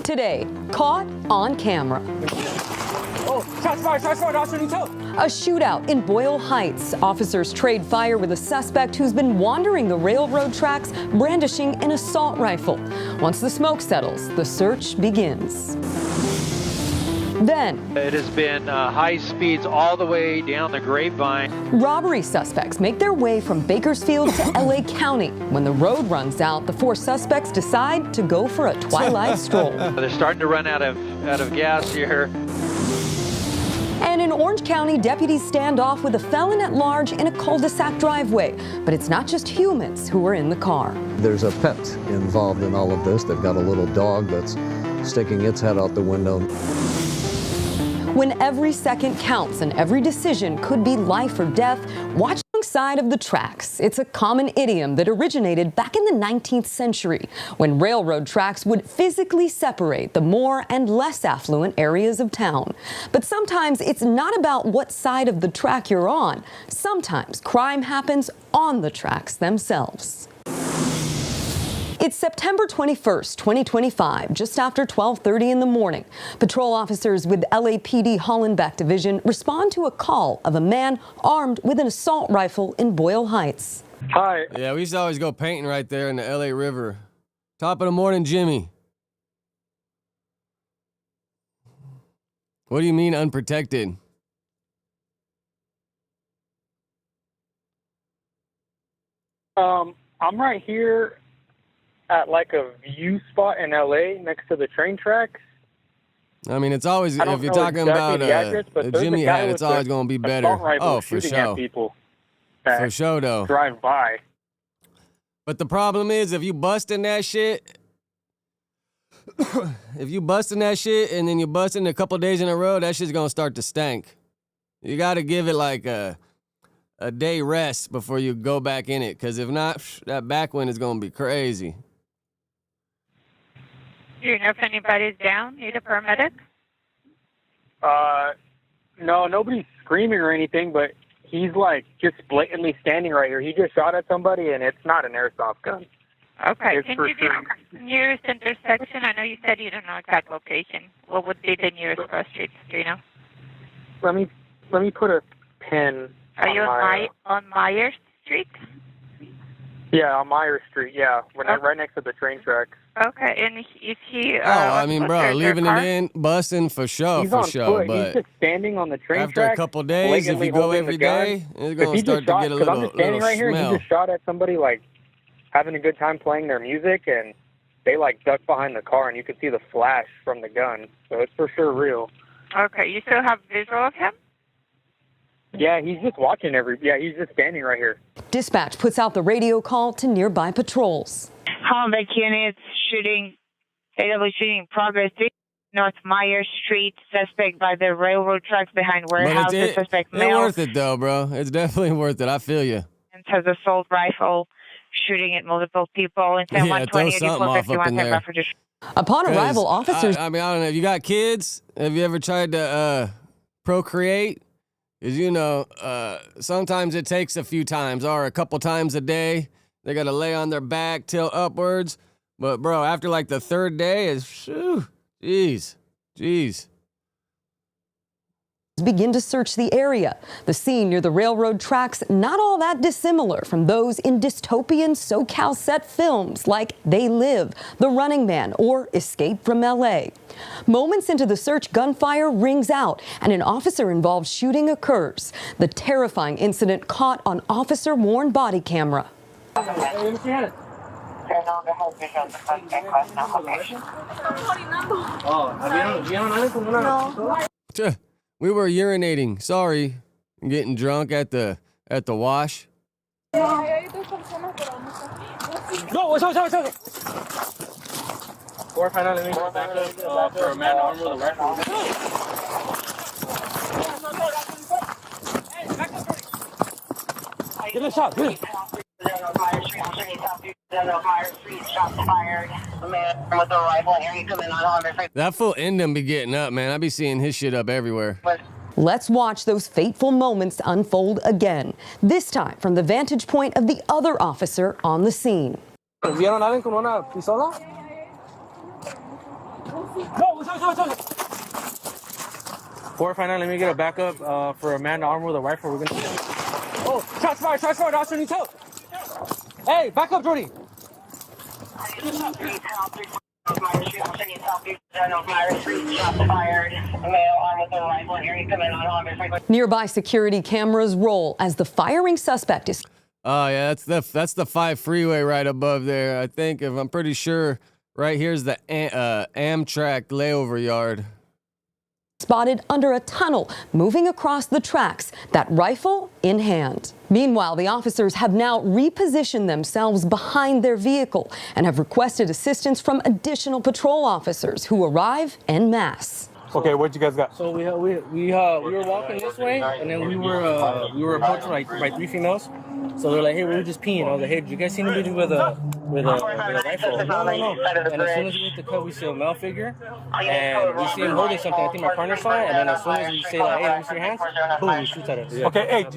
Today, caught on camera. Oh, shots fired, Officer Detail. A shootout in Boyle Heights. Officers trade fire with a suspect who's been wandering the railroad tracks brandishing an assault rifle. Once the smoke settles, the search begins. Then, it has been high speeds all the way down the Grapevine. Robbery suspects make their way from Bakersfield to LA County. When the road runs out, the four suspects decide to go for a twilight stroll. They're starting to run out of gas here. And in Orange County, deputies stand off with a felon at large in a cul-de-sac driveway. But it's not just humans who are in the car. There's a pet involved in all of this. They've got a little dog that's sticking its head out the window. When every second counts and every decision could be life or death, watch alongside of the tracks. It's a common idiom that originated back in the 19th century, when railroad tracks would physically separate the more and less affluent areas of town. But sometimes it's not about what side of the track you're on. Sometimes crime happens on the tracks themselves. It's September 21st, 2025, just after 12:30 in the morning. Patrol officers with LAPD Hollenbeck Division respond to a call of a man armed with an assault rifle in Boyle Heights. Hi. Yeah, we used to always go painting right there in the LA River. Top of the morning, Jimmy. What do you mean unprotected? I'm right here at like a view spot in LA next to the train tracks. I mean, it's always, if you're talking about a Jimmy hat, it's always going to be better. Oh, for sure. For sure, though. Drive by. But the problem is, if you busting that shit, and then you busting a couple days in a row, that shit's going to start to stink. You got to give it like a day rest before you go back in it, because if not, that backwind is going to be crazy. Do you know if anybody's down? Need a paramedic? No, nobody's screaming or anything, but he's like just blatantly standing right here. He just shot at somebody, and it's not an airsoft gun. Okay. It's Can for you do nearest intersection? I know you said you don't know exact location. What would be the nearest cross streets? Do you know? Let me put a pin. Are you on Myers Street? Yeah, on Myers Street. Yeah, right next to the train tracks. Okay, and if he... I mean, bro, leaving it in, busting for sure, He's for on sure. foot. But he's just standing on the train after track. a couple days, if you go every day, it's going to start to get a little I'm just standing right here, smell. and he just shot at somebody, like, having a good time playing their music, and they, like, ducked behind the car, and you could see the flash from the gun. So it's for sure real. Okay, you still have visual of him? Yeah, he's just watching he's just standing right here. Dispatch puts out the radio call to nearby patrols. Hollenbeck units shooting, AW shooting progress, North Myers Street, suspect by the railroad tracks behind warehouse, suspect male. It's worth it though, bro. It's definitely worth it. I feel you. And has assault rifle, shooting at multiple people. And Yeah, throw something off up in there. Upon arrival, officers... I mean, I don't know. If you got kids, have you ever tried to procreate? Because, you know, sometimes it takes a few times or a couple times a day. They got to lay on their back, tilt upwards. But, bro, after like the third day, jeez. Begin to search the area. The scene near the railroad tracks not all that dissimilar from those in dystopian SoCal set films like They Live, The Running Man, or Escape from LA. Moments into the search, gunfire rings out and an officer-involved shooting occurs. The terrifying incident caught on officer-worn body camera. We were urinating. Sorry. Getting drunk at the wash. No, what's up? For a man armed with a rifle. Give it a shot. Good. That fool Endem be getting up, man. I be seeing his shit up everywhere. Let's watch those fateful moments unfold again, this time from the vantage point of the other officer on the scene. ¿Vieron a alguien con una pistola? 459, let me get a backup for a man armed with a rifle. We're gonna. Oh, shots fired, officer needs help. Hey, back up, Jordy. Nearby security cameras roll as the firing suspect is Oh yeah, that's the 5 freeway right above there. I think, if I'm pretty sure, right here's the Amtrak layover yard. spotted under a tunnel moving across the tracks, that rifle in hand. Meanwhile, the officers have now repositioned themselves behind their vehicle and have requested assistance from additional patrol officers who arrive en masse. Okay, what you guys got? So we were walking this way, and then we were approached by 3 females. So they're like, hey, we were just peeing. I was like, hey, did you guys see anybody with a rifle? No. And as soon as we hit the cut, we see a male figure, and we see him holding something. I think my partner saw it, and then as soon as we say like, hey, let me see your hands, boom, he shoots at us. Okay, hey,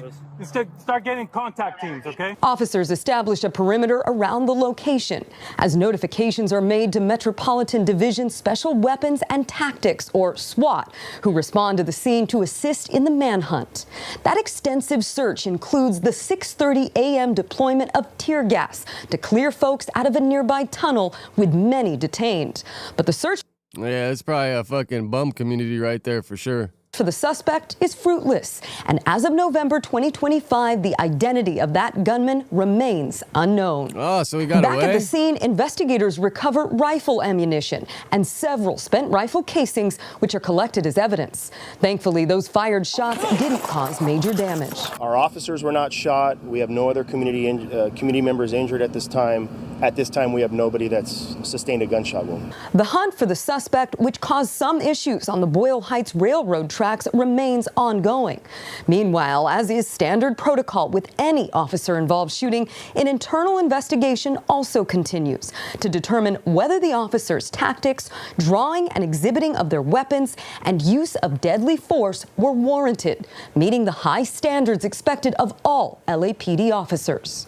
start getting contact teams, okay? Officers established a perimeter around the location as notifications are made to Metropolitan Division Special Weapons and Tactics, or SWAT, who respond to the scene to assist in the manhunt. That extensive search includes the 6:30 a.m. deployment of tear gas to clear folks out of a nearby tunnel with many detained. But the search Yeah, it's probably a fucking bum community right there for sure. for the suspect is fruitless. And as of November 2025, the identity of that gunman remains unknown. Oh, so he got Back away? at the scene, investigators recover rifle ammunition and several spent rifle casings, which are collected as evidence. Thankfully, those fired shots didn't cause major damage. Our officers were not shot. We have no other community members injured at this time. At this time, we have nobody that's sustained a gunshot wound. The hunt for the suspect, which caused some issues on the Boyle Heights Railroad tracks, remains ongoing. Meanwhile, as is standard protocol with any officer-involved shooting, an internal investigation also continues to determine whether the officers' tactics, drawing and exhibiting of their weapons, and use of deadly force were warranted, meeting the high standards expected of all LAPD officers.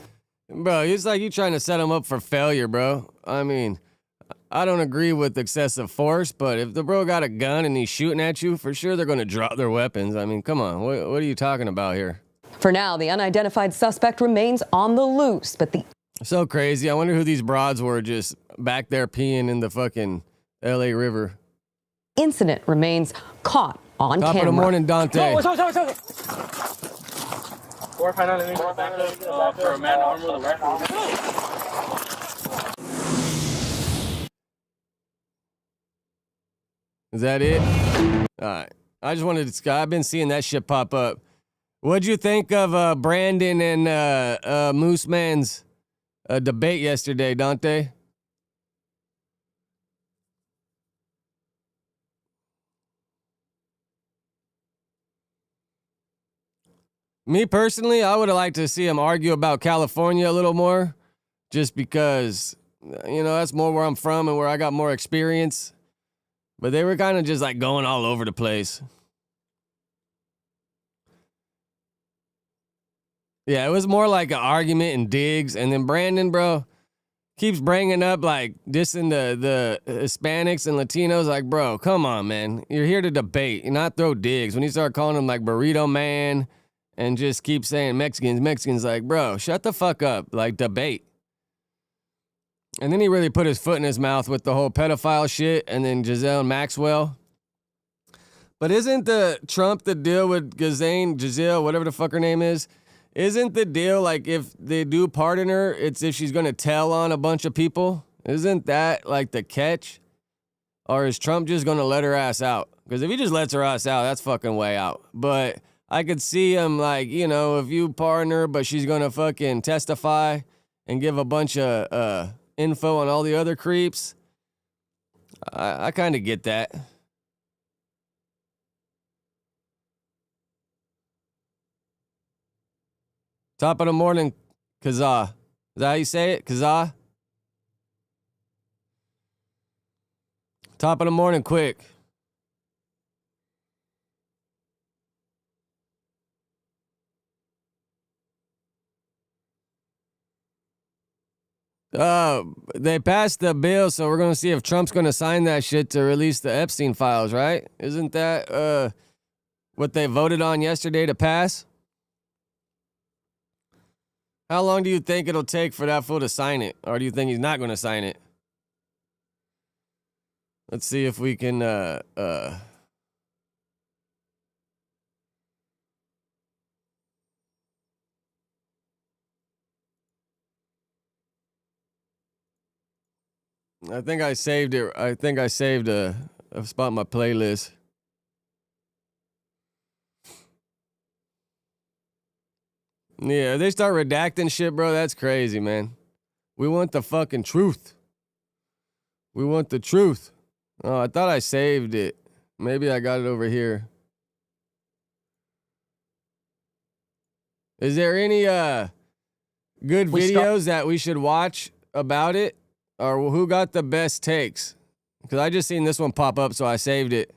Bro, it's like you trying to set him up for failure, bro. I mean, I don't agree with excessive force, but if the bro got a gun and he's shooting at you, for sure they're going to drop their weapons. I mean, come on, what are you talking about here? For now, the unidentified suspect remains on the loose, but the So crazy. I wonder who these broads were just back there peeing in the fucking LA River. incident remains caught on Top camera. of the morning, Dante. What's up? 459, let me get a backup for a man armed with a rifle. Is that it? All right. I just wanted to. I've been seeing that shit pop up. What'd you think of Brandon and Moose Man's debate yesterday, Dante? Me personally, I would have liked to see him argue about California a little more, just because, you know, that's more where I'm from and where I got more experience. But they were kind of just like going all over the place. Yeah, it was more like an argument and digs. And then Brandon, bro, keeps bringing up like dissing the Hispanics and Latinos. Like, bro, come on, man. You're here to debate, not throw digs. When you start calling them like burrito man and just keep saying Mexicans, like, bro, shut the fuck up. Like, debate. And then he really put his foot in his mouth with the whole pedophile shit and then Giselle Maxwell. But isn't the Trump the deal with Giselle, whatever the fuck her name is? Isn't the deal like if they do pardon her, it's if she's going to tell on a bunch of people? Isn't that like the catch? Or is Trump just going to let her ass out? Because if he just lets her ass out, that's fucking way out. But I could see him like, you know, if you pardon her, but she's going to fucking testify and give a bunch of info on all the other creeps. I kind of get that. Top of the morning, Kazaa. Is that how you say it? Kazaa? Top of the morning, quick. They passed the bill, so we're going to see if Trump's going to sign that shit to release the Epstein files, right? Isn't that what they voted on yesterday to pass? How long do you think it'll take for that fool to sign it? Or do you think he's not going to sign it? Let's see if we can I think I saved it. I think I saved a spot in my playlist. Yeah, they start redacting shit, bro. That's crazy, man. We want the fucking truth. We want the truth. Oh, I thought I saved it. Maybe I got it over here. Is there any good videos that we should watch about it? Or who got the best takes? Because I just seen this one pop up, so I saved it.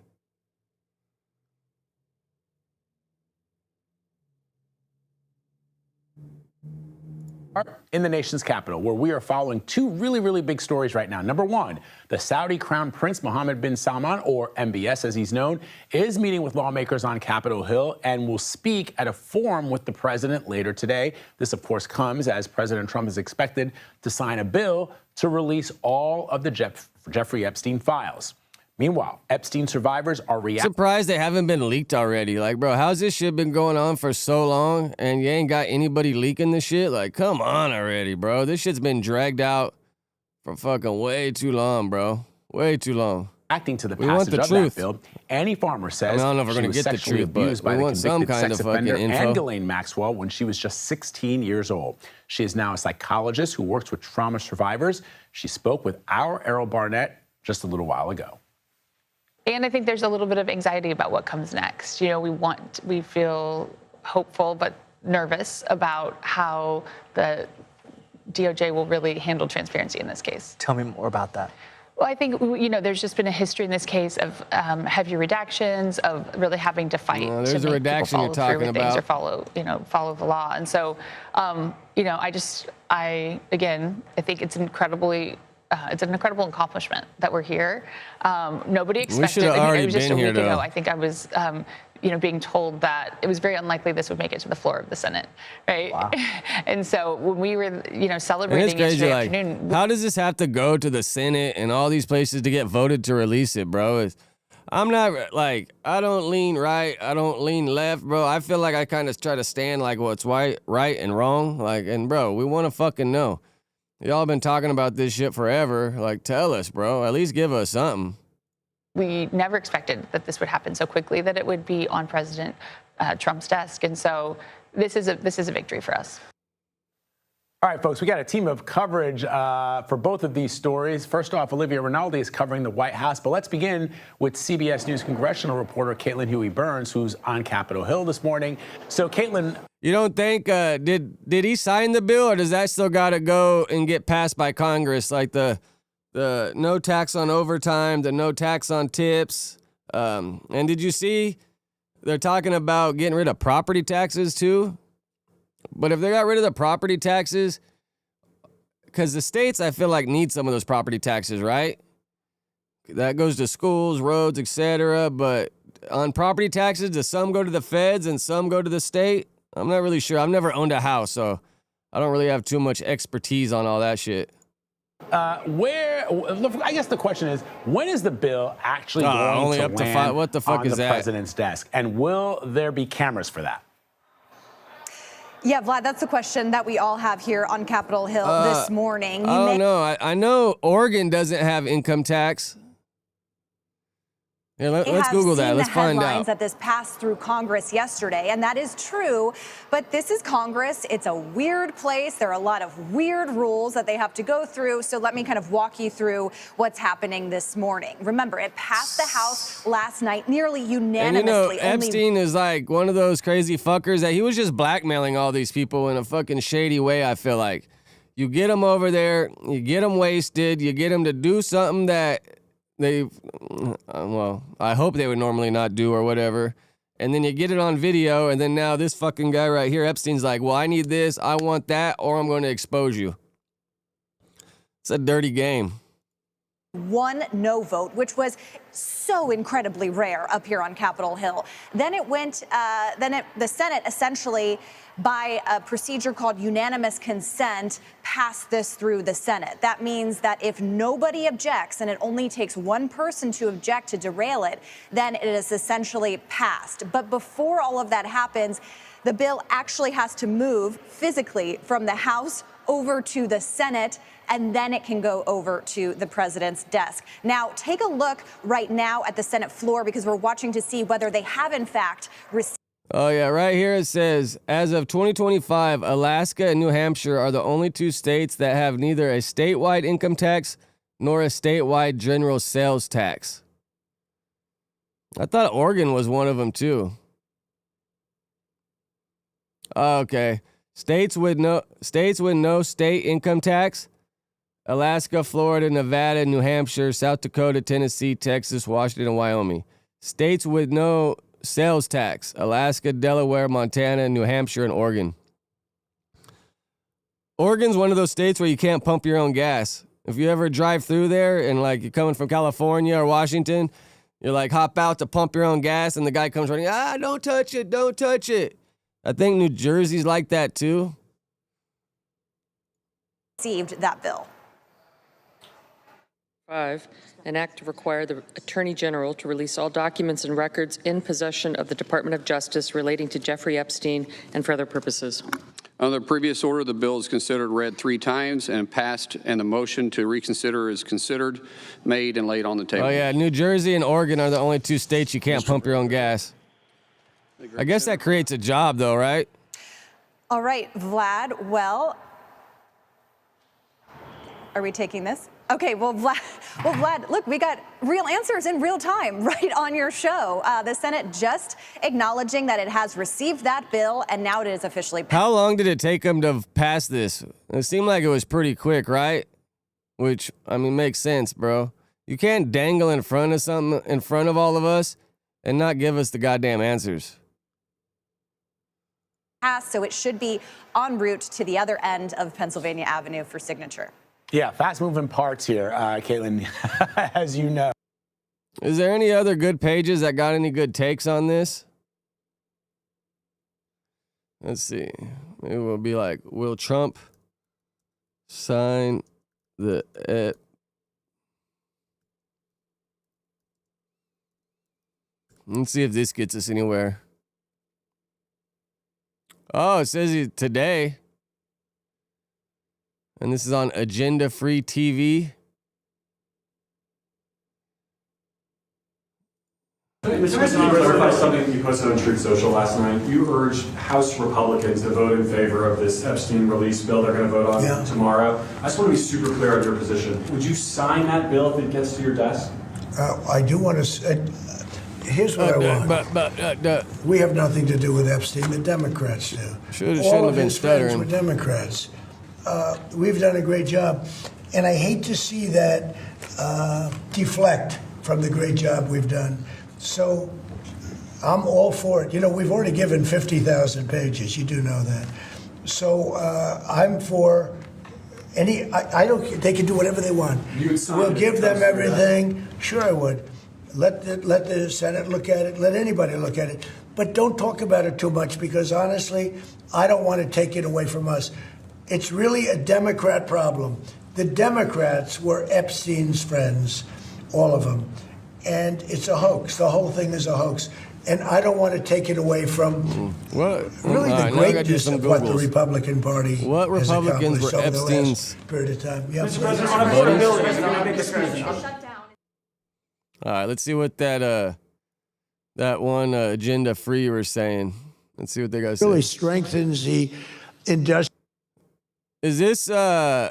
In the nation's capital, where we are following two really, really big stories right now. Number one, the Saudi Crown Prince Mohammed bin Salman, or MBS as he's known, is meeting with lawmakers on Capitol Hill and will speak at a forum with the president later today. This, of course, comes as President Trump is expected to sign a bill to release all of the Jeffrey Epstein files. Meanwhile, Epstein survivors are reacting. Surprised they haven't been leaked already. Like, bro, how's this shit been going on for so long and you ain't got anybody leaking this shit? Like, come on already, bro. This shit's been dragged out for fucking way too long, bro. Way too long. Acting to the passage of that bill, Annie Farmer says I don't know if we're she gonna was get the sexually truth, but abused by we the want some convicted kind sex of fucking offender info. and Ghislaine Maxwell when she was just 16 years old. She is now a psychologist who works with trauma survivors. She spoke with our Errol Barnett just a little while ago. And I think there's a little bit of anxiety about what comes next. You know, we feel hopeful but nervous about how the DOJ will really handle transparency in this case. Tell me more about that. Well, I think, you know, there's just been a history in this case of heavy redactions, of really having to fight to there's a make people redaction you're follow through talking with things or about. follow the law. And so, you know, I think it's it's an incredible accomplishment that we're here. Nobody expected. It was just a week ago. I think I was, being told that it was very unlikely this would make it to the floor of the Senate, right? Wow. And so when we were, celebrating yesterday afternoon, how does this have to go to the Senate and all these places to get voted to release it, bro? I'm not like, I don't lean right, I don't lean left, bro. I feel like I kind of try to stand like what's right and wrong. Like, and bro, we want to fucking know. Y'all been talking about this shit forever. Like, tell us, bro. At least give us something. We never expected that this would happen so quickly, that it would be on President Trump's desk. And so this is a victory for us. All right, folks, we got a team of coverage for both of these stories. First off, Olivia Rinaldi is covering the White House, but let's begin with CBS News congressional reporter Caitlin Huey-Burns, who's on Capitol Hill this morning. So, Caitlin, you don't think did he sign the bill, or does that still got to go and get passed by Congress, like the no tax on overtime, the no tax on tips, and did you see they're talking about getting rid of property taxes too? But if they got rid of the property taxes, because the states, I feel like, need some of those property taxes, right? That goes to schools, roads, etc. But on property taxes, does some go to the feds and some go to the state? I'm not really sure. I've never owned a house, so I don't really have too much expertise on all that shit. I guess the question is, when is the bill actually going only to up to land what the fuck on is the that? president's desk? And will there be cameras for that? Yeah, Vlad, that's the question that we all have here on Capitol Hill this morning. I don't know. I know Oregon doesn't have income tax. Yeah, let's Google that. Let's find out. That this passed through Congress yesterday, and that is true. But this is Congress. It's a weird place. There are a lot of weird rules that they have to go through. So let me kind of walk you through what's happening this morning. Remember, it passed the House last night nearly unanimously. And Epstein is like one of those crazy fuckers that he was just blackmailing all these people in a fucking shady way, I feel like. You get them over there, you get them wasted, you get them to do something that I hope they would normally not do or whatever. And then you get it on video, and then now this fucking guy right here, Epstein's like, well, I need this, I want that, or I'm going to expose you. It's a dirty game. One no vote, which was so incredibly rare up here on Capitol Hill. Then it went, the Senate essentially, by a procedure called unanimous consent, passed this through the Senate. That means that if nobody objects, and it only takes one person to object to derail it, then it is essentially passed. But before all of that happens, the bill actually has to move physically from the House over to the Senate, and then it can go over to the president's desk. Now, take a look right now at the Senate floor, because we're watching to see whether they have, in fact, received. Oh, yeah, right here it says, as of 2025, Alaska and New Hampshire are the only two states that have neither a statewide income tax nor a statewide general sales tax. I thought Oregon was one of them, too. Okay. States with no state income tax: Alaska, Florida, Nevada, New Hampshire, South Dakota, Tennessee, Texas, Washington, and Wyoming. States with no sales tax: Alaska, Delaware, Montana, New Hampshire, and Oregon. Oregon's one of those states where you can't pump your own gas. If you ever drive through there and like you're coming from California or Washington, you're like hop out to pump your own gas and the guy comes running, don't touch it, don't touch it. I think New Jersey's like that too. Received that bill. 5, an act to require the Attorney General to release all documents and records in possession of the Department of Justice relating to Jeffrey Epstein and for other purposes. Under the previous order, the bill is considered read 3 times and passed, and the motion to reconsider is considered, made, and laid on the table. Oh, yeah. New Jersey and Oregon are the only two states you can't pump your own gas. I guess that creates a job, though, right? All right, Vlad, well, are we taking this? Okay, well, Vlad, look, we got real answers in real time right on your show. The Senate just acknowledging that it has received that bill, and now it is officially passed. How long did it take them to pass this? It seemed like it was pretty quick, right? Which, I mean, makes sense, bro. You can't dangle in front of something in front of all of us and not give us the goddamn answers. So it should be en route to the other end of Pennsylvania Avenue for signature. Yeah, fast-moving parts here, Caitlin, as you know. Is there any other good pages that got any good takes on this? Let's see. Maybe we'll be like, will Trump sign the... Let's see if this gets us anywhere. Oh, it says today. And this is on Agenda Free TV. Mr. President, to clarify something you posted on Truth Social last night, you urged House Republicans to vote in favor of this Epstein release bill they're going to vote on tomorrow. I just want to be super clear on your position. Would you sign that bill if it gets to your desk? I do want to... Here's what I want. We have nothing to do with Epstein. The Democrats do. All of his friends were Democrats. We've done a great job. And I hate to see that deflect from the great job we've done. So I'm all for it. You know, we've already given 50,000 pages. You do know that. So I'm for any... I don't... They can do whatever they want. We'll give them everything. Sure, I would. Let the Senate look at it. Let anybody look at it. But don't talk about it too much, because honestly, I don't want to take it away from us. It's really a Democrat problem. The Democrats were Epstein's friends, all of them. And it's a hoax. The whole thing is a hoax. And I don't want to take it away from really the greatness of what the Republican Party What Republicans were Epstein's period of time. Yeah. Mr. President, on the bill, he's going to make a speech. All right, let's see what that one Agenda Free were saying. Let's see what they got to say. Really strengthens the industrial. Is this how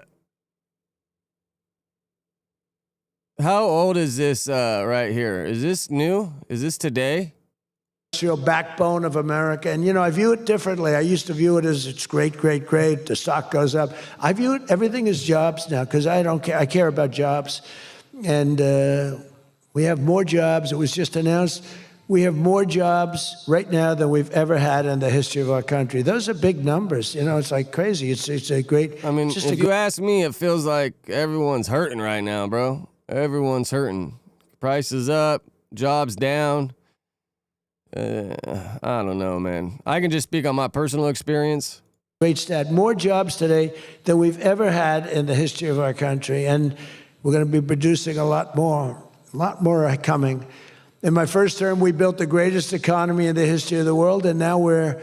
old is this right here? Is this new? Is this today? Backbone of America. And, you know, I view it differently. I used to view it as it's great, great, great. The stock goes up. I view it, everything as jobs now, because I don't care. I care about jobs. And we have more jobs. It was just announced We have more jobs right now than we've ever had in the history of our country. Those are big numbers. You know, it's like crazy. It's a great. I mean, if you ask me, it feels like everyone's hurting right now, bro. Everyone's hurting. Prices up, jobs down. I don't know, man. I can just speak on my personal experience. Great stat. More jobs today than we've ever had in the history of our country. And we're going to be producing a lot more are coming. In my first term, we built the greatest economy in the history of the world, and now we're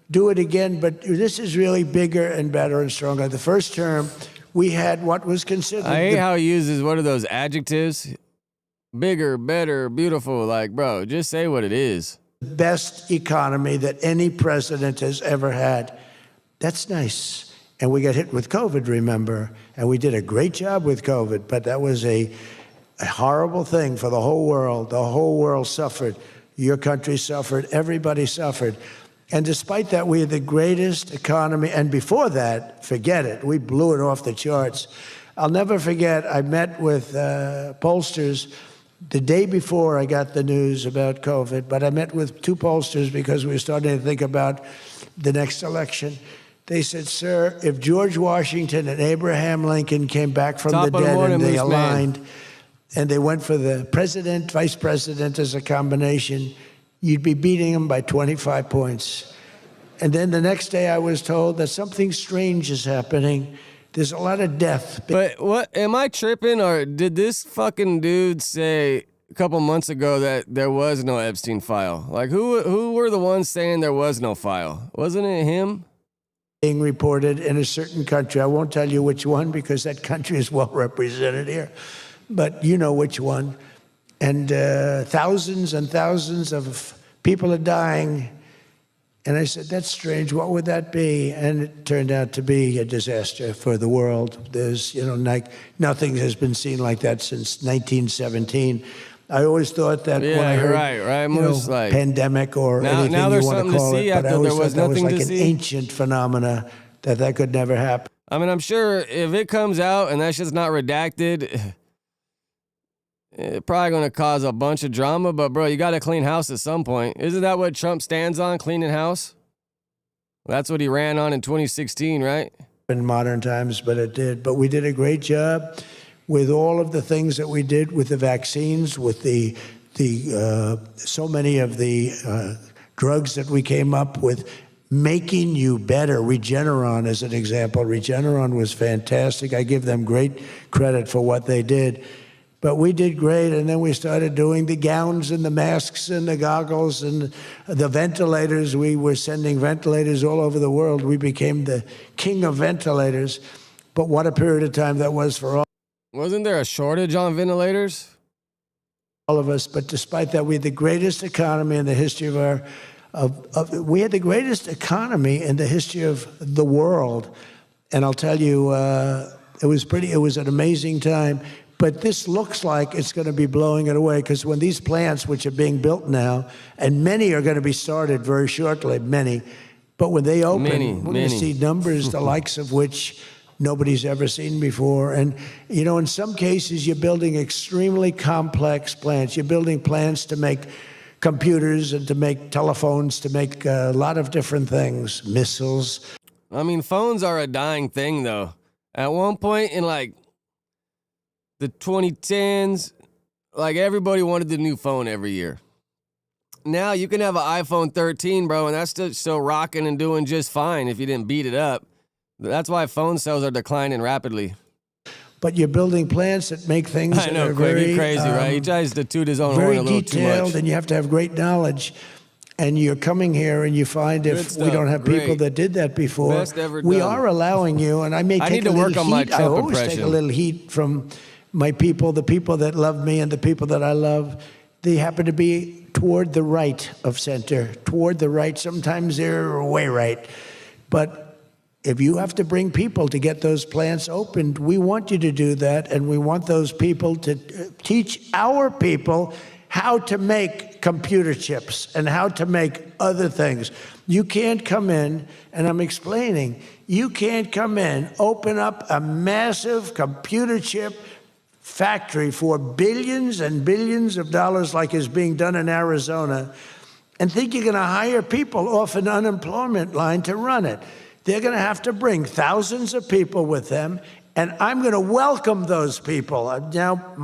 do it again, but this is really bigger and better and stronger. The first term, we had what was considered... I hate how he uses, what are those adjectives? Bigger, better, beautiful. Like, bro, just say what it is. The best economy that any president has ever had. That's nice. And we got hit with COVID, remember? And we did a great job with COVID, but that was a horrible thing for the whole world. The whole world suffered. Your country suffered. Everybody suffered. And despite that, we had the greatest economy. And before that, forget it. We blew it off the charts. I'll never forget, I met with pollsters the day before I got the news about COVID, but I met with 2 pollsters because we were starting to think about the next election. They said, sir, if George Washington and Abraham Lincoln came back from the dead and they aligned, and they went for the president, vice president as a combination, you'd be beating them by 25 points. And then the next day I was told that something strange is happening. There's a lot of death. But what, am I tripping, or did this fucking dude say a couple months ago that there was no Epstein file? Like, who were the ones saying there was no file? Wasn't it him? Being reported in a certain country. I won't tell you which one because that country is well represented here. But you know which one. And thousands and thousands of people are dying. And I said, that's strange. What would that be? And it turned out to be a disaster for the world. There's, you know, nothing has been seen like that since 1917. I always thought that when I heard, you know, like, pandemic or anything you want to call it, but I always thought that was like an ancient phenomena, that could never happen. I mean, I'm sure if it comes out and that shit's not redacted, it's probably going to cause a bunch of drama, but bro, you got to clean house at some point. Isn't that what Trump stands on, cleaning house? That's what he ran on in 2016, right? In modern times, but it did. But we did a great job with all of the things that we did with the vaccines, with the so many of the drugs that we came up with, making you better. Regeneron is an example. Regeneron was fantastic. I give them great credit for what they did. But we did great, and then we started doing the gowns and the masks and the goggles and the ventilators. We were sending ventilators all over the world. We became the king of ventilators. But what a period of time that was for all. Wasn't there a shortage on ventilators? All of us. But despite that, we had the greatest economy in the history of our. We had the greatest economy in the history of the world, and I'll tell you, it was an amazing time. But this looks like it's going to be blowing it away, because when these plants, which are being built now, and many are going to be started very shortly, many, but when they open, we're going to see numbers the likes of which nobody's ever seen before. And, you know, in some cases, you're building extremely complex plants. You're building plants to make computers and to make telephones, to make a lot of different things, missiles. I mean, phones are a dying thing, though. At one point in, like, the 2010s, like, everybody wanted the new phone every year. Now you can have an iPhone 13, bro, and that's still rocking and doing just fine if you didn't beat it up. That's why phone sales are declining rapidly. But you're building plants that make things I know, that are Craig, very, you're crazy, right? He tries to toot his own horn a little too much. Very detailed, and you have to have great knowledge. And you're coming here and you find if we don't have people that did that before, Best ever we done. are allowing you, and I may take need to a little work on my heat. I Trump always impression. take a little heat from my people, the people that love me and the people that I love. They happen to be toward the right of center, toward the right. Sometimes they're way right. But if you have to bring people to get those plants opened, we want you to do that, and we want those people to teach our people how to make computer chips and how to make other things. You can't come in, and I'm explaining, you can't come in, open up a massive computer chip factory for billions and billions of dollars like is being done in Arizona and think you're going to hire people off an unemployment line to run it. They're going to have to bring thousands of people with them, and I'm going to welcome those people. Now,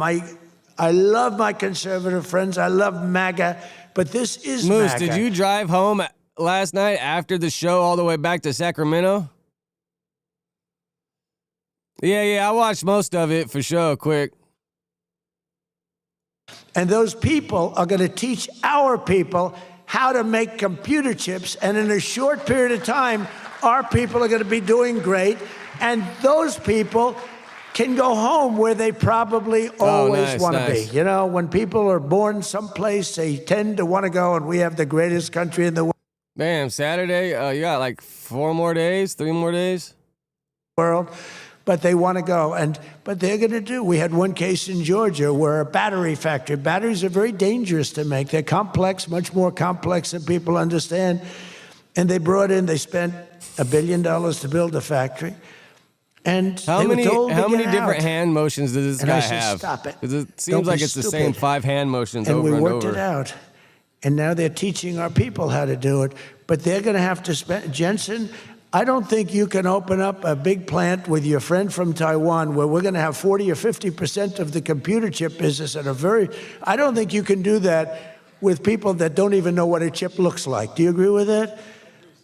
I love my conservative friends. I love MAGA, but this is Moose, MAGA. did you drive home last night after the show all the way back to Sacramento? Yeah, I watched most of it for sure, quick. And those people are going to teach our people how to make computer chips, and in a short period of time, our people are going to be doing great, and those people can go home where they probably always want to be. You know, when people are born someplace, they tend to want to go, and we have the greatest country in the world. Damn, Saturday, you got like 3 more days? World, but they want to go, but they're going to do. We had one case in Georgia where a battery factory. Batteries are very dangerous to make. They're complex, much more complex than people understand. And they spent $1 billion to build a factory. And how many different out. hand motions does this guy have? Stop it. Because it seems like it's the same 5 hand motions and over and over. And we worked it out. And now they're teaching our people how to do it. But they're going to have to spend, Jensen, I don't think you can open up a big plant with your friend from Taiwan where we're going to have 40 or 50% of the computer chip business I don't think you can do that with people that don't even know what a chip looks like. Do you agree with that?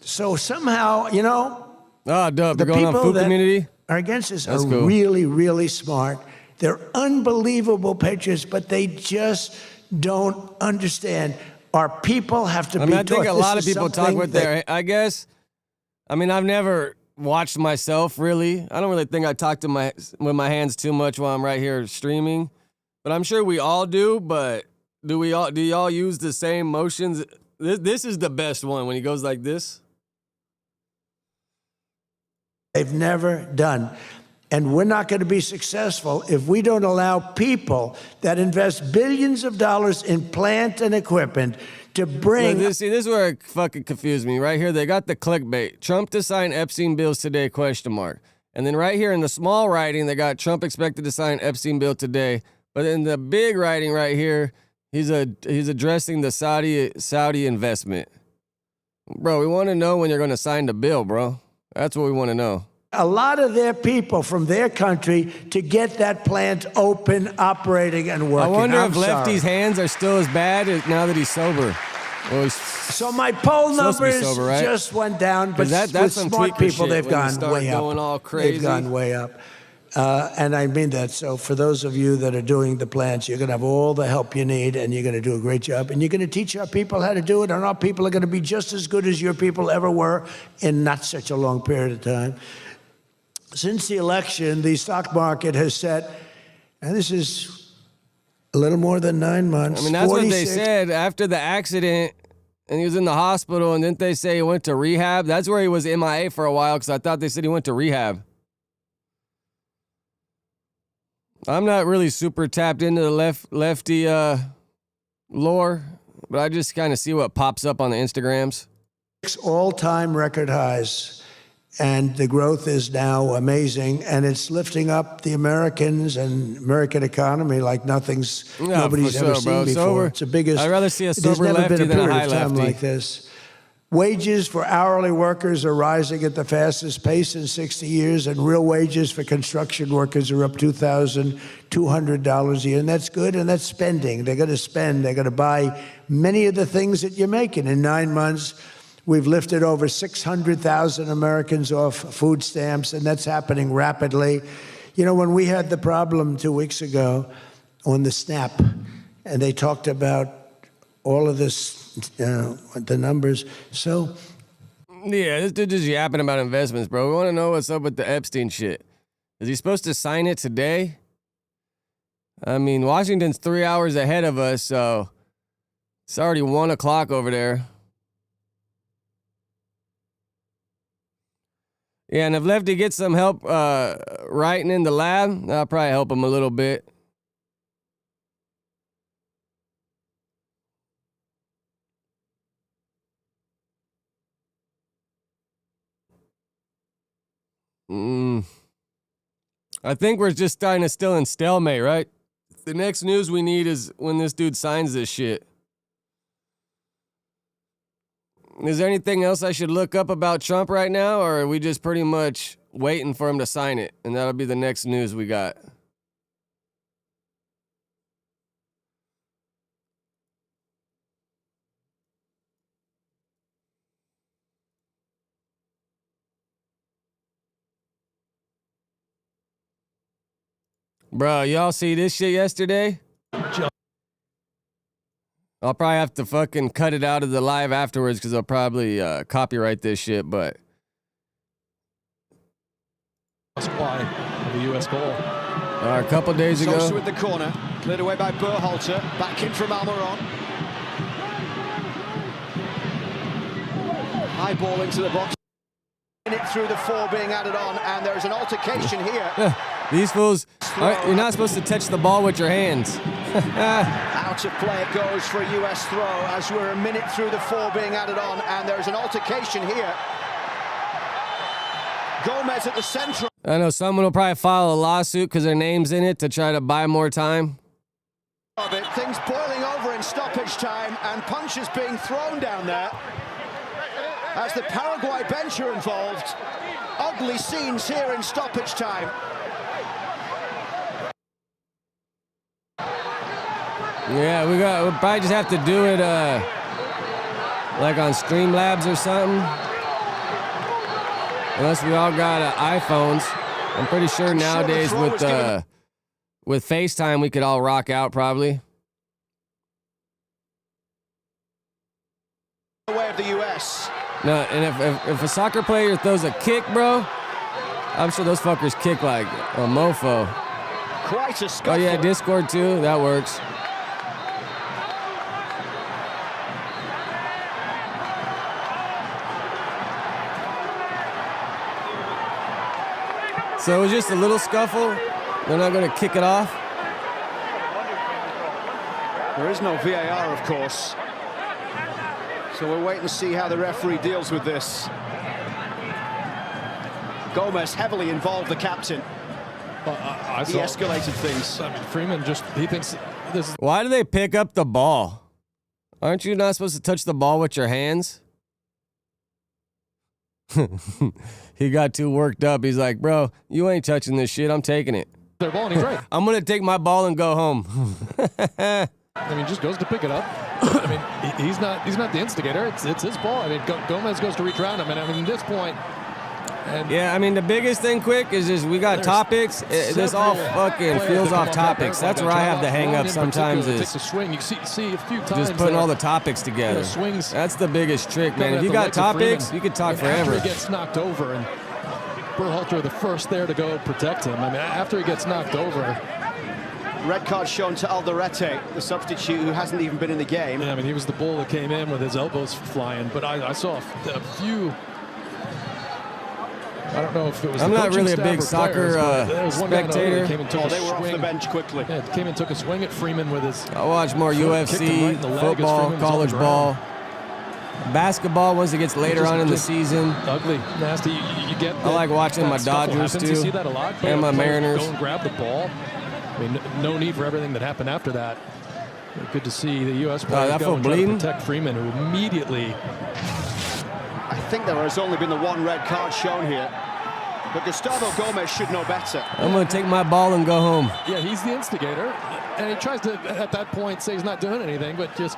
So somehow, you know, the people that are against this That's are cool. really, really smart. They're unbelievable patriots, but they just don't understand. Our people have to be taught. I think a lot of This is people talk something with that- I guess. I mean, I've never watched myself, really. I don't really think I talk with my hands too much while I'm right here streaming. But I'm sure we all do, but do y'all use the same motions? This is the best one when he goes like this. They've never done. And we're not going to be successful if we don't allow people that invest billions of dollars in plant and equipment to bring... This is where it fucking confused me. Right here, they got the clickbait. Trump to sign Epstein bills today, ? And then right here in the small writing, they got Trump expected to sign Epstein bill today. But in the big writing right here, he's addressing the Saudi investment. Bro, we want to know when you're going to sign the bill, bro. That's what we want to know. A lot of their people from their country to get that plant open, operating, and working. I wonder I'm if Lefty's sorry. hands are still as bad now that he's sober. Well, So my poll numbers sober, right? just went down, but that's with some smart tweaker people, shit they've when you gone start way up. going all crazy. They've gone way up. And I mean that. So for those of you that are doing the plants, you're going to have all the help you need, and you're going to do a great job. And you're going to teach our people how to do it, and our people are going to be just as good as your people ever were in not such a long period of time. Since the election, the stock market has set, and this is a little more than 9 months. I mean, that's 46, what they said after the accident, and he was in the hospital, and didn't they say he went to rehab? That's where he was MIA for a while, because I thought they said he went to rehab. I'm not really super tapped into the lefty lore, but I just kind of see what pops up on the Instagrams. all-time record highs. And the growth is now amazing, and it's lifting up the Americans and American economy like nobody's ever seen before. It's the biggest. I'd rather see a There's sober never lefty been a than a period high of time lefty. like this. Wages for hourly workers are rising at the fastest pace in 60 years, and real wages for construction workers are up $2,200 a year, and that's good, and that's spending. They're going to spend. They're going to buy many of the things that you're making. In 9 months, we've lifted over 600,000 Americans off food stamps, and that's happening rapidly. You know, when we had the problem 2 weeks ago on the SNAP, and they talked about all of this, the numbers. So, yeah, this dude just yapping about investments, bro. We want to know what's up with the Epstein shit. Is he supposed to sign it today? I mean, Washington's 3 hours ahead of us, so it's already 1 o'clock over there. Yeah, and if Lefty gets some help writing in the lab, that'll probably help him a little bit. I think we're just kind of still in stalemate, right? The next news we need is when this dude signs this shit. Is there anything else I should look up about Trump right now, or are we just pretty much waiting for him to sign it? And that'll be the next news we got. Bro, y'all see this shit yesterday? I'll probably have to fucking cut it out of the live afterwards because I'll probably copyright this shit, but... Supply of the U.S. goal. A couple days ago. Sosa with the corner, cleared away by Berhalter, back in from Almiron. High ball into the box. It through the 4 being added on, and there's an altercation here. These fools, you're not supposed to touch the ball with your hands. Out of play it goes for a U.S. throw as we're a minute through the 4 being added on, and there's an altercation here. Gomez at the center. I know someone will probably file a lawsuit because their name's in it to try to buy more time. Of it, things boiling over in stoppage time, and punches being thrown down there as the Paraguay bench are involved. Ugly scenes here in stoppage time. Yeah, we'll probably just have to do it like on Streamlabs or something. Unless we all got iPhones. I'm pretty sure nowadays with FaceTime we could all rock out probably. Way of the US. No, and if a soccer player throws a kick, bro, I'm sure those fuckers kick like a mofo. Quite a scuffle. Oh yeah, Discord too, that works. So it was just a little scuffle. They're not going to kick it off. There is no VAR, of course. So we'll wait and see how the referee deals with this. Gomez heavily involved, the captain. He escalated things. Freeman he thinks this is... Why do they pick up the ball? Aren't you not supposed to touch the ball with your hands? He got too worked up. He's like, bro, you ain't touching this shit. I'm taking it. Their ball and he's right. I'm going to take my ball and go home. I mean, just goes to pick it up. I mean, he's not the instigator. It's his ball. I mean, Gomez goes to reach around him, and I mean, at this point. Yeah, I mean, the biggest thing, quick, is just we got topics. This all fucking feels off topics. That's where I have the hang up sometimes is a swing. You see a few times just putting all the topics together. Swings. That's the biggest trick, man. If you got topics, you could talk forever. After he gets knocked over, and Berhalter the first there to go protect him. I mean, after he gets knocked over. Red card shown to Alderete, the substitute who hasn't even been in the game. Yeah, I mean, he was the bull that came in with his elbows flying, but I saw a few. I don't know if it was. I'm not really a big soccer spectator. They were off the bench quickly. Yeah, came and took a swing at Freeman with his. I watch more UFC, football, college ball, basketball once it gets later on in the season. Ugly, nasty. You get. I like watching my Dodgers too. You see that a lot. And my Mariners. Go and grab the ball. I mean, no need for everything that happened after that. Good to see the U.S. players go and try to protect Freeman, who immediately. I think there has only been the one red card shown here. But Gustavo Gomez should know better. I'm going to take my ball and go home. Yeah, he's the instigator. And he tries to, at that point, say he's not doing anything, but just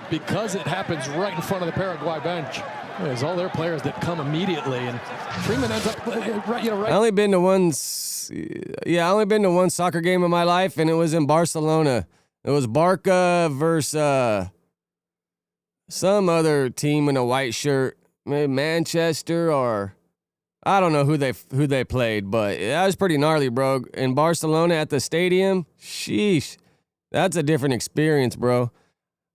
because it happens right in front of the Paraguay bench, there's all their players that come immediately. And Freeman ends up, right. I only been to one soccer game in my life, and it was in Barcelona. It was Barca versus some other team in a white shirt. Maybe Manchester or I don't know who they played, but that was pretty gnarly, bro. In Barcelona at the stadium, sheesh, that's a different experience, bro.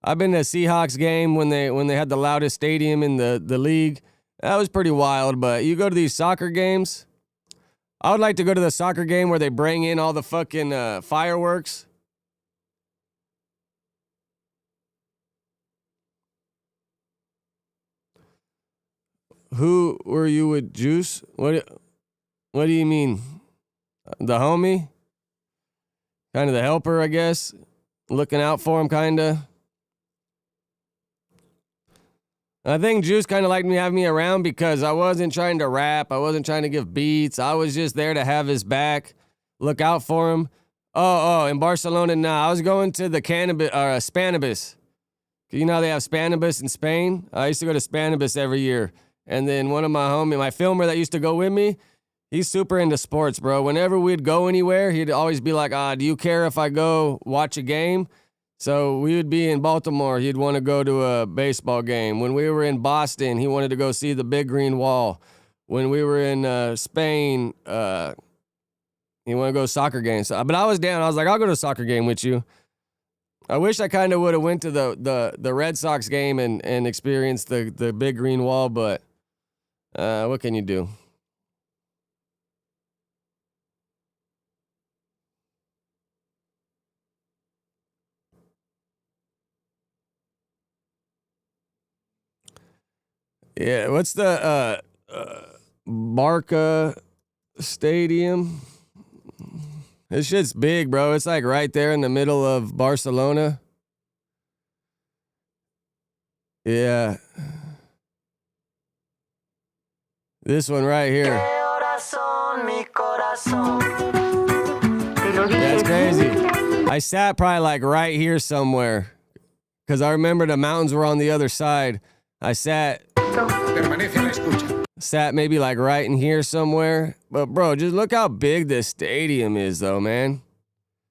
I've been to a Seahawks game when they had the loudest stadium in the league. That was pretty wild, but you go to these soccer games. I would like to go to the soccer game where they bring in all the fucking fireworks. Who were you with, Juice? What do you mean? the homie, kind of the helper, I guess, looking out for him, kind of. I think Juice kind of liked me having me around because I wasn't trying to rap. I wasn't trying to give beats. I was just there to have his back, look out for him. Oh, in Barcelona, nah. I was going to the Spanibus. You know how they have Spanibus in Spain? I used to go to Spanibus every year. And then one of my filmer that used to go with me, he's super into sports, bro. Whenever we'd go anywhere, he'd always be like, do you care if I go watch a game? So we would be in Baltimore. He'd want to go to a baseball game. When we were in Boston, he wanted to go see the Big Green Wall. When we were in Spain, he wanted to go to soccer games. But I was down. I was like, I'll go to a soccer game with you. I wish I kind of would have went to the Red Sox game and experienced the Big Green Wall, but what can you do? Yeah, what's the Barca Stadium? This shit's big, bro. It's like right there in the middle of Barcelona. Yeah. This one right here. That's crazy. I sat probably like right here somewhere because I remember the mountains were on the other side. I sat maybe like right in here somewhere. But, bro, just look how big this stadium is, though, man.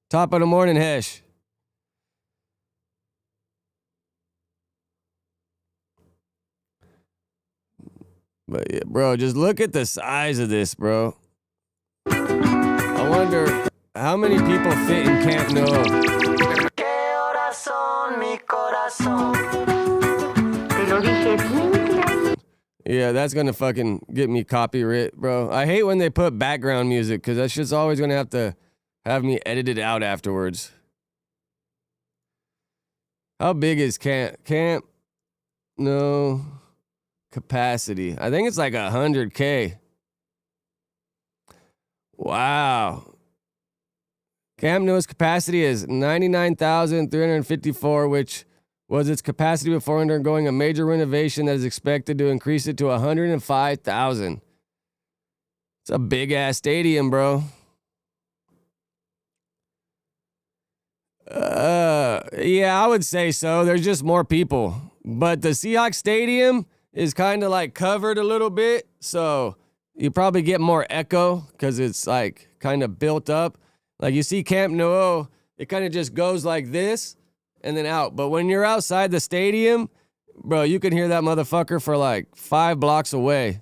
Top of the morning, Hesh. But, yeah, bro, just look at the size of this, bro. I wonder how many people fit in Camp Nou. Yeah, that's gonna fucking get me copyright, bro. I hate when they put background music because that shit's always gonna have me edited out afterwards. How big is Camp No capacity? I think it's like 100K. Wow. Camp Nou's capacity is 99,354, which was its capacity before undergoing a major renovation that is expected to increase it to 105,000. It's a big-ass stadium, bro. Yeah, I would say so. There's just more people. But the Seahawks Stadium is kind of like covered a little bit, so you probably get more echo because it's like kind of built up. Like you see Camp Nou, it kind of just goes like this and then out. But when you're outside the stadium, bro, you can hear that motherfucker for like 5 blocks away.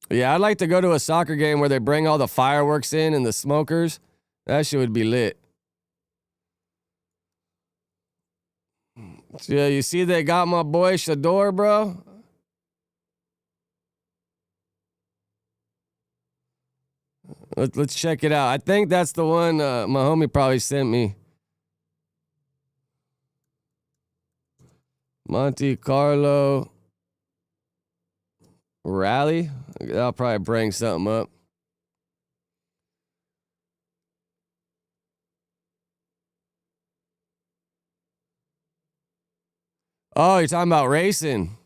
Yeah, I'd like to go to a soccer game where they bring all the fireworks in and the smokers. That shit would be lit. So, yeah, you see they got my boy Shador, bro? Let's check it out. I think that's the one my homie probably sent me. Monte Carlo Rally. That'll probably bring something up. Oh, you're talking about racing.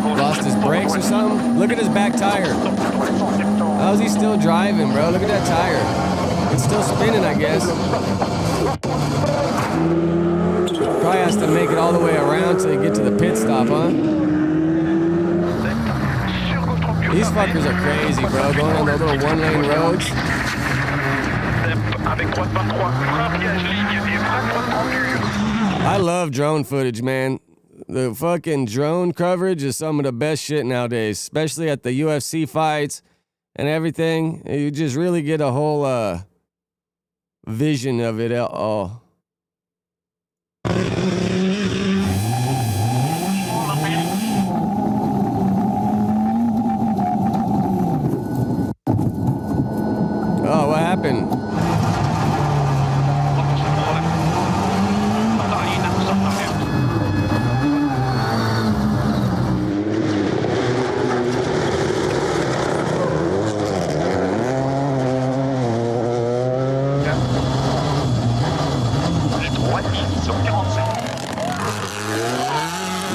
Lost his brakes or something? Look at his back tire. How's he still driving, bro? Look at that tire. It's still spinning, I guess. Probably has to make it all the way around till you get to the pit stop, huh? These fuckers are crazy, bro. Going on those little one-lane roads. I love drone footage, man. The fucking drone coverage is some of the best shit nowadays, especially at the UFC fights and everything. You just really get a whole vision of it all. Oh, what happened?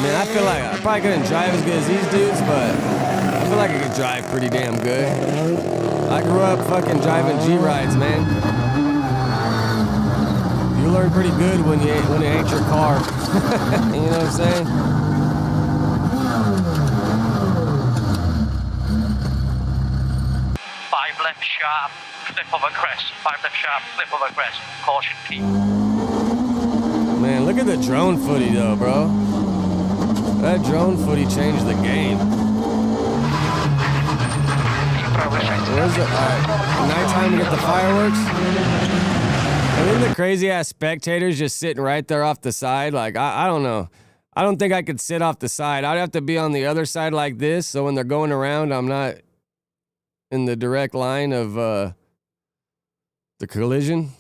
Man, I feel like I probably couldn't drive as good as these dudes, but I feel like I could drive pretty damn good. I grew up fucking driving G-Rides, man. You learn pretty good when it ain't your car. You know what I'm saying? Five left sharp, flip over crest. 5 left sharp, flip over crest. Caution keep. Man, look at the drone footy though, bro. That drone footy changed the game. Where's it? Alright, nighttime to get the fireworks. And then the crazy ass spectators just sitting right there off the side. Like, I don't know. I don't think I could sit off the side. I'd have to be on the other side like this, so when they're going around, I'm not in the direct line of the collision.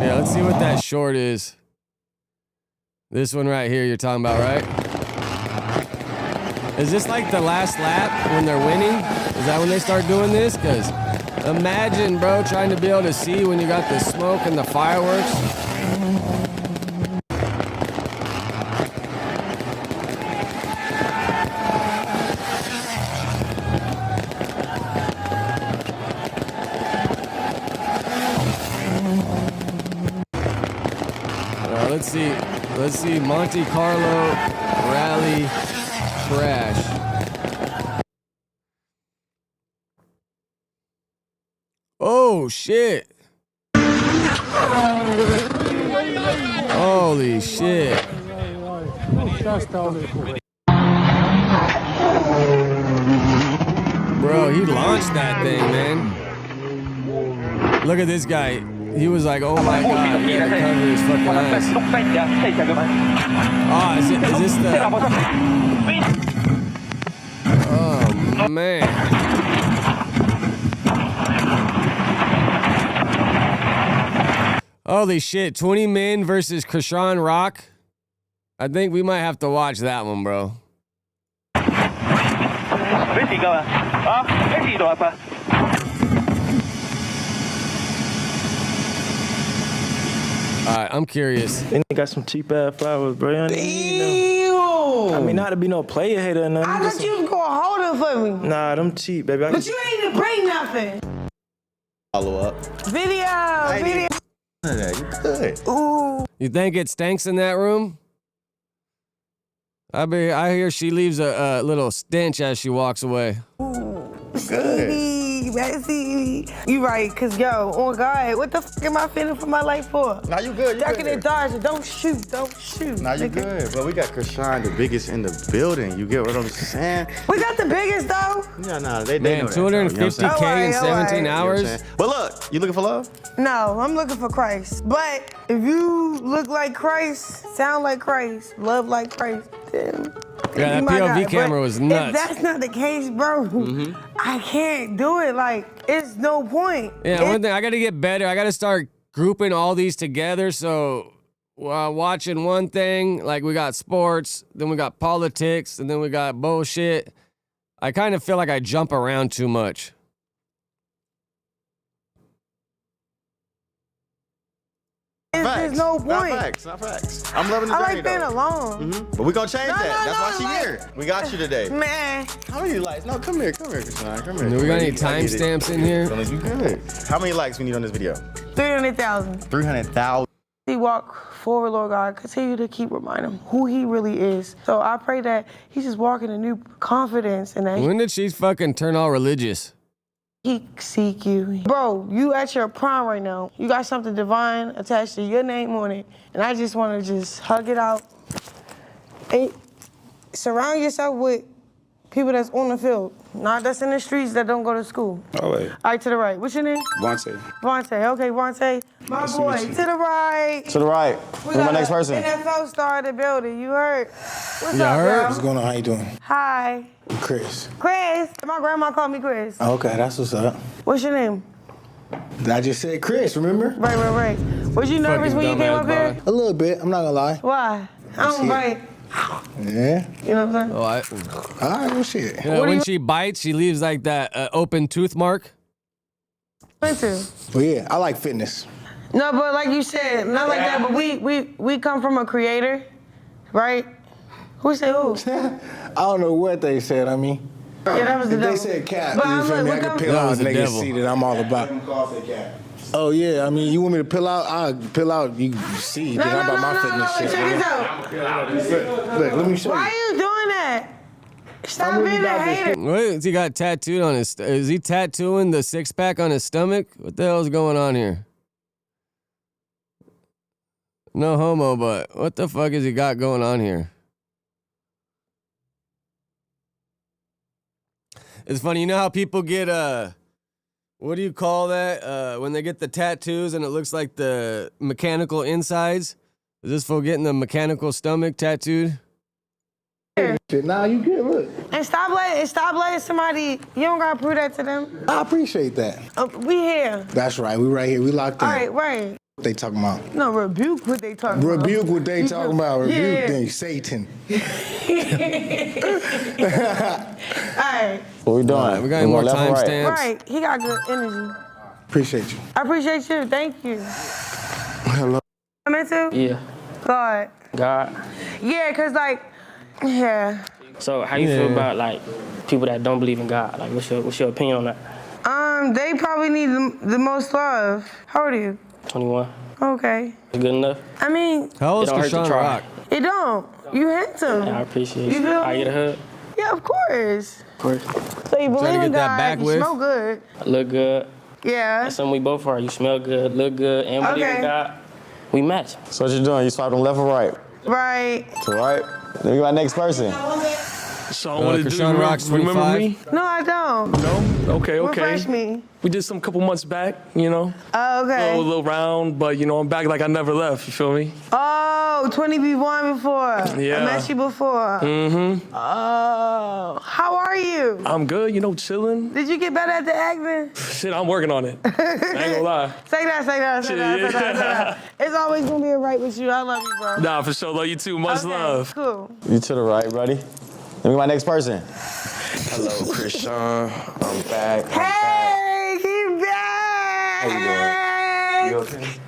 Yeah, let's see what that short is. This one right here you're talking about, right? Is this like the last lap when they're winning? Is that when they start doing this? Because imagine, bro, trying to be able to see when you got the smoke and the fireworks. Let's see, Monte Carlo Rally crash. Oh shit! Holy shit! Bro, he launched that thing, man. Look at this guy. He was like, oh my god, he had to cover his fucking eyes. Oh, is this the... Oh, man. Holy shit, 20 men versus Krishan Rock. I think we might have to watch that one, bro. Alright, I'm curious. And they got some cheap ass flowers, bro. Damn! I mean, not to be no player hater or nothing. I thought you was gonna hold it for me. Nah, them cheap, baby. But you ain't even bring nothing. Follow up. Video. You good. Ooh. You think it stinks in that room? I hear she leaves a little stench as she walks away. Ooh. Good. Messy. You right, cause yo, oh God, what the fuck am I feeling for my life for? Nah, you good. Ducking and dodging, don't shoot. Nah, you good. But we got Krishan, the biggest in the building. You get what I'm saying? We got the biggest though. Yeah, nah, they man, know that, 250K in 17 hours. You know but look, you looking for love? No, I'm looking for Christ. But if you look like Christ, sound like Christ, love like Christ, then yeah, that POV camera was nuts. If that's not the case, bro, I can't do it. Like, it's no point. Yeah, one thing, I gotta get better. I gotta start grouping all these together. So watching one thing, like we got sports, then we got politics, and then we got bullshit. I kind of feel like I jump around too much. There's no point. Not facts. I'm loving the I journey, like being though. alone. But we gonna change that. That's why she like, here. We got you today. Man. How many likes? No, come here, Krishan. Come here. Do we got any timestamps in here? You good. How many likes we need on this video? 300,000. 300,000. He walk forward, Lord God, continue to keep reminding him who he really is. So I pray that he's just walking in new confidence and that. When did she fucking turn all religious? He seek you. Bro, you at your prime right now. You got something divine attached to your name on it. And I just want to just hug it out. And surround yourself with people that's on the field. Not that's in the streets that don't go to school. Oh, wait. All right, to the right. What's your name? Vontae. Vontae. Okay, Vontae. My Nice to boy, meet you. to the right. To the right. Who's my next person? NFL star of the building. You heard? What's Yeah, up, I heard. girl? What's going on? How you doing? Hi. Chris. Chris. My grandma called me Chris. Okay, that's what's up. What's your name? I just said Chris, remember? Right. Was you nervous when you came up here? A little bit, I'm not gonna lie. Why? I don't bite. Yeah. You know what I'm saying? Oh, All right, well, shit. You know, when she bites, she leaves like that open tooth mark. Into? Well, yeah, I like fitness. No, but like you said, not like that, but we come from a creator, right? Who said who? I don't know what they said, I mean. Yeah, that was the If devil. they said cat, But you I'm feel like, me? I we can come- peel That out was and the they can devil. see that I'm all about. Oh, yeah, I mean, you want me to peel out? I'll peel out, you can see. No, Then I'm no, about no, my no, fitness no, shit. check this out. Look, let me show Why you. are you doing that? Stop really being a about this hater. What is he got tattooed on his? Is he tattooing the six pack on his stomach? What the hell is going on here? No homo, but what the fuck has he got going on here? It's funny, you know how people get what do you call that? When they get the tattoos and it looks like the mechanical insides? Is this fool getting the mechanical stomach tattooed? Nah, you good, look. And stop letting somebody, you don't gotta prove that to them. I appreciate that. We here. That's right, we right here, we locked in. All right. What they talking about? No, rebuke what they talking about. Rebuke what they talking about. Rebuke Yeah. them, Satan. Alright. What we doing? We got any more timestamps? Right. He got good energy. Appreciate you. I appreciate you. Thank you. Hello. I'm into? Yeah. God. God. Yeah, cause like, yeah. So how you feel about like people that don't believe in God? Like what's your opinion on that? They probably need the most love. How old are you? 21. Okay. Good enough? I mean, How old is It don't hurt to Krishan try. Rock? it don't. You handsome. Yeah, I appreciate You you. feel I me? get a hug. Yeah, of course. Of course. So you believe get in that God, back you whiff? smell good. I look good. Yeah. That's something we both are. You smell good, look good, and believe Okay. in God. We match. So what you doing? You swiping left or right? Right. To right? Let me get my next person. So what it do? Krishan Rock's Remember 25. me? No, I don't. No? Okay. Refresh me. We did some couple months back, you know. Oh, okay. A little round, but you know, I'm back like I never left, you feel me? Oh, 20v1 before. Yeah. I met you before. Mm-hmm. Oh, how are you? I'm good, you know, chilling. Did you get better at the acting? Shit, I'm working on it. I ain't gonna lie. Say that. It's always gonna be a right with you. I love you, bro. Nah, for sure. Love you too. Much love. Cool. You to the right, buddy. Let me get my next person. Hello, Krishan. I'm back. Hey, he back. How you doing? You okay?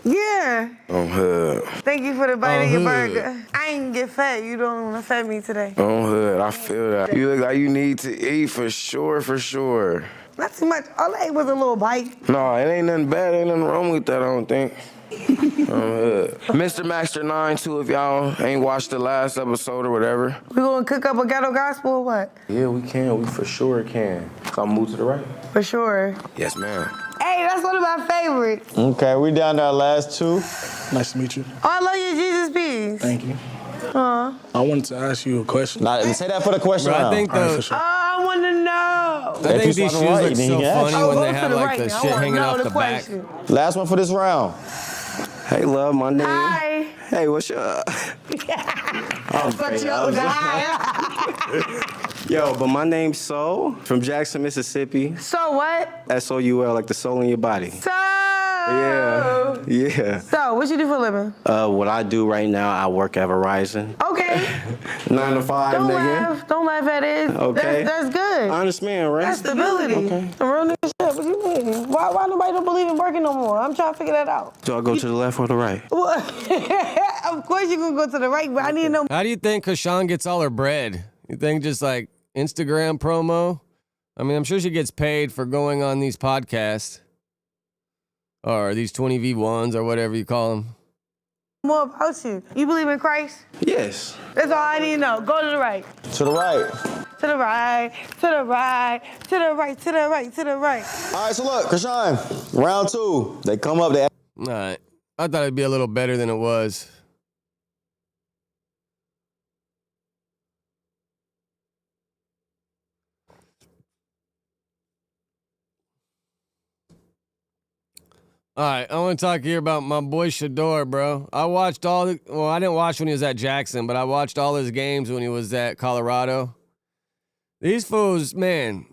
Yeah. I'm hood. Thank you for the bite of your hood. burger. I ain't get fed. You don't fed me today. I'm hood. I feel that. You look like you need to eat for sure, for sure. Not too much. All I ate was a little bite. No, it ain't nothing bad. Ain't nothing wrong with that, I don't think. Mr. Maxter 9, too, if y'all ain't watched the last episode or whatever. We gonna cook up a ghetto gospel or what? Yeah, we can. We for sure can. So I'll move to the right. For sure. Yes, ma'am. Hey, that's one of my favorites. Okay, we down to our last two. Nice to meet you. Oh, I love your Jesus piece. Thank you. Aw. I wanted to ask you a question. Nah, say that for the question Bro, I round. think All right, the, for sure. Oh, I want to know. I think these shoes look so funny when go they to have the like right the now. shit I wanna hanging know off the the back. question. Last one for this round. Hey, love, my name. Hi. Hey, what's up? What's your Yo, but my name's Soul from Jackson, Mississippi. So what? S-O-U-L, like the soul in your body. So. Yeah. So, what you do for a living? What I do right now, I work at Verizon. Okay. 9 to 5, Don't nigga. laugh. Don't laugh at it. Okay. That's good. Honest man, right? That's stability. Okay. Some real nigga shit. What you mean? Why nobody don't believe in working no more? I'm trying to figure that out. Do I go to the left or the right? Of course you're going to go to the right, but I need to know. How do you think Krishan gets all her bread? You think just like Instagram promo? I mean, I'm sure she gets paid for going on these podcasts or these 20v1s or whatever you call them. More about you. You believe in Christ? Yes. That's all I need to know. Go to the right. To the right. to the right, to the right, to the right, to the right, to the right. All right, so look, Krishan, round 2. They come up, All right. I thought it'd be a little better than it was. All right, I want to talk here about my boy Shador, bro. I watched I didn't watch when he was at Jackson, but I watched all his games when he was at Colorado. These fools, man,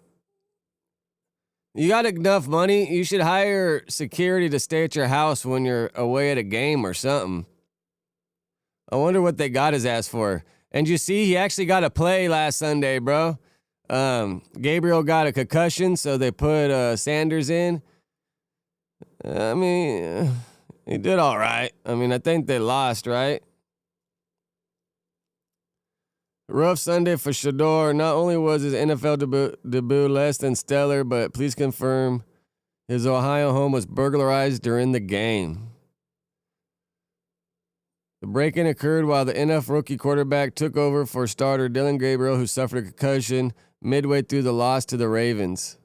you got enough money, you should hire security to stay at your house when you're away at a game or something. I wonder what they got his ass for. And you see, he actually got a play last Sunday, bro. Gabriel got a concussion, so they put Sanders in. I mean, he did all right. I mean, I think they lost, right? Rough Sunday for Shador. Not only was his NFL debut less than stellar, but please confirm his Ohio home was burglarized during the game. The break-in occurred while the NFL rookie quarterback took over for starter Dylan Gabriel, who suffered a concussion midway through the loss to the Ravens.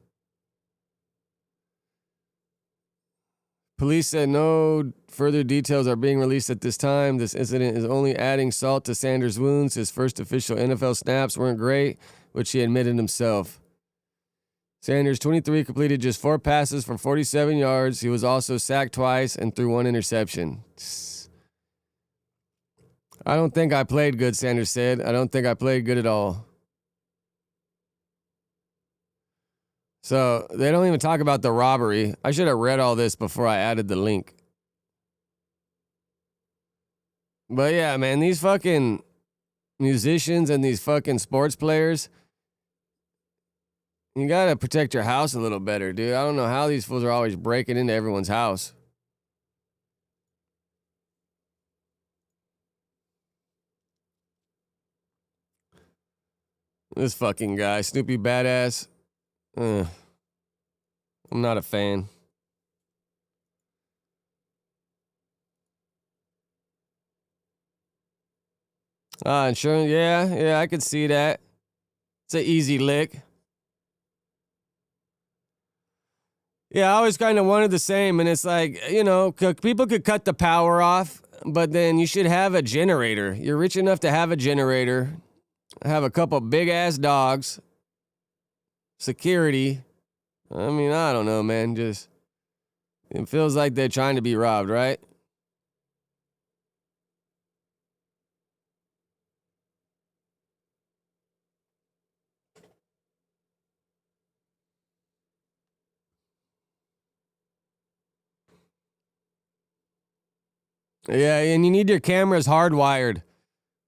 Police said no further details are being released at this time. This incident is only adding salt to Sanders' wounds. His first official NFL snaps weren't great, which he admitted himself. Sanders, 23, completed just 4 passes for 47 yards. He was also sacked twice and threw 1 interception. I don't think I played good, Sanders said. I don't think I played good at all. So they don't even talk about the robbery. I should have read all this before I added the link. But yeah, man, these fucking musicians and these fucking sports players, you gotta protect your house a little better, dude. I don't know how these fools are always breaking into everyone's house. This fucking guy, Snoopy Badass. I'm not a fan. Insurance, yeah, I could see that. It's an easy lick. Yeah, I always kind of wanted the same, and it's like, you know, people could cut the power off, but then you should have a generator. You're rich enough to have a generator, have a couple big-ass dogs, security. I mean, I don't know, man. Just, it feels like they're trying to be robbed, right? Yeah, and you need your cameras hardwired.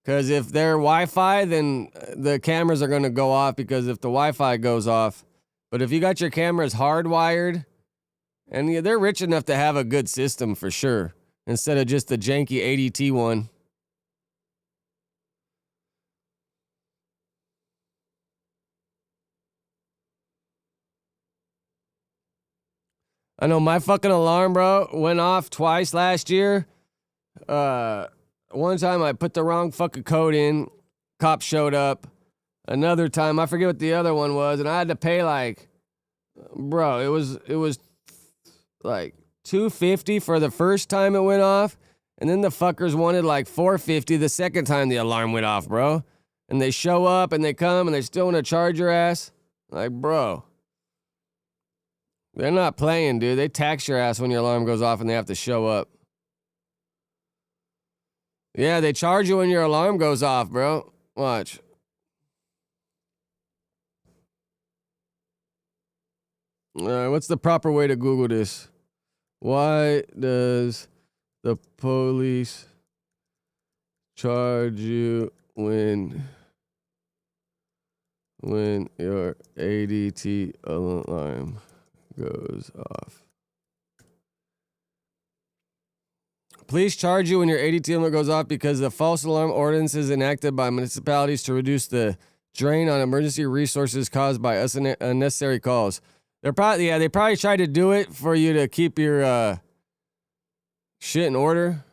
Because if they're Wi-Fi, then the cameras are going to go off because if the Wi-Fi goes off. But if you got your cameras hardwired, and they're rich enough to have a good system for sure, instead of just the janky ADT one. I know my fucking alarm, bro, went off twice last year. One time I put the wrong fucking code in. Cop showed up. Another time, I forget what the other one was, and I had to pay like, bro, it was like $250 for the first time it went off, and then the fuckers wanted like $450 the second time the alarm went off, bro. And they show up and they come and they still want to charge your ass. Like, bro, they're not playing, dude. They tax your ass when your alarm goes off and they have to show up. Yeah, they charge you when your alarm goes off, bro. Watch. All right, what's the proper way to Google this? Why does the police charge you when your ADT alarm goes off? Police charge you when your ADT alarm goes off because the false alarm ordinance is enacted by municipalities to reduce the drain on emergency resources caused by unnecessary calls. They probably tried to do it for you to keep your shit in order.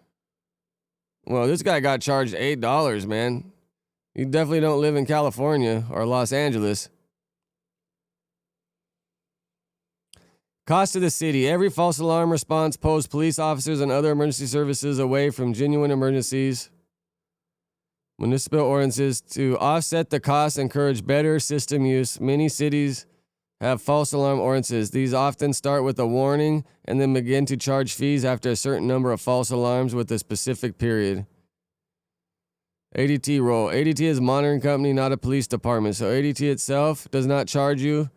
Well, this guy got charged $8, man. You definitely don't live in California or Los Angeles. Cost to the city. Every false alarm response pulls police officers and other emergency services away from genuine emergencies. Municipal ordinances to offset the costs encourage better system use. Many cities have false alarm ordinances. These often start with a warning and then begin to charge fees after a certain number of false alarms with a specific period. ADT role. ADT is a monitoring company, not a police department. So ADT itself does not charge you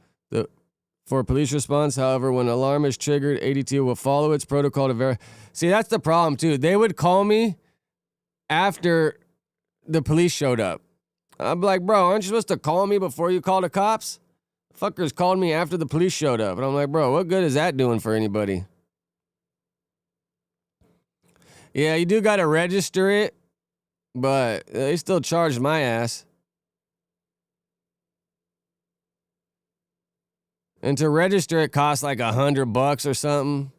for police response. However, when an alarm is triggered, ADT will follow its protocol to verify. See, that's the problem, too. They would call me after the police showed up. I'm like, bro, aren't you supposed to call me before you call the cops? Fuckers called me after the police showed up. And I'm like, bro, what good is that doing for anybody? Yeah, you do got to register it, but they still charged my ass. And to register it costs like $100 or something.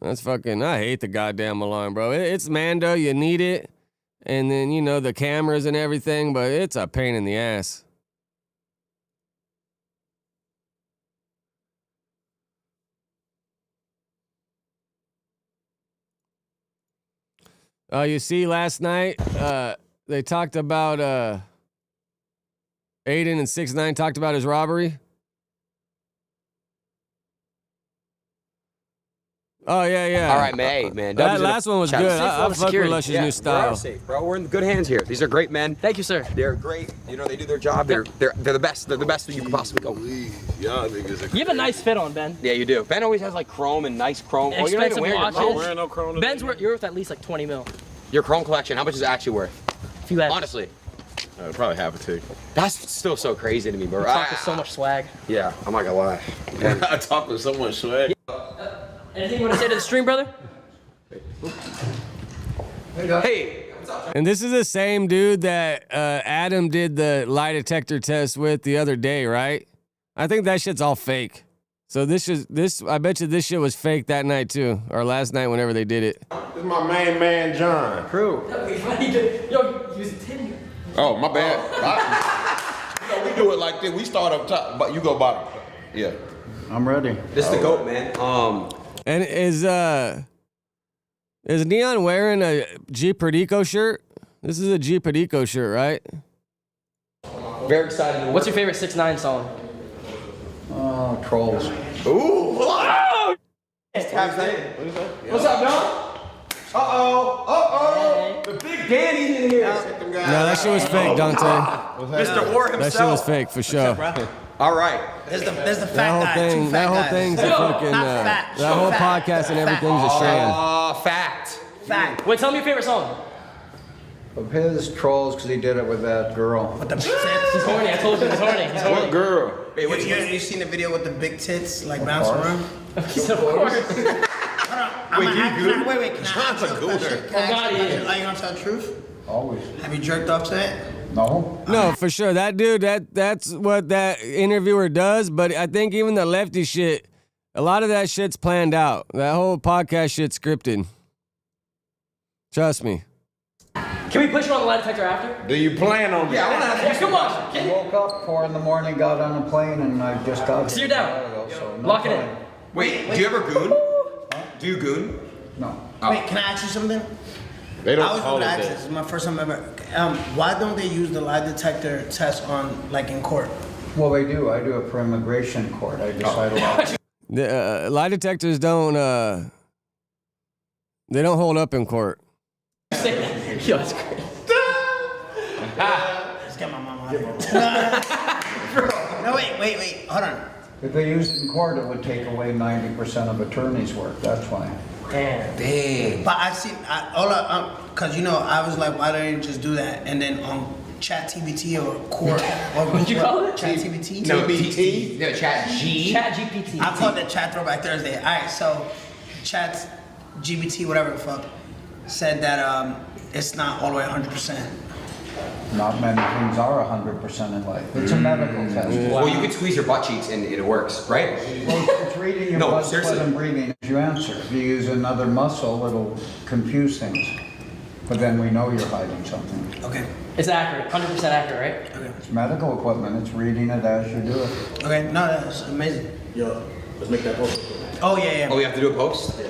That's fucking, I hate the goddamn alarm, bro. It's Mando, you need it. And then, you know, the cameras and everything, but it's a pain in the ass. You see, last night, they talked about, Aiden and 6ix9ine talked about his robbery. Oh, yeah. All right, man. Hey, man. That last one was good. I fuck with Lush's new style. We're safe, bro. We're in good hands here. These are great men. Thank you, sir. They're great. You know, they do their job. They're the best. They're the best that you can possibly go. Y'all niggas are. You have a nice fit on, Ben. Yeah, you do. Ben always has like chrome and nice chrome. Oh, you're not even wearing watches. I'm wearing no chrome. Ben's worth. You're worth at least like 20 mil. Your chrome collection. How much is it actually worth? A few X. Honestly. Probably half a tick. That's still so crazy to me, bro. You talk with so much swag. Yeah, I'm not gonna lie. I talk with so much swag. Anything you want to say to the stream, brother? Hey. And this is the same dude that Adam did the lie detector test with the other day, right? I think that shit's all fake. So I bet you this shit was fake that night too, or last night whenever they did it. This is my main man, John. True. Yo, use a titty. Oh, my bad. You know, we do it like this. We start up top, but you go bottom. Yeah. I'm ready. This is the GOAT, man. And is Neon wearing a G Perdico shirt? This is a G Perdico shirt, right? Very excited. What's your favorite 6ix9ine song? Trolls. Ooh! Wow! What's up, Don? The big Danny's in here. No, that shit was fake, Dante. Mr. War himself. That shit was fake for sure. All right. There's the fat guy. That whole thing's a fucking. That whole podcast and everything's a sham. Fact. Wait, tell me your favorite song. Of his, Trolls, because he did it with that girl. With the big tits. He's horny. I told you he's horny. He's horny. What girl? Wait, You seen the video with the big tits like bouncing around? Of course. Wait. Can I ask you a question? Oh, God, Are you gonna tell the truth? Always. Have you jerked off to it? No. No, for sure. That dude, that's what that interviewer does. But I think even the lefty shit, a lot of that shit's planned out. That whole podcast shit's scripted. Trust me. Can we put you on the lie detector after? Do you plan on Yeah, I want to ask you. Come on. I woke up 4 in the morning, got on a plane, and I just got So you're down. Lock it in. Wait, do you ever goon? Do you goon? No. Wait, can I ask you something? They don't I was call going to it ask that. this. This is my first time ever. Why don't they use the lie detector test on, like, in court? Well, they do. I do it for immigration court. I decide a lot. The lie detectors don't. They don't hold up in court. Yo, that's great. Let's get my mom out of here. No, wait. Hold on. If they used it in court, it would take away 90% of attorney's work. That's why. Damn. But I see, because, you know, I was like, why don't you just do that? And then on ChatGPT or Court. What'd you call it? ChatGPT? No, TBT? Yeah, ChatGPT. I called it Chat Throwback Thursday. All right, so ChatGPT, whatever the fuck, said that it's not all the way 100%. Not many things are 100% in life. It's a medical test. Well, you can squeeze your butt cheeks and it works, right? Well, it's reading your blood, sweat, and breathing as you answer. If you use another muscle, it'll confuse things. But then we know you're hiding something. Okay. It's accurate, 100% accurate, right? It's medical equipment. It's reading it as you do it. Okay, no, that's amazing. Yo, let's make that post. Oh, yeah. Oh, we have to do a post?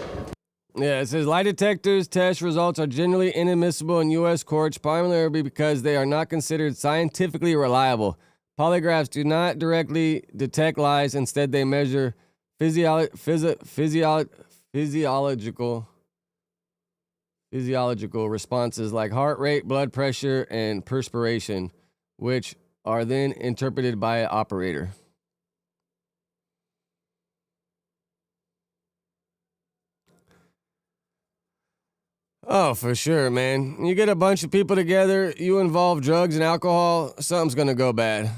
Yeah, it says lie detectors test results are generally inadmissible in U.S. courts, primarily because they are not considered scientifically reliable. Polygraphs do not directly detect lies. Instead, they measure physiological responses like heart rate, blood pressure, and perspiration, which are then interpreted by an operator. Oh, for sure, man. You get a bunch of people together, you involve drugs and alcohol, something's gonna go bad.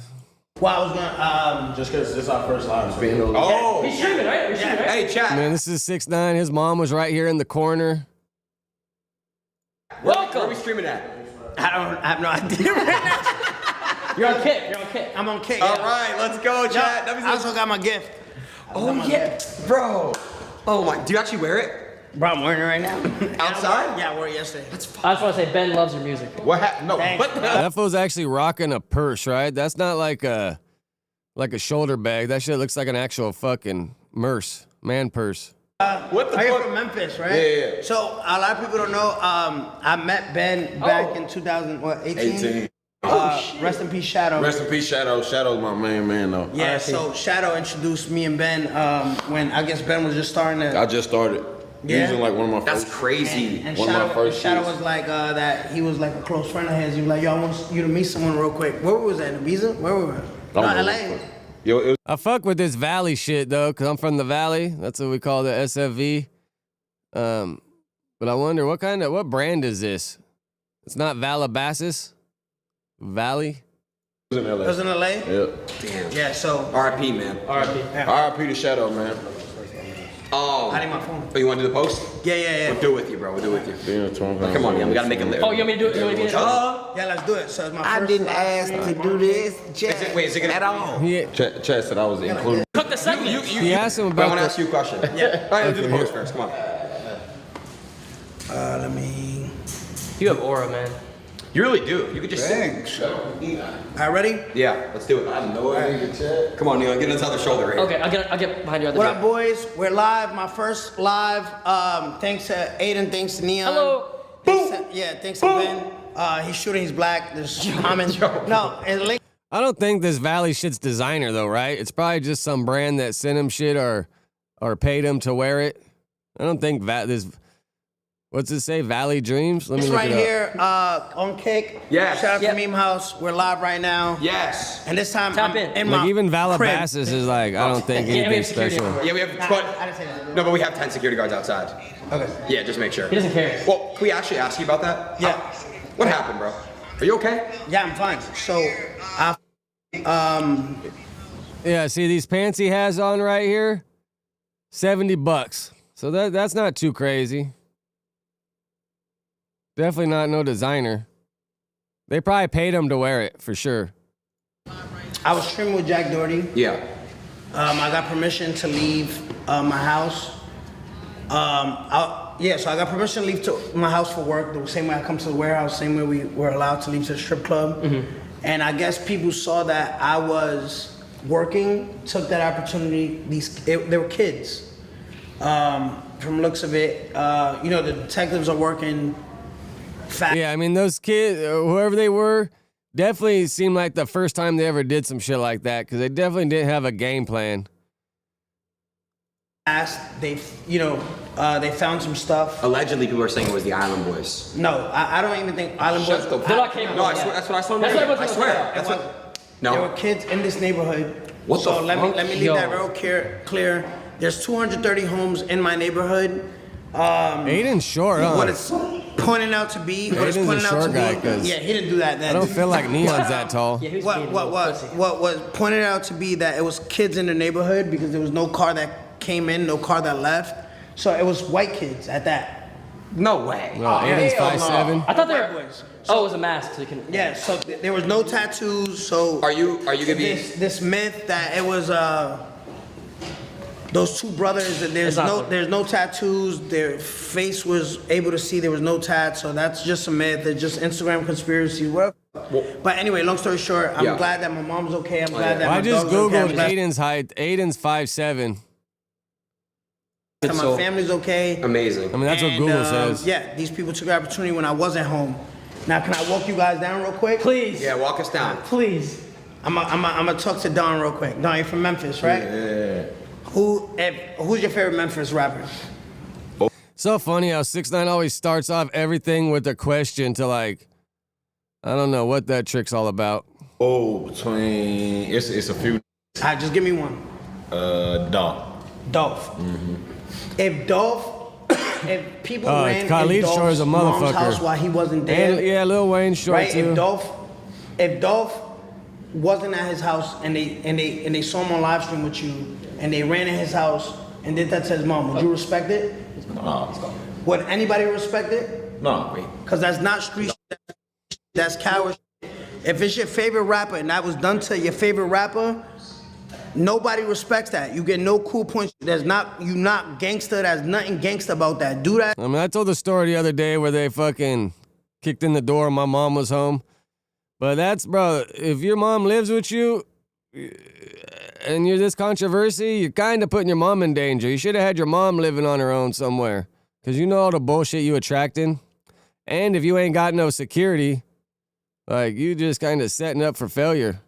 Well, I was gonna, just because this is our first live. Oh! He's streaming, right? We're streaming, right? Hey, chat. Man, this is 6ix9ine. His mom was right here in the corner. Welcome. Where are we streaming at? I have no idea. You're on Kick. You're on Kick. I'm on Kick. All right, let's go, chat. I also got my gift. Oh, yeah. Bro. Oh, my. Do you actually wear it? Bro, I'm wearing it right now. Outside? Yeah, I wore it yesterday. I just want to say Ben loves your music. What happened? No, Thanks, what? bro. That fool's actually rocking a purse, right? That's not like a shoulder bag. That shit looks like an actual fucking man purse. What the I fuck? from Memphis, right? Yeah. So a lot of people don't know. I met Ben back in 2018. Rest in peace, Shadow. Rest in peace, Shadow. Shadow's my main man, though. Yeah. So Shadow introduced me and Ben when I guess Ben was just starting to. I just started. Yeah. Using like one of my first. That's crazy. And one of my first Shadow shits. was like that. He was like a close friend of his. He was like, "Yo, I want you to meet someone real quick." Where was that? In Ibiza? Where were we? No, LA. Yo, it was I fuck with this Valley shit though, cause I'm from the Valley. That's what we call the SFV. But I wonder what brand is this? It's not Valabasas? Valley? in LA. It was in LA? Yep. Damn. Yeah, so. R.I.P. man. R.I.P. R.I.P. to Shadow, man. Oh. I need my phone. Oh, you want to do the post? Yeah. We'll do it with you, bro. We'll do it with you. Yeah, Come on, man. We got to make it lit. Oh, you want me to do it? You want me to do it? Yeah, let's do it. So it's my first. I didn't ask to do this, Is it gonna, at all. Chat said I was included. Cook the segment. He asked him I about want to ask you a question. Yeah. All right, let's do the post first. Come on. Let me. You have aura, man. You really do. You could just Thanks. All right, ready? Yeah, let's do it. I know it. Come on, Neil. Get on the other shoulder right here. Okay, I'll get behind you on the What drop. up, boys? We're live. My first live. Thanks to Aiden. Thanks to Neon. Hello. Thanks to Ben. He's shooting. He's black. There's comments. No, and link. I don't think this Valley shit's designer though, right? It's probably just some brand that sent him shit or paid him to wear it. I don't think this. What's it say? Valley Dreams? Let me It's look right it up. here on Kick. Yes. Shout out to Meme House. We're live right now. Yes. And this time Tap I'm in. Like my even crib. Valabasas is like, I don't think Yeah, we anything have security special. everywhere. Yeah, we have. I didn't say that. No, but we have 10 security guards outside. Okay. Yeah, just make sure. He doesn't care. Well, can we actually ask you about that? Yeah. What happened, bro? Are you okay? Yeah, I'm fine. So, Yeah, see these pants he has on right here? $70. So that's not too crazy. Definitely not no designer. They probably paid him to wear it for sure. I was streaming with Jack Doherty. Yeah. I got permission to leave my house. So I got permission to leave to my house for work, the same way I come to the warehouse, same way we were allowed to leave to the strip club. Mm-hmm. And I guess people saw that I was working, took that opportunity. They were kids. From looks of it, the detectives are working fast. Yeah, I mean, those kids, whoever they were, definitely seemed like the first time they ever did some shit like that, because they definitely didn't have a game plan. They found some stuff. Allegedly, people are saying it was the Island Boys. No, I don't even think Island Boys. They're not capable. No, I swear, that's what I saw. That's what I I swear. That's what. There No. were kids in this neighborhood. What the let fuck? me leave that real clear. There's 230 homes in my neighborhood. Aiden's short, huh? What it's pointing out to be. What it's Aiden's a pointing out short to guy, be. 'cause Yeah, he didn't do that. I don't feel like Neon's that tall. Yeah, who's What was pointed out to be that it was kids in the neighborhood because there was no car that came in, no car that left. So it was white kids at that. No way. No, Aiden's 5'7". I thought they White were. boys. Oh, it was a mask, so you can. Yeah, so there was no tattoos. So Are you gonna be? this myth that it was those two brothers, there's no tattoos. Their face was able to see there was no tat, so that's just a myth. They're just Instagram conspiracy, whatever. But anyway, long story short, I'm glad that my mom's okay. I'm glad that my dog's okay. I just Googled Aiden's height. Aiden's 5'7". My family's okay. Amazing. I mean, that's what Google says. Yeah, these people took the opportunity when I wasn't home. Now, can I walk you guys down real quick? Please. Yeah, walk us down. Please. I'm gonna talk to Don real quick. Don, you're from Memphis, right? Yeah. Who's your favorite Memphis rapper? So funny how 6ix9ine always starts off everything with a question to like, I don't know what that trick's all about. Oh, between it's a few. All right, just give me one. Dolph. Dolph. Mm-hmm. If people ran in Khalid sure is Dolph's a mom's motherfucker. house while he wasn't there, And, Lil Wayne short right? too. If Dolph wasn't at his house and they saw him on live stream with you and they ran in his house and did that to his mom, would you respect it? No. Would anybody respect it? No. Because that's not street shit, that's coward shit. If it's your favorite rapper and that was done to your favorite rapper, nobody respects that. You get no cool points. You not gangster. There's nothing gangster about that. Do that. I mean, I told the story the other day where they fucking kicked in the door and my mom was home. But that's, bro, if your mom lives with you and you're this controversy, you're kind of putting your mom in danger. You should have had your mom living on her own somewhere. Because you know all the bullshit you attracting. And if you ain't got no security, like, you just kind of setting up for failure.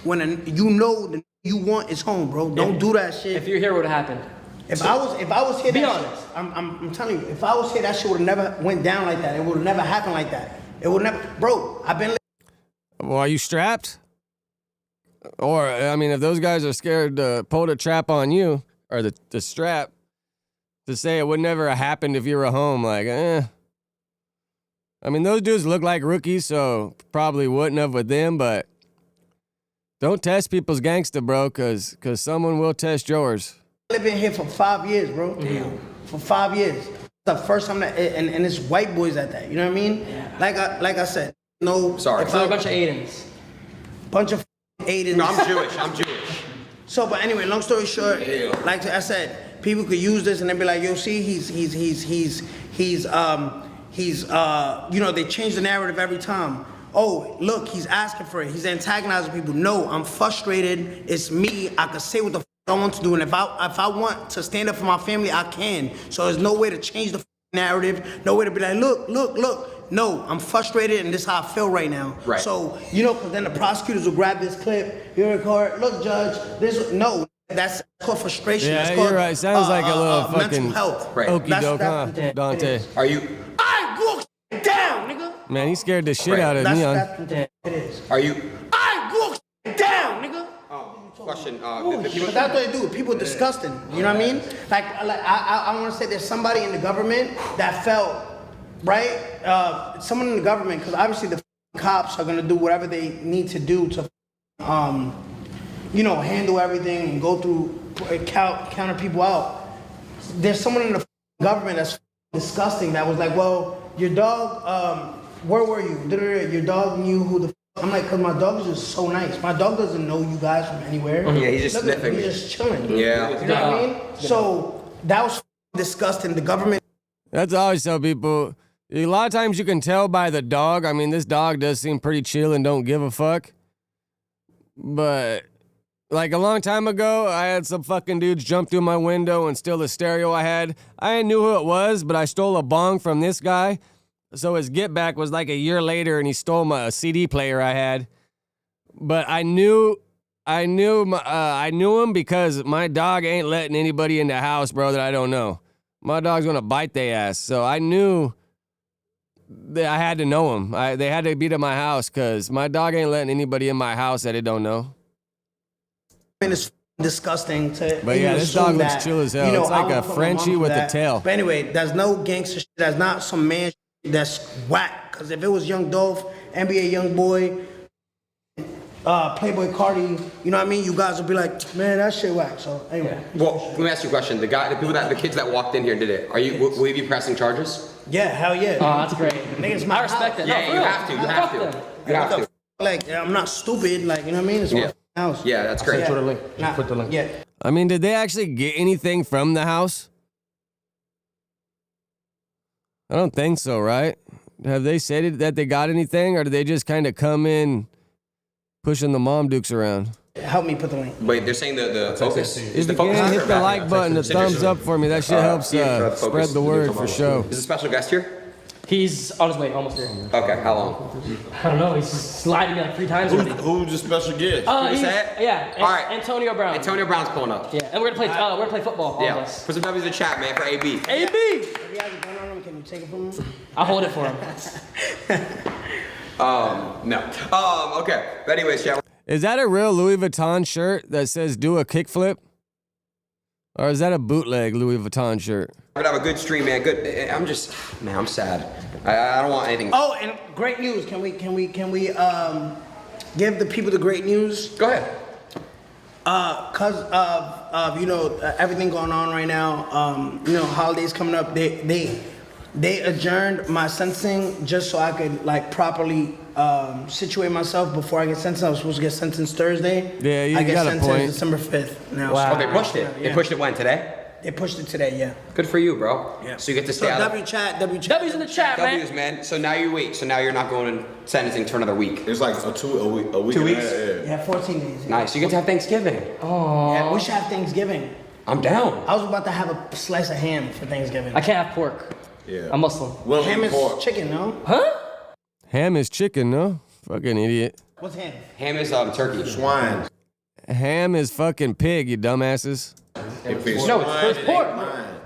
When you know the you want is home, bro. Don't do that shit. If you're here, what would happen? If I was here, be that honest. Shit, I'm telling you, if I was here, that shit would have never went down like that. It would have never happened like that. It would never, bro. I've been. Well, are you strapped? Or, I mean, if those guys are scared to pull the trap on you, or the strap, to say it would never have happened if you were home, like, I mean, those dudes look like rookies, so probably wouldn't have with them, but don't test people's gangster, bro, because someone will test yours. I've been here for 5 years, bro. Mm-hmm. For 5 years. The first time that, and it's white boys at that, you know what I mean? Yeah. Like I said, no. Sorry. So a bunch of Aidens. Bunch of Aidens. No, I'm Jewish. So, but anyway, long story short, like I said, people could use this and they'd be like, yo, see, he's you know, they change the narrative every time. Oh, look, he's asking for it. He's antagonizing people. No, I'm frustrated. It's me. I can say what the I want to do, and if I want to stand up for my family, I can. So there's no way to change the narrative. No way to be like, look. No, I'm frustrated, and this is how I feel right now. Right. So you know, because then the prosecutors will grab this clip. You record. Look, judge. That's called frustration. Yeah, that's called, you're right. Sounds like a little fucking mental health. Right. Okey doke, huh, Dante? Are you? I walk down, nigga. Man, he scared the shit out of me. That's what it is. Are you? I walk down, nigga. Question. But that's what they do. People are disgusting. You know what I mean? Like I want to say there's somebody in the government that felt, right? Someone in the government, because obviously the cops are going to do whatever they need to do to, you know, handle everything and go through, counter people out. There's someone in the government that's disgusting that was like, well, your dog, where were you? Your dog knew who the I'm like, cause my dog is just so nice. My dog doesn't know you guys from anywhere. Yeah, he's just sniffing. He's just chilling. Yeah. You know what I mean? So that was disgusting. The government. That's what I always tell people. A lot of times you can tell by the dog. I mean, this dog does seem pretty chill and don't give a fuck. But like a long time ago, I had some fucking dudes jump through my window and steal the stereo I had. I knew who it was, but I stole a bong from this guy. So his get back was like a year later, and he stole a CD player I had. But I knew him because my dog ain't letting anybody in the house, bro, that I don't know. My dog's gonna bite their ass. So I knew that I had to know him. They had to be to my house because my dog ain't letting anybody in my house that it don't know. It's disgusting to. But yeah, this dog looks chill as hell. It's like a Frenchie with a tail. But anyway, there's no gangster shit. That's not some man. That's whack. Because if it was Young Dolph, NBA Young Boy, Playboy Cardi, you know what I mean? You guys would be like, man, that shit whack. So anyway. Well, let me ask you a question. The kids that walked in here and did it. Will you be pressing charges? Yeah, hell yeah. Oh, that's great. I respect it. Yeah, you have to. You have to. Like, I'm not stupid. Like, you know what I mean? It's my house. Yeah, that's great. Put the link. Yeah. I mean, did they actually get anything from the house? I don't think so, right? Have they said that they got anything, or did they just kind of come in pushing the mom dukes around? Help me put the link. Wait, they're saying the focus. If you can, hit the like button, the thumbs up for me. That shit helps spread the word for show. Is a special guest here? He's on his way, almost there. Okay, how long? I don't know. He's sliding me like 3 times already. Who's the special guest? Yeah. All right. Antonio Brown. Antonio Brown's pulling up. Yeah, and we're gonna play football. All of Yeah. us. Put some W's in the chat, man, for AB. AB. If you have a gun on him, can you take it from him? I'll hold it for him. No. Okay. But anyways, chat. Is that a real Louis Vuitton shirt that says "Do a kickflip"? Or is that a bootleg Louis Vuitton shirt? We're gonna have a good stream, man. Good. I'm sad. I don't want anything. Oh, and great news. Can we give the people the great news? Go ahead. Cause of everything going on right now, holidays coming up, they adjourned my sentencing just so I could like properly situate myself before I get sentenced. I was supposed to get sentenced Thursday. Yeah, you I get got a sentenced point. December 5th now. Wow. Oh, they pushed it. Yeah. They pushed it when? Today? They pushed it today, yeah. Good for you, bro. Yeah. So you get to So stay out. W chat. W's in the chat, man. W's, man. So now you wait. So now you're not going to sentencing for another week. It's like a week. 2 weeks? Yeah, 14 days. Yeah. Nice. You get to have Thanksgiving. Oh. Yeah, we should have Thanksgiving. I'm down. I was about to have a slice of ham for Thanksgiving. I can't have pork. Yeah. I'm Muslim. Well, ham is pork. chicken, no? Huh? Ham is chicken, no? Fucking idiot. What's ham? Ham is turkey. Swine. Ham is fucking pig, you dumbasses. No, it's pork.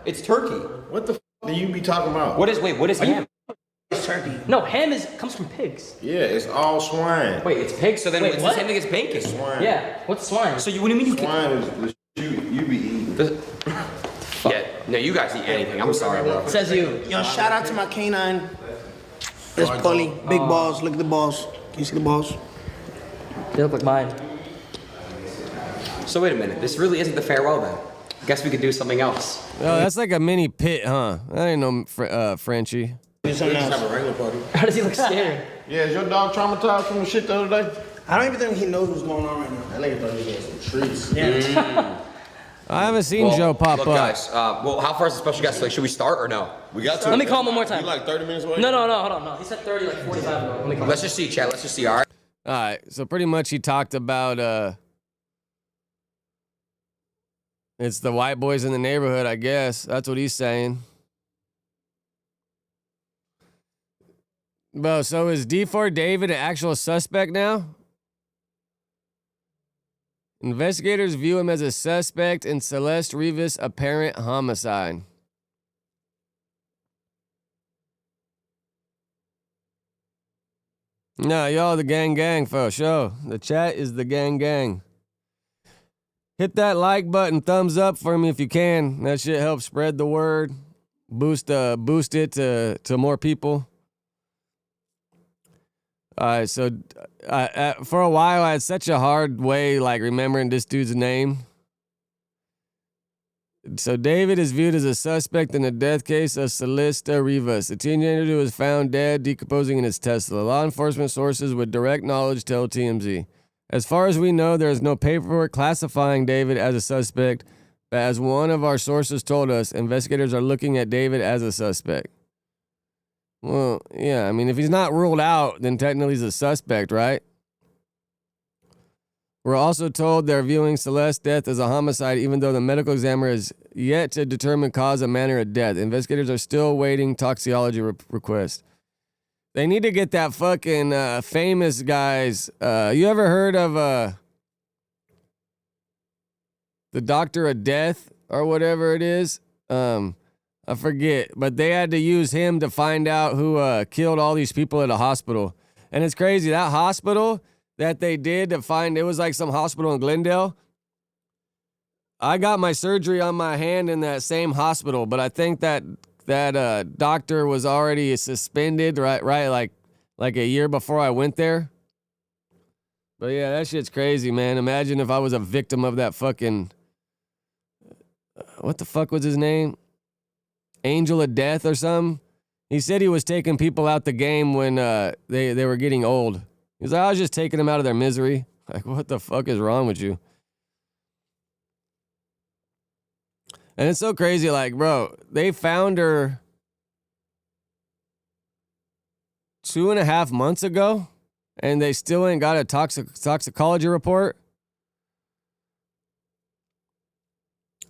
It's turkey. What the do you be talking about? What is ham? It's turkey. No, ham comes from pigs. Yeah, it's all swine. Wait, it's pig. So then Wait, it's what? the same thing as bacon. Swine. Yeah. What's swine? So what do you mean you can? Swine is the you be eating. Yeah. No, you guys eat anything. I'm sorry, bro. Says you. Yo, shout out to my canine. This Polly. Big balls. Look at the balls. Can you see the balls? They look like mine. So wait a minute. This really isn't the farewell then. Guess we could do something else. Oh, that's like a mini pit, huh? I didn't know Frenchie. Do something Just have else. a regular party. How does he look scared? Yeah, is your dog traumatized from the shit the other day? I don't even think he knows what's going on right now. That nigga thought he was getting some treats. Yeah. I haven't seen Joe pop look, up. guys. How far is the special guest? Like, should we start or no? We got to. Let me call him one more time. You like 30 minutes away? No, hold on. No. He said 30, like 45 ago. Let me call him. Let's just see, chat. Let's just see. All right. All right, so pretty much he talked about it's the white boys in the neighborhood, I guess. That's what he's saying. Bro, so is D4 David an actual suspect now? Investigators view him as a suspect in Celeste Rivas' apparent homicide. No, y'all the gang for sure. The chat is the gang. Hit that like button, thumbs up for me if you can. That shit helps spread the word. Boost it to more people. All right, so for a while I had such a hard way like remembering this dude's name. So David is viewed as a suspect in the death case of Celeste Rivas. The teenager who was found dead, decomposing in his Tesla. Law enforcement sources with direct knowledge tell TMZ. As far as we know, there is no paperwork classifying David as a suspect, but as one of our sources told us, investigators are looking at David as a suspect. Well, yeah, I mean, if he's not ruled out, then technically he's a suspect, right? We're also told they're viewing Celeste's death as a homicide, even though the medical examiner is yet to determine cause and manner of death. Investigators are still waiting toxicology request. They need to get that fucking famous guys. You ever heard of the Doctor of Death or whatever it is? I forget, but they had to use him to find out who killed all these people at a hospital. And it's crazy, that hospital that they did to find, it was like some hospital in Glendale. I got my surgery on my hand in that same hospital, but I think that doctor was already suspended, right, like a year before I went there. But yeah, that shit's crazy, man. Imagine if I was a victim of that fucking, what the fuck was his name? Angel of Death or something. He said he was taking people out the game when they were getting old. He's like, I was just taking them out of their misery. Like, what the fuck is wrong with you? And it's so crazy, like, bro, they found her 2.5 months ago, and they still ain't got a toxicology report.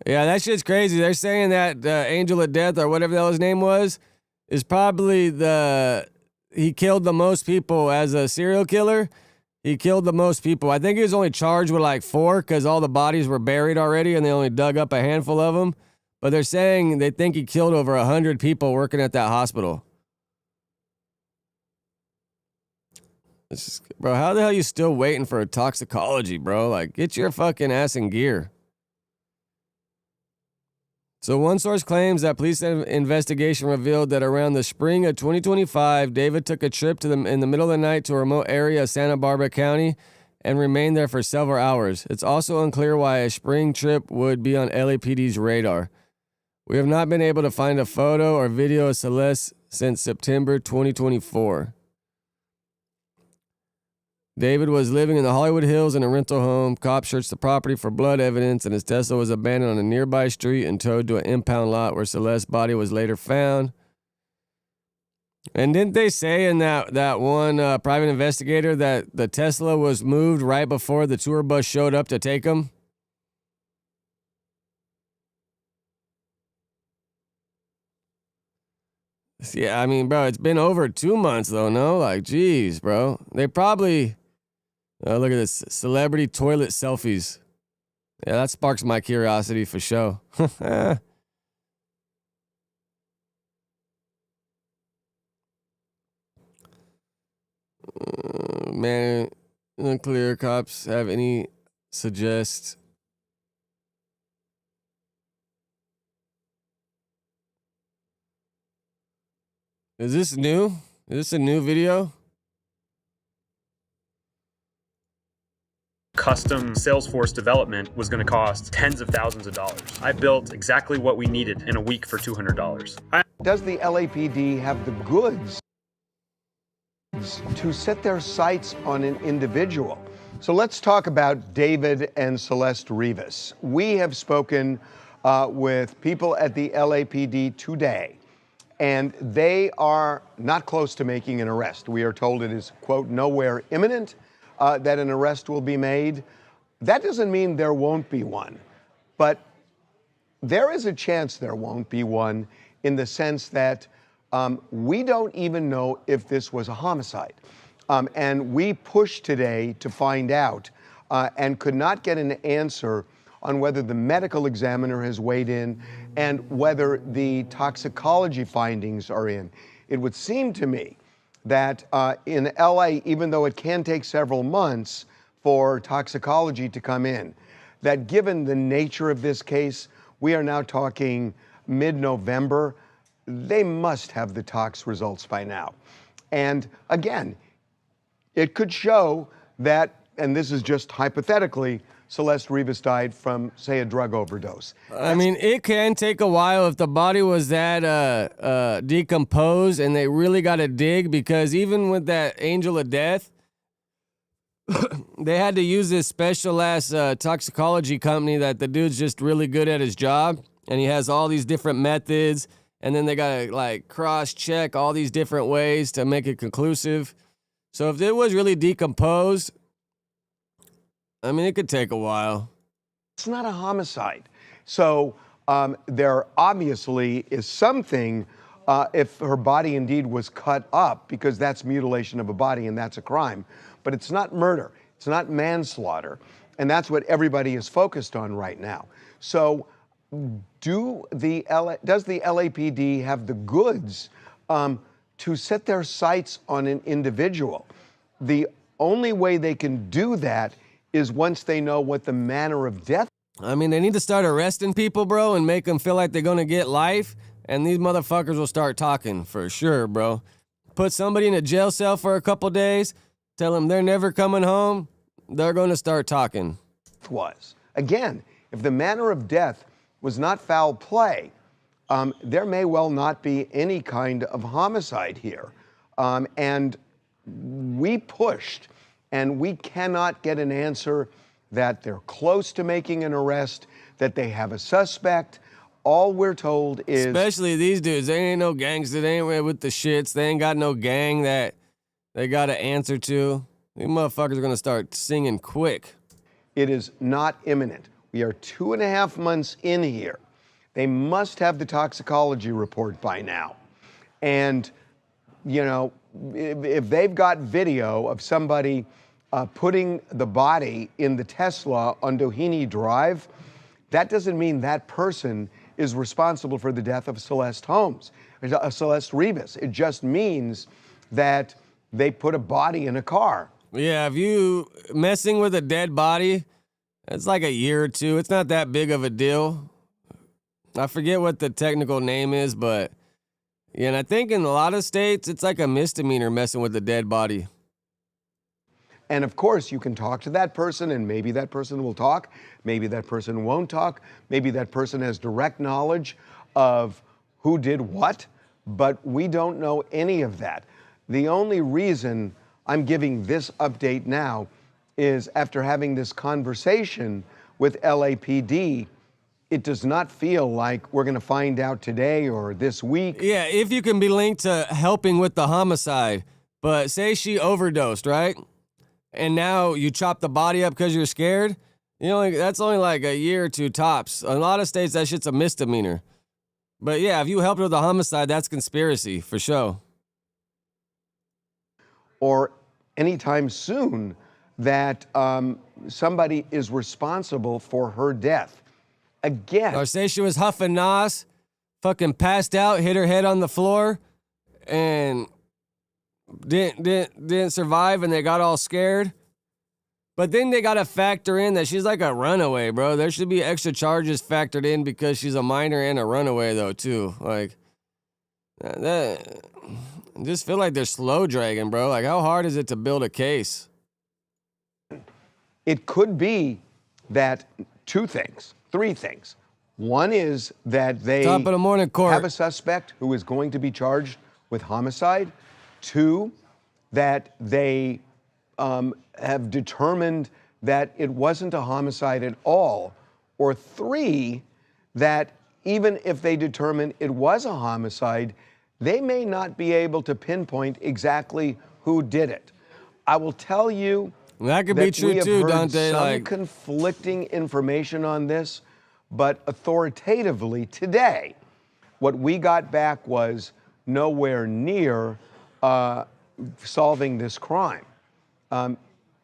Yeah, that shit's crazy. They're saying that Angel of Death, or whatever the hell his name was, is probably he killed the most people as a serial killer. He killed the most people. I think he was only charged with like 4 because all the bodies were buried already and they only dug up a handful of them. But they're saying they think he killed over 100 people working at that hospital. Bro, how the hell are you still waiting for a toxicology, bro? Like, get your fucking ass in gear. So one source claims that police investigation revealed that around the spring of 2025, David took a trip in the middle of the night to a remote area of Santa Barbara County and remained there for several hours. It's also unclear why a spring trip would be on LAPD's radar. We have not been able to find a photo or video of Celeste since September 2024. David was living in the Hollywood Hills in a rental home. Cops searched the property for blood evidence, and his Tesla was abandoned on a nearby street and towed to an impound lot where Celeste's body was later found. And didn't they say in that one private investigator that the Tesla was moved right before the tour bus showed up to take him? Yeah, I mean, bro, it's been over 2 months, though, no? Like, geez, bro. They probably... look at this. Celebrity toilet selfies. Yeah, that sparks my curiosity for sure. Man, unclear. Cops have any suggest... Is this new? Is this a new video? Custom Salesforce development was going to cost tens of thousands of dollars. I built exactly what we needed in a week for $200. Does the LAPD have the goods to set their sights on an individual? So let's talk about David and Celeste Rivas. We have spoken with people at the LAPD today, and they are not close to making an arrest. We are told it is, quote, nowhere imminent. That an arrest will be made. That doesn't mean there won't be one, but there is a chance there won't be one in the sense that we don't even know if this was a homicide. And we pushed today to find out and could not get an answer on whether the medical examiner has weighed in and whether the toxicology findings are in. It would seem to me that in LA, even though it can take several months for toxicology to come in, that given the nature of this case, we are now talking mid-November, they must have the tox results by now. And again, it could show that, and this is just hypothetically, Celeste Rivas died from, say, a drug overdose. I mean, it can take a while if the body was that decomposed and they really got to dig, because even with that Angel of Death, they had to use this special-ass toxicology company that the dude's just really good at his job, and he has all these different methods, and then they got to, like, cross-check all these different ways to make it conclusive. So if it was really decomposed, I mean, it could take a while. It's not a homicide. So there obviously is something, if her body indeed was cut up, because that's mutilation of a body and that's a crime. But it's not murder. It's not manslaughter. And that's what everybody is focused on right now. So does the LAPD have the goods to set their sights on an individual? The only way they can do that is once they know what the manner of death. I mean, they need to start arresting people, bro, and make them feel like they're going to get life, and these motherfuckers will start talking for sure, bro. Put somebody in a jail cell for a couple days, tell them they're never coming home, they're going to start talking. Was. Again, if the manner of death was not foul play, there may well not be any kind of homicide here. And we pushed, and we cannot get an answer that they're close to making an arrest, that they have a suspect. All we're told is... Especially these dudes. They ain't no gangster. They ain't with the shits. They ain't got no gang that they got to answer to. These motherfuckers are going to start singing quick. It is not imminent. We are 2.5 months in here. They must have the toxicology report by now. And, you know, if they've got video of somebody putting the body in the Tesla on Doheny Drive, that doesn't mean that person is responsible for the death of Celeste Rivas. It just means that they put a body in a car. Yeah, if you messing with a dead body, it's like a year or two. It's not that big of a deal. I forget what the technical name is, but yeah, and I think in a lot of states, it's like a misdemeanor messing with a dead body. And of course, you can talk to that person, and maybe that person will talk. Maybe that person won't talk. Maybe that person has direct knowledge of who did what, but we don't know any of that. The only reason I'm giving this update now is after having this conversation with LAPD, it does not feel like we're going to find out today or this week. Yeah, if you can be linked to helping with the homicide, but say she overdosed, right? And now you chop the body up because you're scared, that's only like a year or two tops. In a lot of states, that shit's a misdemeanor. But yeah, if you helped with a homicide, that's conspiracy for sure. Or anytime soon that somebody is responsible for her death. Again. Or say she was huffing nos, fucking passed out, hit her head on the floor, and didn't survive, and they got all scared. But then they got to factor in that she's like a runaway, bro. There should be extra charges factored in because she's a minor and a runaway, though, too. Like, that, I just feel like they're slow dragging, bro. Like, how hard is it to build a case? It could be that three things. One is that they Top of the morning, court. have a suspect who is going to be charged with homicide. 2, that they have determined that it wasn't a homicide at all. Or 3, that even if they determine it was a homicide, they may not be able to pinpoint exactly who did it. I will tell you that could be true too, Dante. Some conflicting information on this, but authoritatively today, what we got back was nowhere near solving this crime.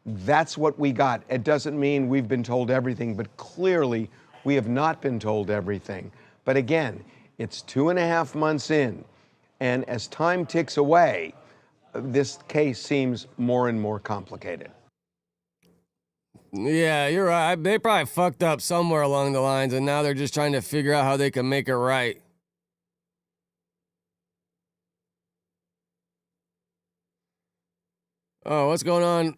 That's what we got. It doesn't mean we've been told everything, but clearly we have not been told everything. But again, it's 2.5 months in, and as time ticks away, this case seems more and more complicated. Yeah, you're right. They probably fucked up somewhere along the lines, and now they're just trying to figure out how they can make it right. Oh, what's going on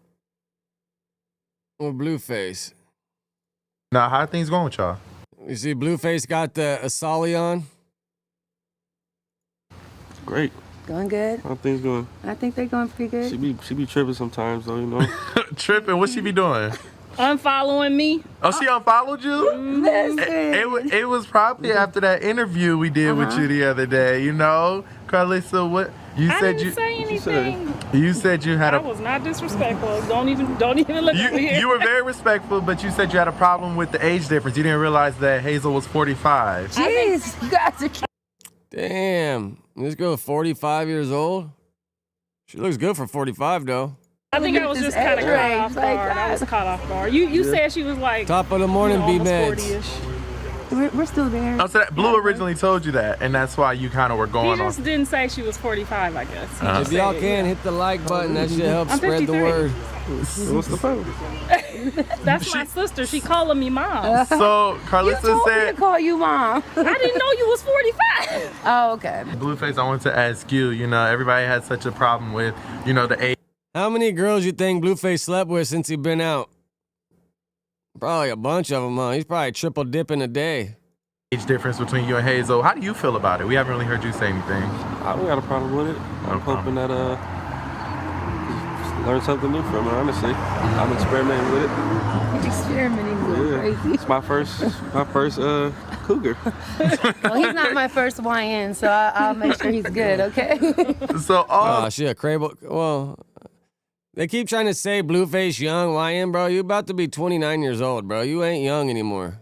with Blueface? Now, how are things going with y'all? You see Blueface got the Asali on? Great. Going good. How things going? I think they're going pretty good. She be tripping sometimes, though, you know. Tripping? What she be doing? Unfollowing me. Oh, she unfollowed you? Listen. It was probably after that interview we did with you the other day, you know? Carlissa, what? I didn't say anything. You said you had I was not disrespectful. Don't even look at me. You were very respectful, but you said you had a problem with the age difference. You didn't realize that Hazel was 45. Jeez, you guys are. Damn, this girl 45 years old? She looks good for 45, though. I think I was just kind of caught off guard. I was caught off guard. You said she was like top of the morning, B-Meds. 40-ish. We're still there. Oh, so Blue originally told you that, and that's why you kind of were going He just didn't say she was 45, I guess. If y'all can, hit the like button. That shit helps spread the word. What's the phone? That's my sister. She calling me mom. So Carlissa you told said me to call you mom. I didn't know you was 45. Oh, okay. Blueface, I want to ask you, you know, everybody had such a problem with, you know, the age. How many girls you think Blueface slept with since he been out? Probably a bunch of them, huh? He's probably triple dipping a day. Age difference between you and Hazel. How do you feel about it? We haven't really heard you say anything. I don't got a problem with it. I'm hoping that learn something new from it, honestly. I'm experimenting with it. Experimenting with it, crazy. It's my first cougar. Well, he's not my first YN, so I'll make sure he's good, okay? So all. Oh, shit, Crable. Well, they keep trying to say Blueface young YN, bro. You about to be 29 years old, bro. You ain't young anymore.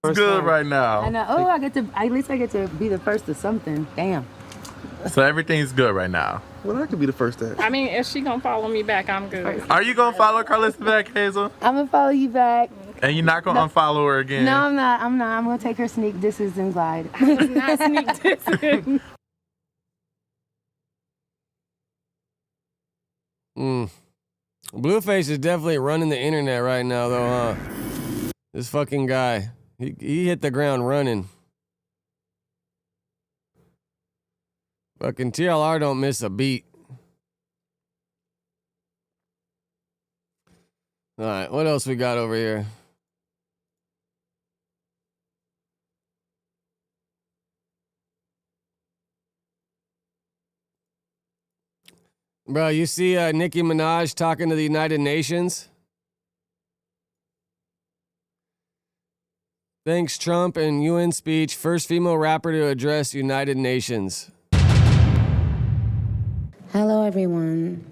It's good right now. I know. Oh, at least I get to be the first of something. Damn. So everything's good right now. Well, I could be the first to. I mean, if she gonna follow me back, I'm good. Are you gonna follow Carlissa back, Hazel? I'm gonna follow you back. And you're not gonna unfollow her again? No, I'm not. I'm gonna take her sneak disses and glide. Not sneak dissing. Blueface is definitely running the internet right now, though, huh? This fucking guy. He hit the ground running. Fucking TLR don't miss a beat. All right, what else we got over here? Bro, you see Nicki Minaj talking to the United Nations? Thanks, Trump and UN speech. First female rapper to address United Nations. Hello, everyone.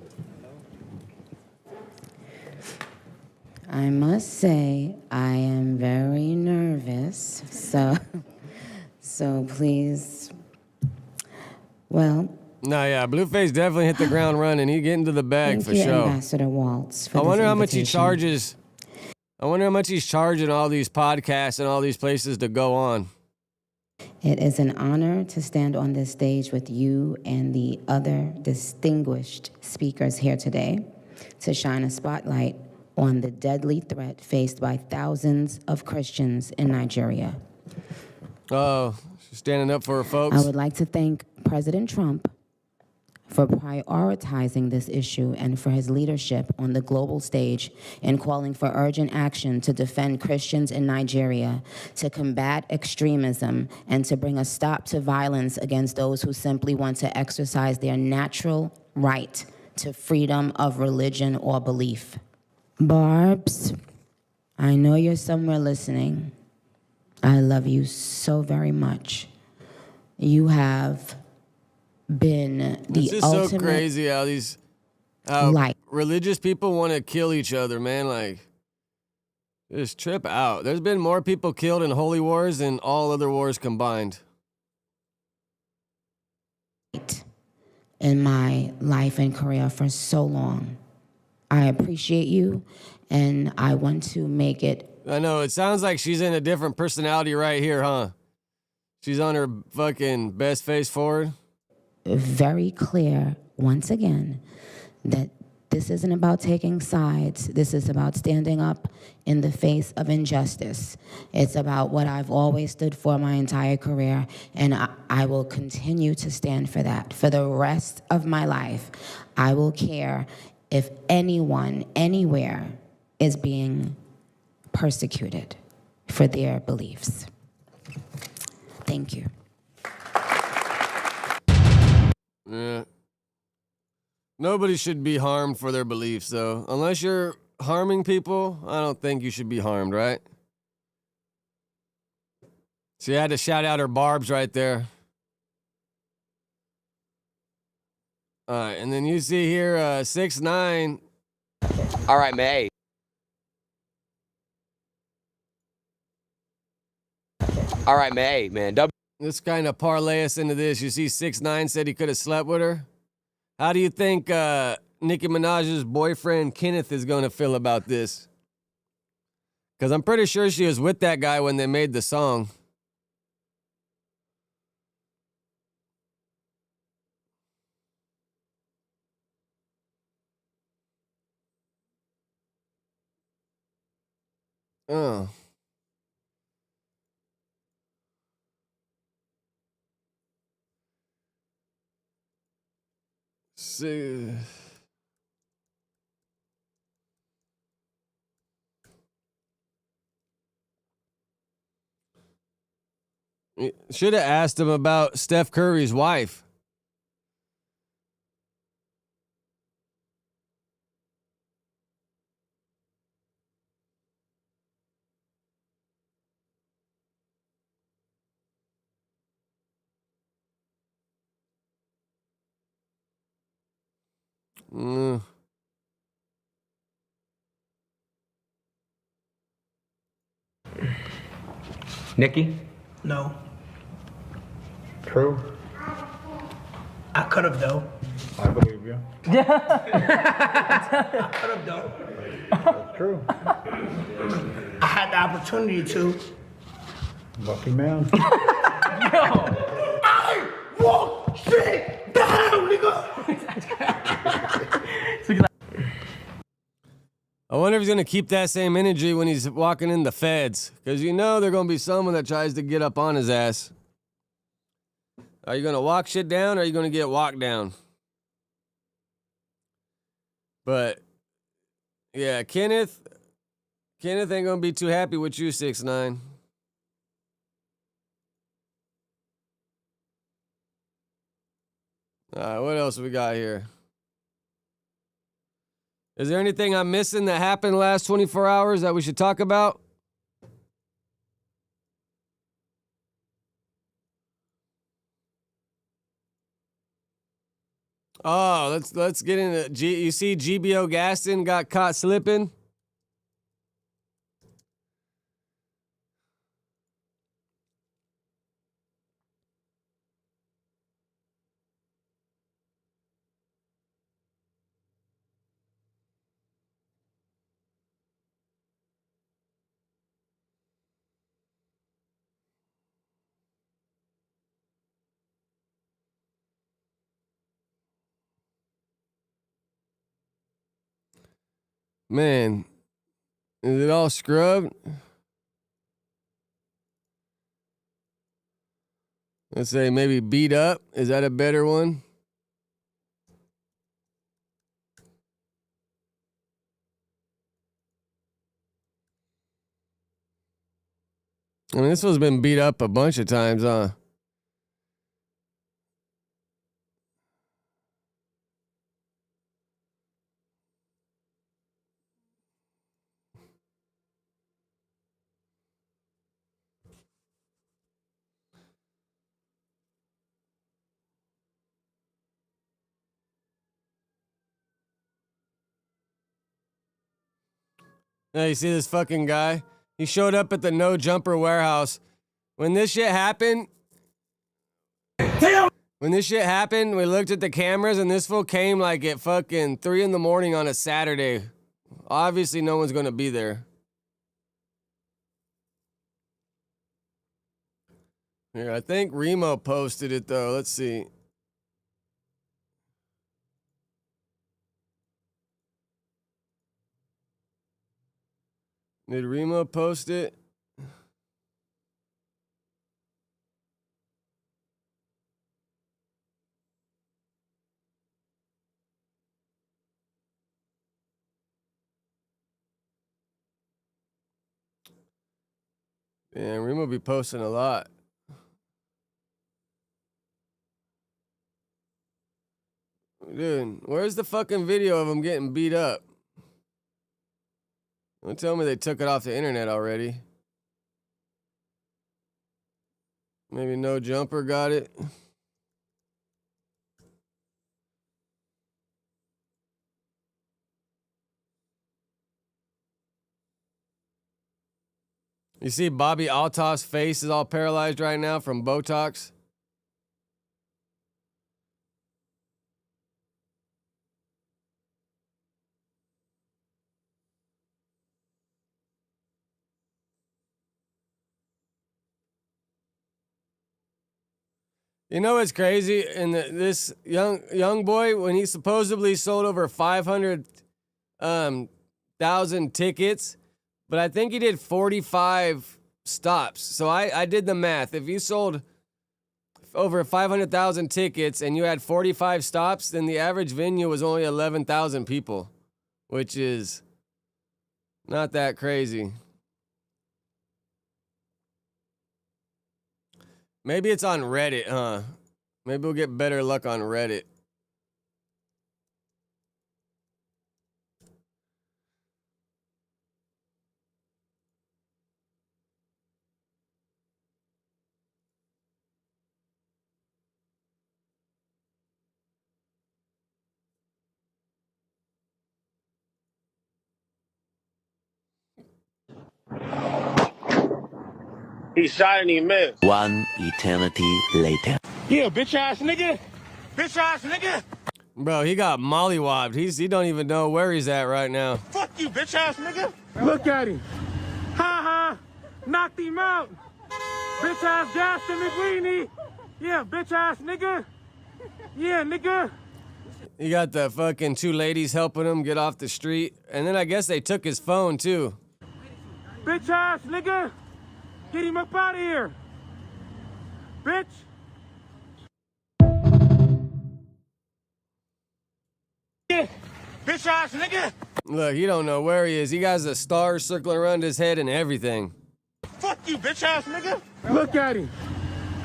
I must say I am very nervous, so please, well. No, yeah, Blueface definitely hit the ground running. He get into the bag Thank for you, sure. Ambassador Waltz, for I wonder this how much he invitation. charges. I wonder how much he's charging all these podcasts and all these places to go on. It is an honor to stand on this stage with you and the other distinguished speakers here today to shine a spotlight on the deadly threat faced by thousands of Christians in Nigeria. Oh, she's standing up for her folks. I would like to thank President Trump for prioritizing this issue and for his leadership on the global stage in calling for urgent action to defend Christians in Nigeria, to combat extremism, and to bring a stop to violence against those who simply want to exercise their natural right to freedom of religion or belief. Barbs, I know you're somewhere listening. I love you so very much. You have been the It's just ultimate. so crazy how these religious people want to kill each other, man. Like, just trip out. There's been more people killed in holy wars than all other wars combined. In my life and career for so long. I appreciate you, and I want to make it. I know, it sounds like she's in a different personality right here, huh? She's on her fucking best face forward. Very clear, once again, that this isn't about taking sides. This is about standing up in the face of injustice. It's about what I've always stood for my entire career, and I will continue to stand for that. For the rest of my life, I will care if anyone, anywhere, is being persecuted for their beliefs. Thank you. Yeah. Nobody should be harmed for their beliefs, though. Unless you're harming people, I don't think you should be harmed, right? She had to shout out her barbs right there. All right, and then you see here 6ix9ine. All right, May. All right, May, man. This kind of parlay us into this. You see 6ix9ine said he could have slept with her. How do you think Nicki Minaj's boyfriend Kenneth is going to feel about this? Because I'm pretty sure she was with that guy when they made the song. Oh. See. Should have asked him about Steph Curry's wife. Nikki? No. True. I could have though. I believe you. I could have though. That's true. I had the opportunity to. Lucky man. I walk shit down, nigga. I wonder if he's gonna keep that same energy when he's walking in the feds, because you know there's gonna be someone that tries to get up on his ass. Are you gonna walk shit down, or are you gonna get walked down? But yeah, Kenneth ain't gonna be too happy with you, 6ix9ine. All right, what else we got here? Is there anything I'm missing that happened the last 24 hours that we should talk about? Oh, let's get into you see GBO Gaston got caught slipping. Man, is it all scrubbed? Let's say maybe beat up. Is that a better one? I mean, this one's been beat up a bunch of times, huh? Now you see this fucking guy? He showed up at the no jumper warehouse. When this shit happened, we looked at the cameras and this fool came like at fucking 3 in the morning on a Saturday. Obviously no one's gonna be there. Here, I think Remo posted it though. Let's see. Did Remo post it? Yeah, Remo be posting a lot. Dude, where's the fucking video of him getting beat up? Don't tell me they took it off the internet already. Maybe no jumper got it. You see Bobby Alto's face is all paralyzed right now from Botox. You know what's crazy? And this young boy, when he supposedly sold over 500,000 tickets, but I think he did 45 stops. So I did the math. If you sold over 500,000 tickets and you had 45 stops, then the average venue was only 11,000 people, which is not that crazy. Maybe it's on Reddit, huh? Maybe we'll get better luck on Reddit. He shot and he missed. One eternity later. Yeah, bitch ass nigga. Bitch ass nigga. Bro, he got mollywopped. He don't even know where he's at right now. Fuck you, bitch ass nigga. Look at him. Ha ha. Knocked him out. Bitch ass Gaston McWeenie. Yeah, bitch ass nigga. Yeah, nigga. You got the fucking two ladies helping him get off the street. And then I guess they took his phone too. Bitch ass nigga. Get him up out of here. Bitch. Yeah. Bitch ass nigga. Look, he don't know where he is. He got the stars circling around his head and everything. Fuck you, bitch ass nigga. Look at him.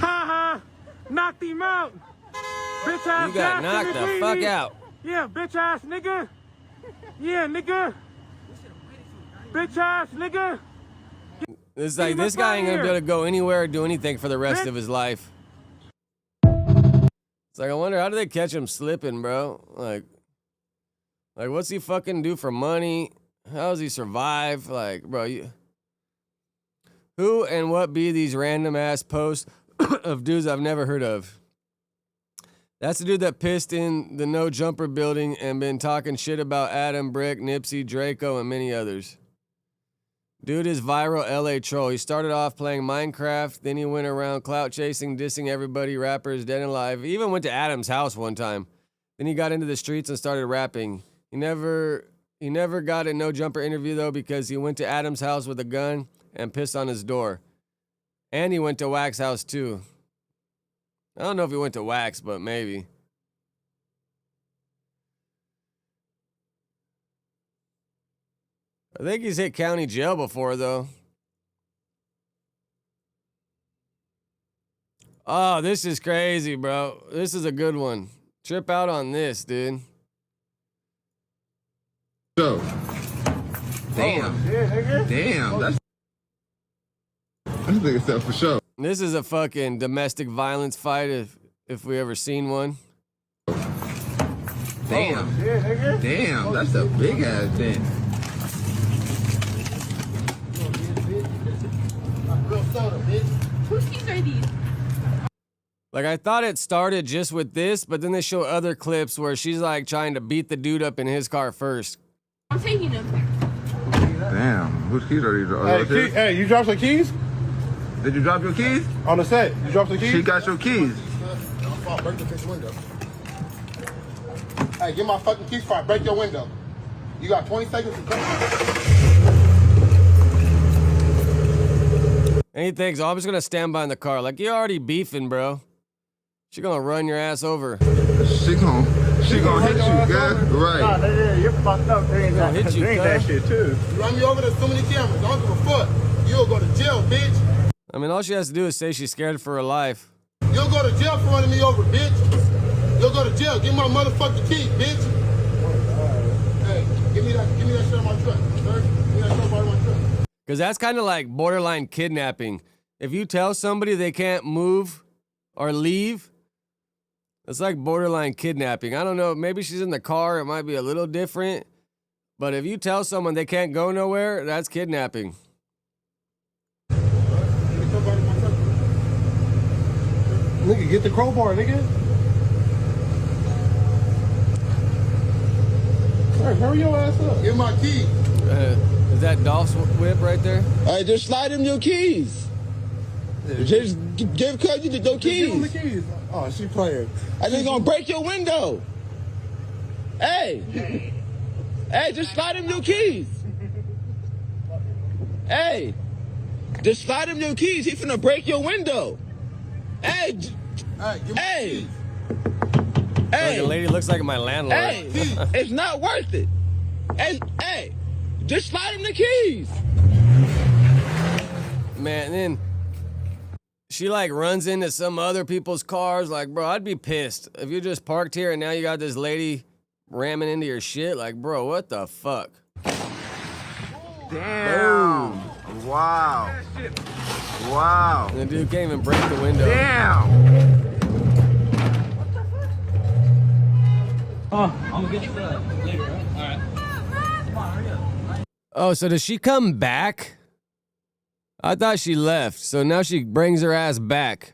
Ha ha. Knocked him out. Bitch ass You got Gaston knocked the McWeenie. fuck out. Yeah, bitch ass nigga. Yeah, nigga. Bitch ass nigga. It's like this guy ain't gonna be able to go anywhere or do anything for the rest of his life. It's like, I wonder, how do they catch him slipping, bro? Like what's he fucking do for money? How does he survive? Like, bro, who and what be these random ass posts of dudes I've never heard of? That's the dude that pissed in the No Jumper building and been talking shit about Adam, Brick, Nipsey, Draco, and many others. Dude is viral LA troll. He started off playing Minecraft, then he went around clout chasing, dissing everybody, rappers, dead and alive. He even went to Adam's house one time. Then he got into the streets and started rapping. He never got a No Jumper interview though because he went to Adam's house with a gun and pissed on his door. And he went to Wax house too. I don't know if he went to Wax, but maybe. I think he's hit county jail before, though. Oh, this is crazy, bro. This is a good one. Trip out on this, dude. So. Damn. Damn. That's nigga stuff for sure. This is a fucking domestic violence fight if we ever seen one. Damn. Damn. That's a big ass thing. Whose keys are these? Like, I thought it started just with this, but then they show other clips where she's like trying to beat the dude up in his car first. I'm taking them. Damn. Whose keys are these? Hey, you dropped some keys? Did you drop your keys? On the set. You dropped some keys? She got your keys. Break the bitch window. Hey, get my fucking keys before I break your window. You got 20 seconds to come. And he thinks, oh, I'm just gonna stand by in the car. Like, you're already beefing, bro. She gonna run your ass over. She gonna hit you, guys. Right. Nah, you're fucked up. They ain't Gonna hit you, that shit too. You run me over, there's so many cameras. I don't give a fuck. You'll go to jail, bitch. I mean, all she has to do is say she's scared for her life. You'll go to jail for running me over, bitch. You'll go to jail. Give my motherfucking key, bitch. Hey, give me that shit on my truck, sir. Give me that shit on my truck. Because that's kind of like borderline kidnapping. If you tell somebody they can't move or leave, it's like borderline kidnapping. I don't know, maybe she's in the car, it might be a little different. But if you tell someone they can't go nowhere, that's kidnapping. Nigga, get the crowbar, nigga. Hey, hurry your ass up. Give my key. Is that Dolph's whip right there? Hey, just slide him your keys. Just give Cuddy your keys. Give him the keys. Oh, she playing. I just gonna break your window. Hey. Hey, just slide him your keys. Hey. Just slide him your keys. He finna break your window. Hey. Hey, give me Hey. the keys. Like a lady looks like my landlord. Hey, it's not worth it. Hey, just slide him the keys. Man, and then she like runs into some other people's cars. Like, bro, I'd be pissed if you just parked here and now you got this lady ramming into your shit. Like, bro, what the fuck? Damn. Boom. Wow. Wow. And the dude can't even break the window. Damn. Oh, I'm gonna get you that later, right? All right. Come on, hurry up. Oh, so does she come back? I thought she left, so now she brings her ass back.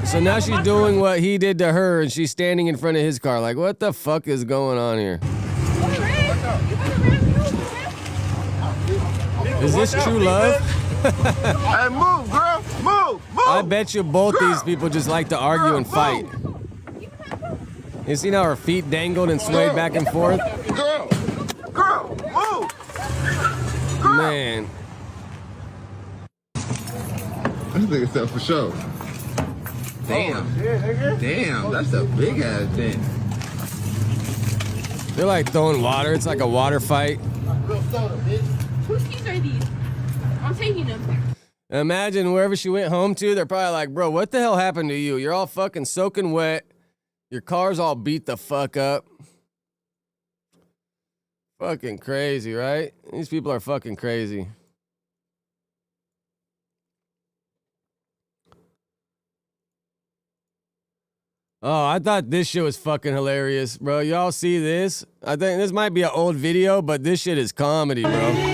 So now she's doing what he did to her, and she's standing in front of his car. Like, what the fuck is going on here? Is this true love? Hey, move, girl. Move. I bet you both these people just like to argue and fight. You seen how her feet dangled and swayed back and forth? Girl, move. Man. This nigga said for sure. Damn. Damn, that's a big ass thing. They're like throwing water. It's like a water fight. Whose keys are these? I'm taking them. Imagine wherever she went home to, they're probably like, bro, what the hell happened to you? You're all fucking soaking wet. Your car's all beat the fuck up. Fucking crazy, right? These people are fucking crazy. Oh, I thought this shit was fucking hilarious, bro. Y'all see this? I think this might be an old video, but this shit is comedy, bro.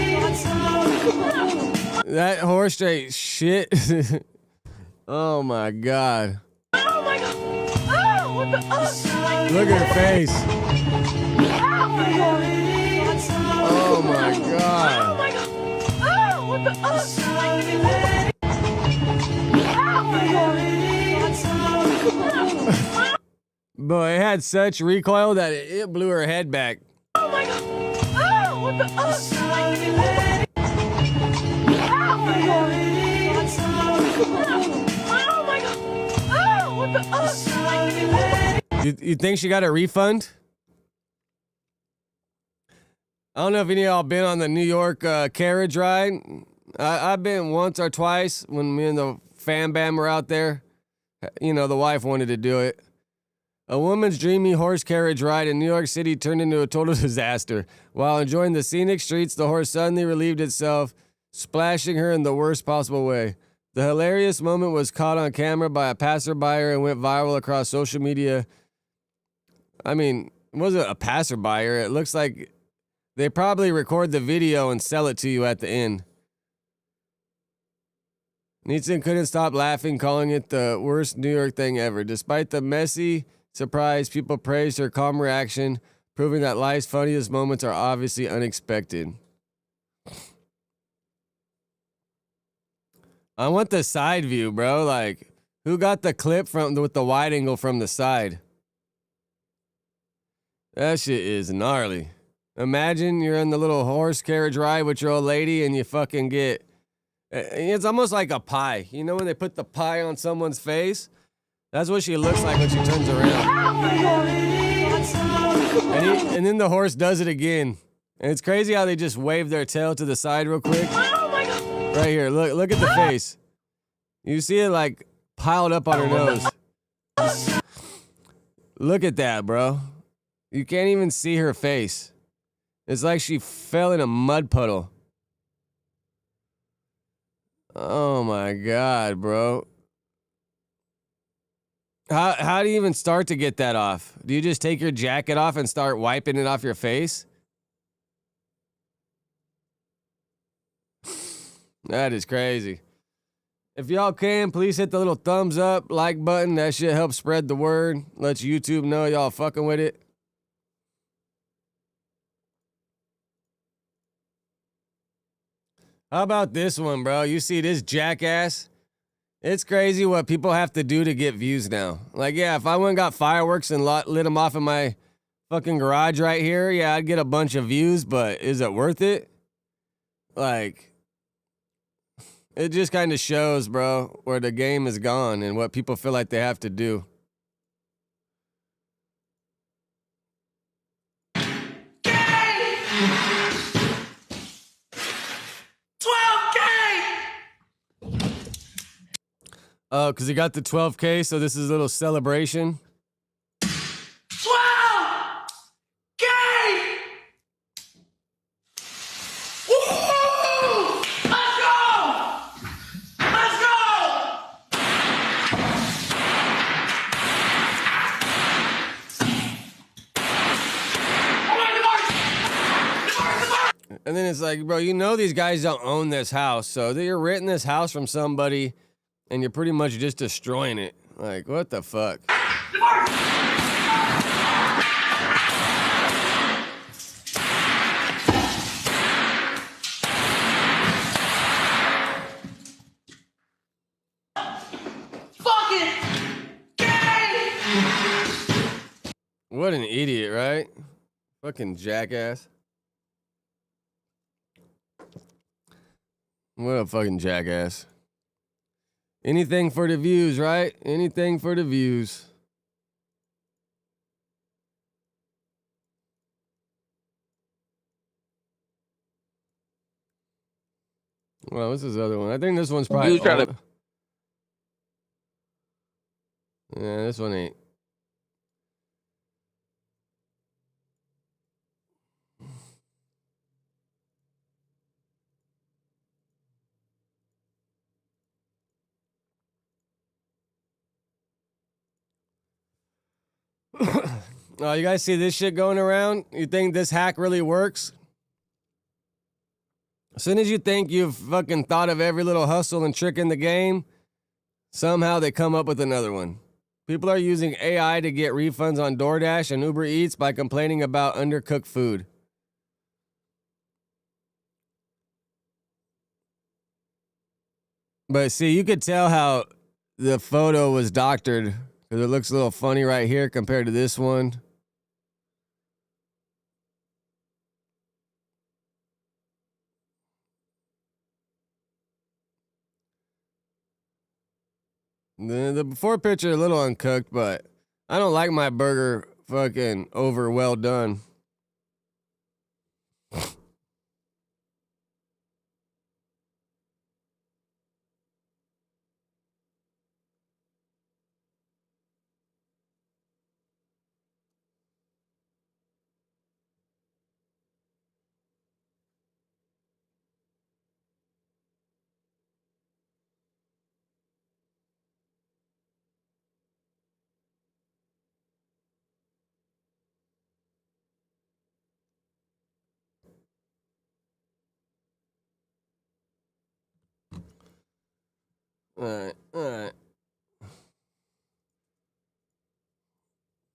That horse straight shit. Oh my god. Oh my god. Oh, what the fuck? Look at her face. Oh my god. Oh my god. Oh, what the fuck? But it had such recoil that it blew her head back. Oh my god. Oh, what the fuck? Oh my god. Oh, what the fuck? You think she got a refund? I don't know if any of y'all been on the New York carriage ride. I've been once or twice when me and the fam bam were out there. You know, the wife wanted to do it. A woman's dreamy horse carriage ride in New York City turned into a total disaster. While enjoying the scenic streets, the horse suddenly relieved itself, splashing her in the worst possible way. The hilarious moment was caught on camera by a passerby and went viral across social media. I mean, it wasn't a passerby. It looks like they probably record the video and sell it to you at the end. Neeson couldn't stop laughing, calling it the worst New York thing ever. Despite the messy surprise, people praised her calm reaction, proving that life's funniest moments are obviously unexpected. I want the side view, bro. Like, who got the clip with the wide angle from the side? That shit is gnarly. Imagine you're in the little horse carriage ride with your old lady and you fucking get... It's almost like a pie. You know when they put the pie on someone's face? That's what she looks like when she turns around. And then the horse does it again. And it's crazy how they just wave their tail to the side real quick. Right here, look at the face. You see it like piled up on her nose. Look at that, bro. You can't even see her face. It's like she fell in a mud puddle. Oh my god, bro. How do you even start to get that off? Do you just take your jacket off and start wiping it off your face? That is crazy. If y'all can, please hit the little thumbs up, like button. That shit helps spread the word. Lets YouTube know y'all fucking with it. How about this one, bro? You see this jackass? It's crazy what people have to do to get views now. Like, yeah, if I went and got fireworks and lit them off in my fucking garage right here, yeah, I'd get a bunch of views, but is it worth it? Like, it just kind of shows, bro, where the game is gone and what people feel like they have to do. Oh, because he got the 12K, so this is a little celebration. 12K! Woo! Let's go! Let's go! And then it's like, bro, you know these guys don't own this house, so you're renting this house from somebody, and you're pretty much just destroying it. Like, what the fuck? What an idiot, right? Fucking jackass. What a fucking jackass. Anything for the views, right? Anything for the views. Well, what's this other one? I think this one's probably. Yeah, this one ain't. Oh, you guys see this shit going around? You think this hack really works? As soon as you think you've fucking thought of every little hustle and trick in the game, somehow they come up with another one. People are using AI to get refunds on DoorDash and Uber Eats by complaining about undercooked food. But see, you could tell how the photo was doctored because it looks a little funny right here compared to this one. The before picture a little uncooked, but I don't like my burger fucking over well done. All right.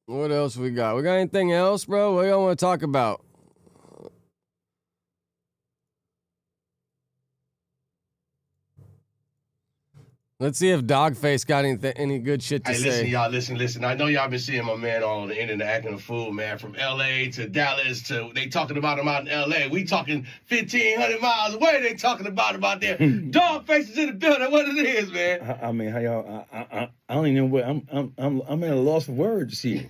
What else we got? We got anything else, bro? What y'all want to talk about? Let's see if Dogface got any good shit to Hey, say. listen, y'all, listen. I know y'all been seeing my man all on the internet acting a fool, man. From L.A. to Dallas to, they talking about him out in L.A. We talking 1,500 miles away. They talking about him out there. Dogface is in the building. What it is, man? I mean, how y'all? I don't even know what I'm at a loss for words here.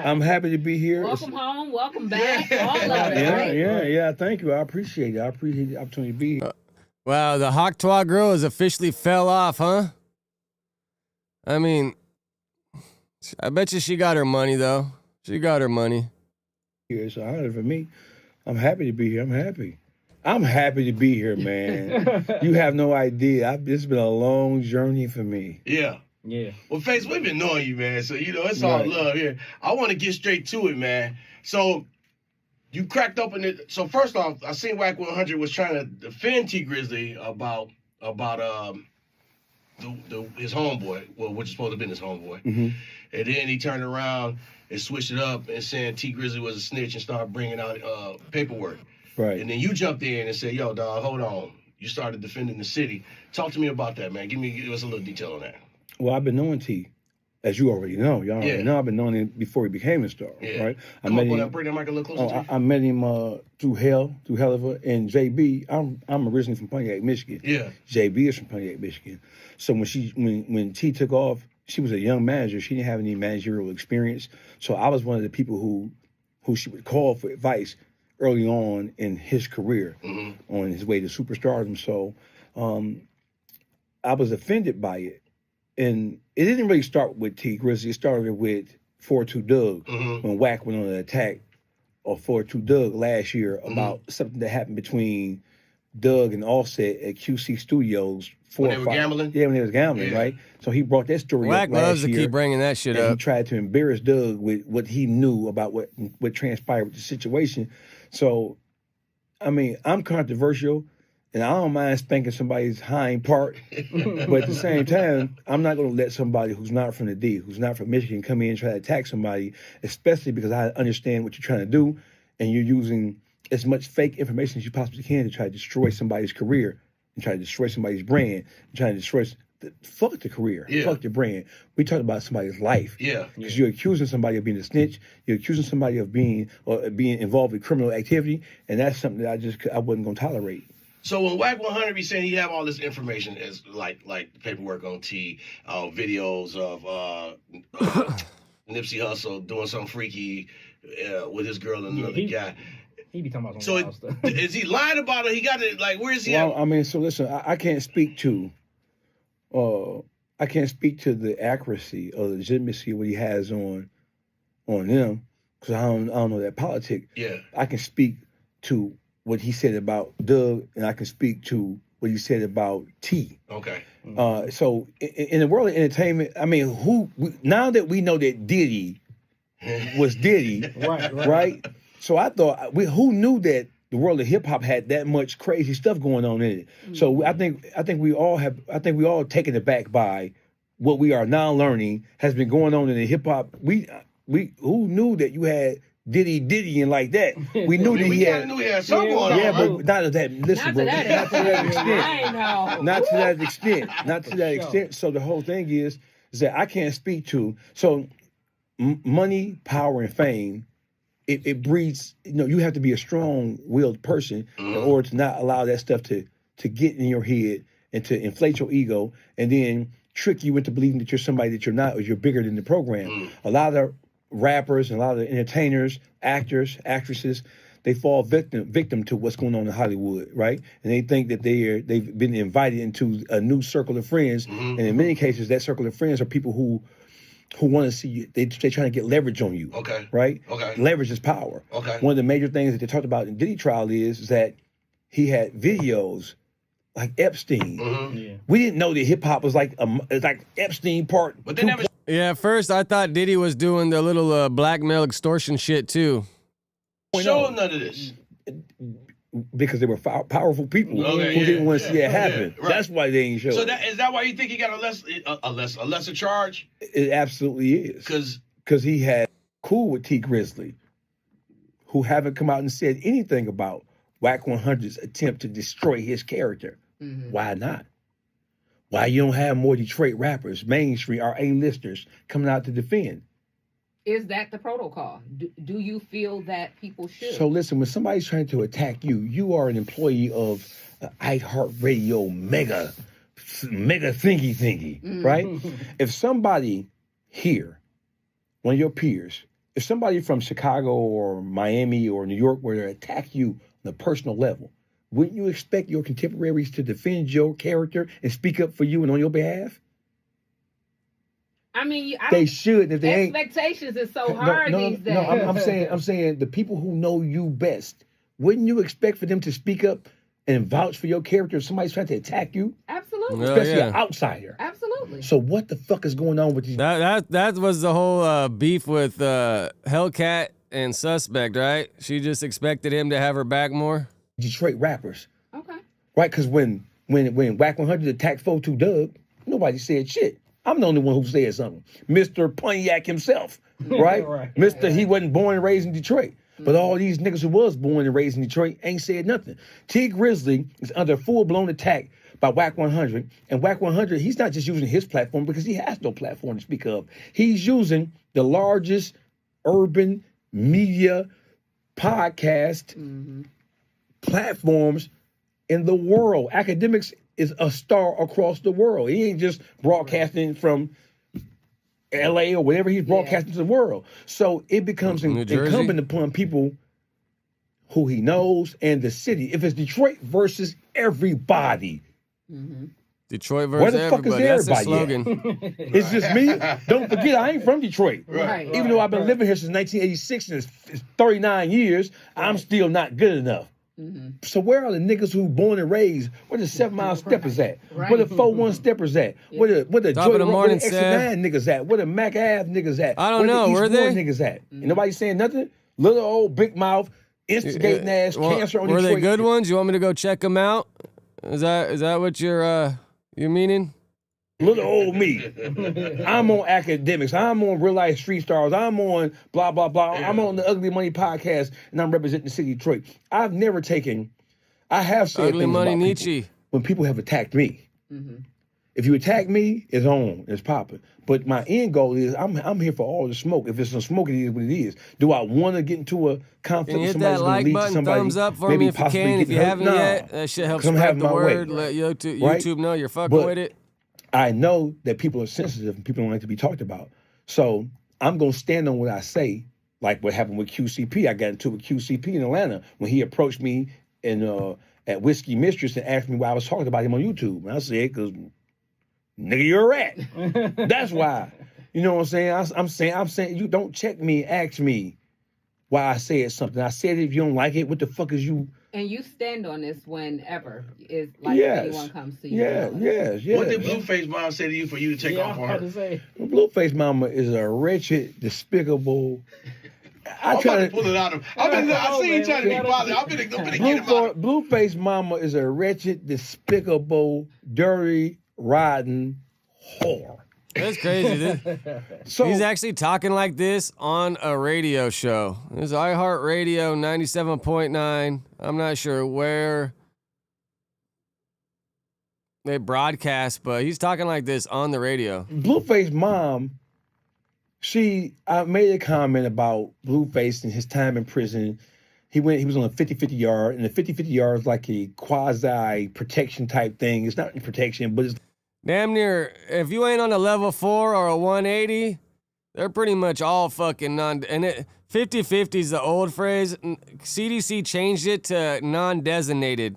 I'm happy to be here. Welcome home. Welcome back. All of it. Yeah. Thank you. I appreciate it. I appreciate the opportunity to be here. Wow, the Hawktois girl has officially fell off, huh? I mean, I bet you she got her money, though. She got her money. It's an honor for me. I'm happy to be here. I'm happy to be here, man. You have no idea. It's been a long journey for me. Yeah. Well, Face, we've been knowing you, man. So, it's all love here. I want to get straight to it, man. So, you cracked open it. So first off, I seen Wack 100 was trying to defend T Grizzly about his homeboy, well, which is supposed to have been his homeboy. Mm-hmm. And then he turned around and switched it up and saying T Grizzly was a snitch and started bringing out paperwork. Right. And then you jumped in and said, "Yo, dog, hold on." You started defending the city. Talk to me about that, man. Give us a little detail on that. Well, I've been knowing T, as you already know. Y'all already know I've been knowing him before he became a star, right? Bring that mic a little closer to you. I met him through Helliver, and JB. I'm originally from Pontiac, Michigan. Yeah. JB is from Pontiac, Michigan. So when T took off, she was a young manager. She didn't have any managerial experience. So I was one of the people who she would call for advice early on in his career, on his way to superstardom. So I was offended by it. And it didn't really start with T Grizzly. It started with 42 Doug when Wack went on an attack of 42 Doug last year about something that happened between Doug and Offset at QC Studios. When they were gambling? Yeah, when they was gambling, right? So he brought that story Wack up last loves to year. keep bringing that shit and up. He tried to embarrass Doug with what he knew about what transpired with the situation. So I'm controversial, and I don't mind spanking somebody's hind part. But at the same time, I'm not going to let somebody who's not from the D, who's not from Michigan, come in and try to attack somebody, especially because I understand what you're trying to do, and you're using as much fake information as you possibly can to try to destroy somebody's career and try to destroy somebody's brand and try to destroy. Fuck the career. Yeah. Fuck the brand. We talk about somebody's life. Yeah. Because you're accusing somebody of being a snitch. You're accusing somebody of being involved with criminal activity, and that's something that I wasn't gonna tolerate. So when Whack 100 be saying he have all this information as like paperwork on T, videos of Nipsey Hussle doing something freaky with his girl and another guy. He be talking about So some wild stuff. is he lying about it? He got it. Like, where is he Well, at? I mean, so listen, I can't speak to the accuracy or the legitimacy of what he has on them, because I don't know that politic. Yeah. I can speak to what he said about Doug, and I can speak to what he said about T. Okay. So in the world of entertainment, I mean, now that we know that Diddy was Diddy, right? So I thought, who knew that the world of hip hop had that much crazy stuff going on in it? So I think we all taken aback by what we are now learning has been going on in the hip hop. We who knew that you had Diddy and like that? We knew that he had. Knew he had something going on. Yeah, right? but not to that. Listen, bro, not to that extent. Not to that extent. Not to that extent. So the whole thing is that I can't speak to. So money, power, and fame. It breeds, you have to be a strong-willed person in order to not allow that stuff to get in your head and to inflate your ego and then trick you into believing that you're somebody that you're not or you're bigger than the program. A lot of rappers and a lot of entertainers, actors, actresses, they fall victim to what's going on in Hollywood, right? And they think that they've been invited into a new circle of friends, and in many cases, that circle of friends are people who want to see you. They're trying to get leverage on you. Okay. Right? Okay. Leverage is power. Okay. One of the major things that they talked about in Diddy trial is that he had videos like Epstein. We didn't know that hip hop was like Epstein part. But they never. Yeah, at first I thought Diddy was doing the little blackmail extortion shit too. Show none of this. Because they were powerful people who didn't want to see it happen. Right. That's why they ain't show. So is that why you think he got a lesser charge? It absolutely is. Because he had cool with T Grizzly, who haven't come out and said anything about Whack 100's attempt to destroy his character. Why not? Why you don't have more Detroit rappers, mainstream, or A-listers coming out to defend? Is that the protocol? Do you feel that people should? So listen, when somebody's trying to attack you, you are an employee of iHeartRadio mega thingy, right? If somebody here, one of your peers, if somebody from Chicago or Miami or New York were to attack you on a personal level, wouldn't you expect your contemporaries to defend your character and speak up for you and on your behalf? I mean, they should. If they expectations is so hard these days. No, I'm saying the people who know you best. Wouldn't you expect for them to speak up and vouch for your character if somebody's trying to attack you? Absolutely. Especially an outsider. Absolutely. So what the fuck is going on with these? That was the whole beef with Hellcat and Suspect, right? She just expected him to have her back more. Detroit rappers. Okay. Right, because when Whack 100 attacked 42 Doug, nobody said shit. I'm the only one who said something. Mr. Pontiac himself, right? Mr. He wasn't born and raised in Detroit. But all these niggas who was born and raised in Detroit ain't said nothing. T Grizzly is under full-blown attack by Whack 100. And Whack 100, he's not just using his platform because he has no platform to speak of. He's using the largest urban media podcast platforms in the world. Academics is a star across the world. He ain't just broadcasting from LA or whatever, he's broadcasting to the world. So it becomes incumbent upon people who he knows and the city. If it's Detroit versus everybody. Detroit Where versus the fuck everybody. is That's the everybody slogan. It's just me. Don't forget, I ain't from Detroit. Right. Even though I've been living here since 1986 and it's 39 years, I'm still not good enough. So where are the niggas who born and raised? Where the 7 Mile Steppers at? Where the 4-1 Steppers at? Where the Top of the morning, X Seth. 9 niggas at? Where the Mac Ave niggas at? I don't know. Where Were the East they? Ward niggas at? And nobody saying nothing? Little old big mouth instigating ass cancer on Were Detroit. they good ones? You want me to go check them out? Is that what you're meaning? Little old me. I'm on academics. I'm on real life street stars. I'm on blah, blah, blah. I'm on the Ugly Money podcast, and I'm representing the city of Detroit. I have said Ugly things Money about Nietzsche. people when people have attacked me. If you attack me, it's on. It's popping. But my end goal is I'm here for all the smoke. If it's some smoke, it is what it is. Do I want to get into a conflict Can you with hit somebody that that's going to like lead to button, somebody thumbs up for maybe me if you possibly can. If getting you hurt? haven't Nah. yet, that shit helps 'Cause I'm spread having the my word. way. Let YouTube, Right? YouTube know you're fucking But with it. I know that people are sensitive and people don't like to be talked about. So I'm going to stand on what I say, like what happened with QCP. I got into it with QCP in Atlanta when he approached me at Whiskey Mistress and asked me why I was talking about him on YouTube. And I said, because, nigga, you're a rat. That's why. You know what I'm saying? I'm saying you don't check me, ask me why I said something. I said if you don't like it, what the fuck is you? And you stand on this whenever is like Yes. anyone comes to you. Yes. What did Blueface Mom say to you for you to take off on her? Blueface Mama is a wretched, despicable. I'm about to pull it out of. I've seen you trying to be bothered. I'm gonna get him out. Blueface Mama is a wretched, despicable, dirty, rotten whore. That's crazy, dude. So he's actually talking like this on a radio show. It's iHeartRadio 97.9. I'm not sure where they broadcast, but he's talking like this on the radio. Blueface Mom, I made a comment about Blueface and his time in prison. He was on a 50-50 yard, and the 50-50 yard is like a quasi protection type thing. It's not protection, but it's Damn near, if you ain't on a level 4 or a 180, they're pretty much all fucking and 50-50 is the old phrase. CDC changed it to non-designated.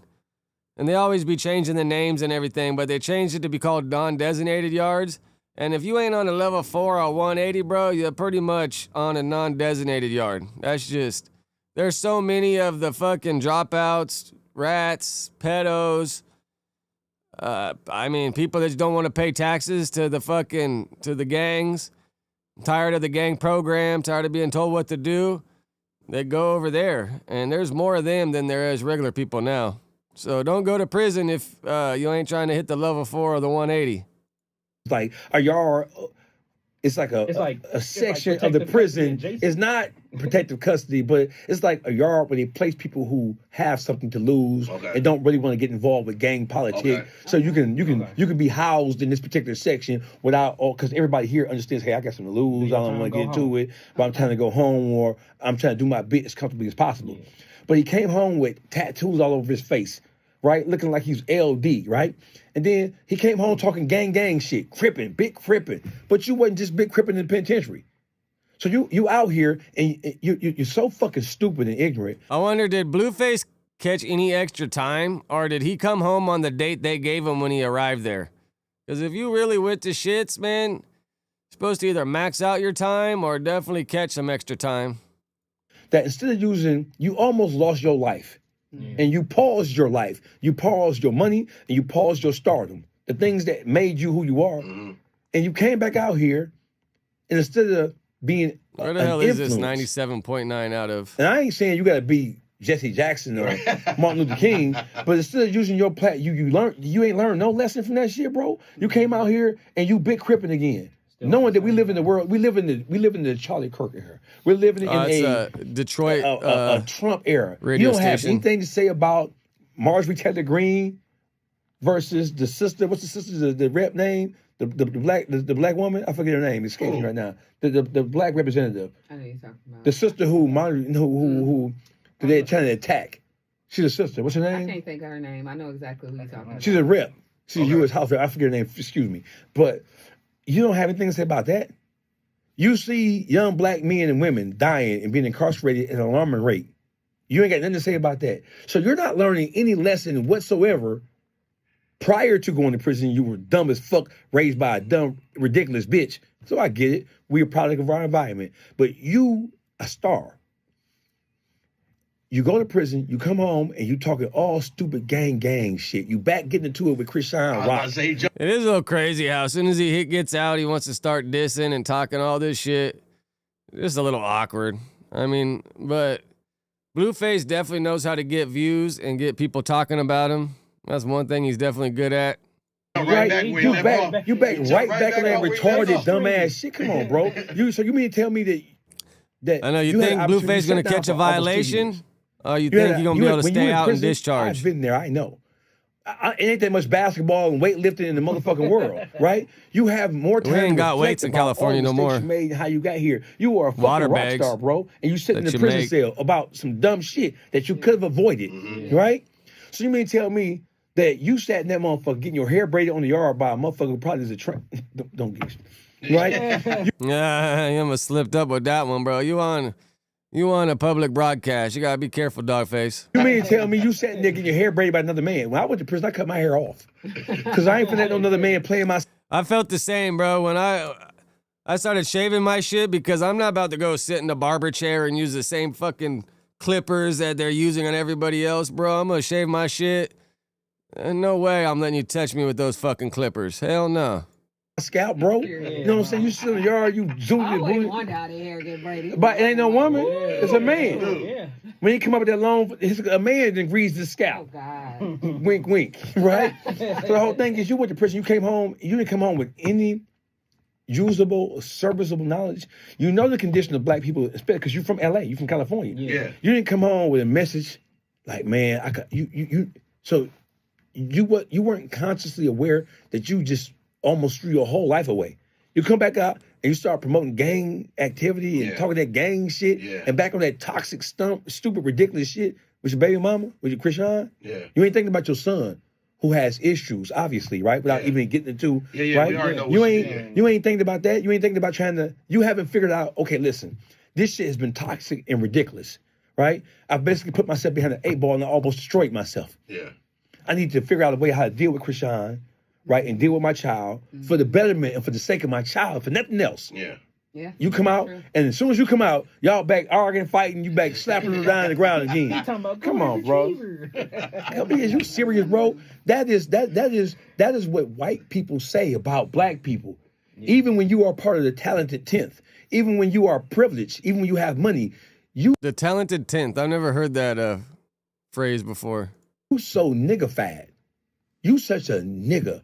And they always be changing the names and everything, but they changed it to be called non-designated yards. And if you ain't on a level 4 or 180, bro, you're pretty much on a non-designated yard. That's just, there's so many of the fucking dropouts, rats, pedos, people that just don't want to pay taxes to the gangs, tired of the gang program, tired of being told what to do, they go over there. And there's more of them than there is regular people now. So don't go to prison if you ain't trying to hit the level 4 or the 180. like a yard. It's like a section of the prison. It's not protective custody, but it's like a yard where they place people who have something to lose and don't really want to get involved with gang politics. So you can be housed in this particular section without, because everybody here understands, hey, I got something to lose. I don't want to get into it, but I'm trying to go home, or I'm trying to do my bit as comfortably as possible. But he came home with tattoos all over his face, right? Looking like he was LD, right? And then he came home talking gang shit, big crippin'. But you wasn't just big crippin' in the penitentiary. So you out here and you're so fucking stupid and ignorant. I wonder, did Blueface catch any extra time, or did he come home on the date they gave him when he arrived there? Because if you really with the shits, man, you're supposed to either max out your time or definitely catch some extra time. That instead of you almost lost your life. And you paused your life. You paused your money, and you paused your stardom. The things that made you who you are. And you came back out here, and instead of being where the hell is this 97.9 out of? And I ain't saying you got to be Jesse Jackson or Martin Luther King, but instead of using your you ain't learned no lesson from that shit, bro. You came out here and you big crippin' again. Knowing that we live in the world, we live in the Charlie Kirk era. We're living in a Detroit a Trump era. Radio You don't have station. anything to say about Marjorie Taylor Greene versus the sister. What's the sister? The rep name? The black woman? I forget her name. It's escaping me right now. The black representative. I know you're talking about. The sister who they're trying to attack. She's a sister. What's her name? I can't think of her name. I know exactly who you're talking about. She's a rep. She's a U.S. House rep. I forget her name. Excuse me. But you don't have anything to say about that. You see young black men and women dying and being incarcerated at an alarming rate. You ain't got nothing to say about that. So you're not learning any lesson whatsoever. Prior to going to prison, you were dumb as fuck, raised by a dumb, ridiculous bitch. So I get it. We're a product of our environment. But you, a star. You go to prison, you come home, and you talking all stupid gang shit. You back getting into it with Chris Shine Rock. It is a little crazy how as soon as he gets out, he wants to start dissing and talking all this shit. Just a little awkward. I mean, but Blueface definitely knows how to get views and get people talking about him. That's one thing he's definitely good at. Right, you back right back on that retarded dumbass shit. Come on, bro. So you mean to tell me that I know you think Blueface gonna catch a violation? Or you think he's gonna be able to stay out and discharge? I've been there. I know. It ain't that much basketball and weightlifting in the motherfucking world, right? You have more time. We ain't got weights in California no more. You made how you got here. You are a fucking rock star, bro, and you sit in the prison cell about some dumb shit that you could have avoided, right? So you mean to tell me that you sat in that motherfucker getting your hair braided on the yard by a motherfucker who probably is a don't get right? Yeah, you almost slipped up with that one, bro. You on a public broadcast. You gotta be careful, Dogface. You mean to tell me you sat there getting your hair braided by another man? When I went to prison, I cut my hair off. Because I ain't finna let no another man playing my... I felt the same, bro. When I started shaving my shit because I'm not about to go sit in the barber chair and use the same fucking clippers that they're using on everybody else, bro. I'm gonna shave my shit. And no way I'm letting you touch me with those fucking clippers. Hell no. Scalp, bro. You know what I'm saying? You sit in the yard, you zooming and booting. Wonder how the hair get braided. But it ain't no woman. It's a man. Yeah. When he come up with that long, a man then greases the scalp. Oh, God. Wink, wink. Right? So the whole thing is you went to prison, you came home, you didn't come home with any usable, serviceable knowledge. You know the condition of black people, especially because you're from LA, you're from California. Yeah. You didn't come home with a message like, man, so you weren't consciously aware that you just almost threw your whole life away. You come back out and you start promoting gang activity and talking that gang shit and back on that toxic, stupid, ridiculous shit with your baby mama, with your Krishan. Yeah. You ain't thinking about your son who has issues, obviously, right? Without even getting into, right? We already know You ain't thinking about that. You ain't thinking about you haven't figured out, okay, listen, this shit has been toxic and ridiculous, right? I've basically put myself behind an 8 ball and I almost destroyed myself. Yeah. I need to figure out a way how to deal with Krishan, right, and deal with my child for the betterment and for the sake of my child, for nothing else. Yeah. Yeah. You come out, and as soon as you come out, y'all back arguing, fighting, you back slapping her down on the ground again. Come on, bro. Is you serious, bro? That is what white people say about black people. Yeah. Even when you are part of the talented 10th, even when you are privileged, even when you have money, the talented 10th. I've never heard that phrase before. You so niggified. You such a nigga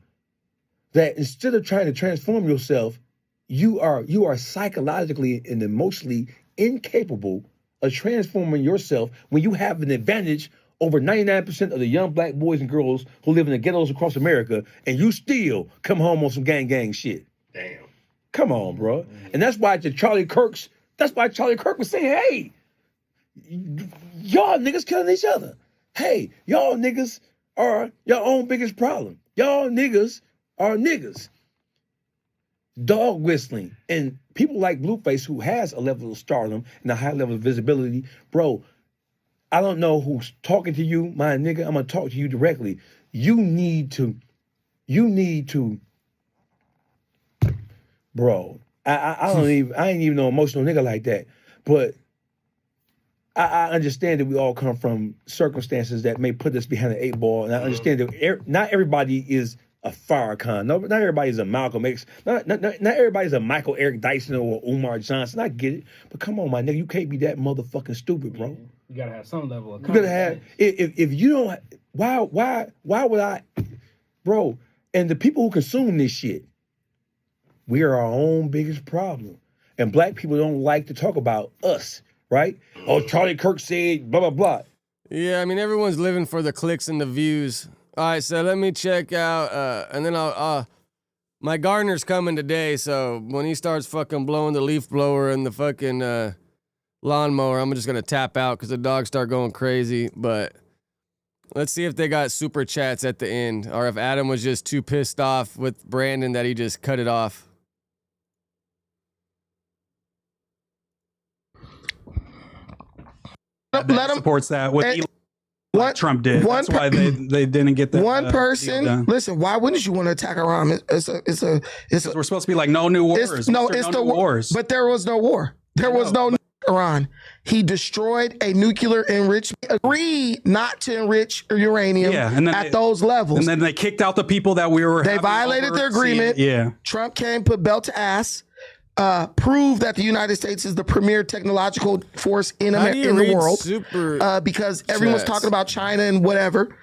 that instead of trying to transform yourself, you are psychologically and emotionally incapable of transforming yourself when you have an advantage over 99% of the young black boys and girls who live in the ghettos across America, and you still come home on some gang shit. Damn. Come on, bro. And that's why Charlie Kirk was saying, hey, y'all niggas killing each other. Hey, y'all niggas are your own biggest problem. Y'all niggas are niggas. Dog whistling. And people like Blueface, who has a level of stardom and a high level of visibility, bro, I don't know who's talking to you, my nigga. I'm gonna talk to you directly. You need to, bro. I ain't even no emotional nigga like that. But I understand that we all come from circumstances that may put us behind an 8 ball, and I understand that not everybody is a Farrakhan. No, not everybody is a Malcolm X. Not everybody is a Michael Eric Dyson or Umar Johnson. I get it, but come on, my nigga, you can't be that motherfucking stupid, bro. You gotta have some level of confidence. You gotta have. If you don't, why would I, bro? And the people who consume this shit, we are our own biggest problem, and black people don't like to talk about us. Right? Oh, Charlie Kirk said blah, blah, blah. Yeah, I mean, everyone's living for the clicks and the views. All right, so let me check out, and then my gardener's coming today, so when he starts fucking blowing the leaf blower and the fucking lawnmower, I'm just going to tap out because the dogs start going crazy. But let's see if they got super chats at the end, or if Adam was just too pissed off with Brandon that he just cut it off. That supports that what Trump did. That's why they didn't get that. One person. Listen, why wouldn't you want to attack Iran? It's we're supposed to be like no new wars. It's the wars. But there was no war. There was no Iran. He destroyed a nuclear enrichment. Agreed not to enrich uranium at those levels. And then they kicked out the people that we were. They violated their agreement. Yeah. Trump came, put belt to ass. prove that the United States is the premier technological force in How do you the read world, super because everyone's chats? talking about China and whatever.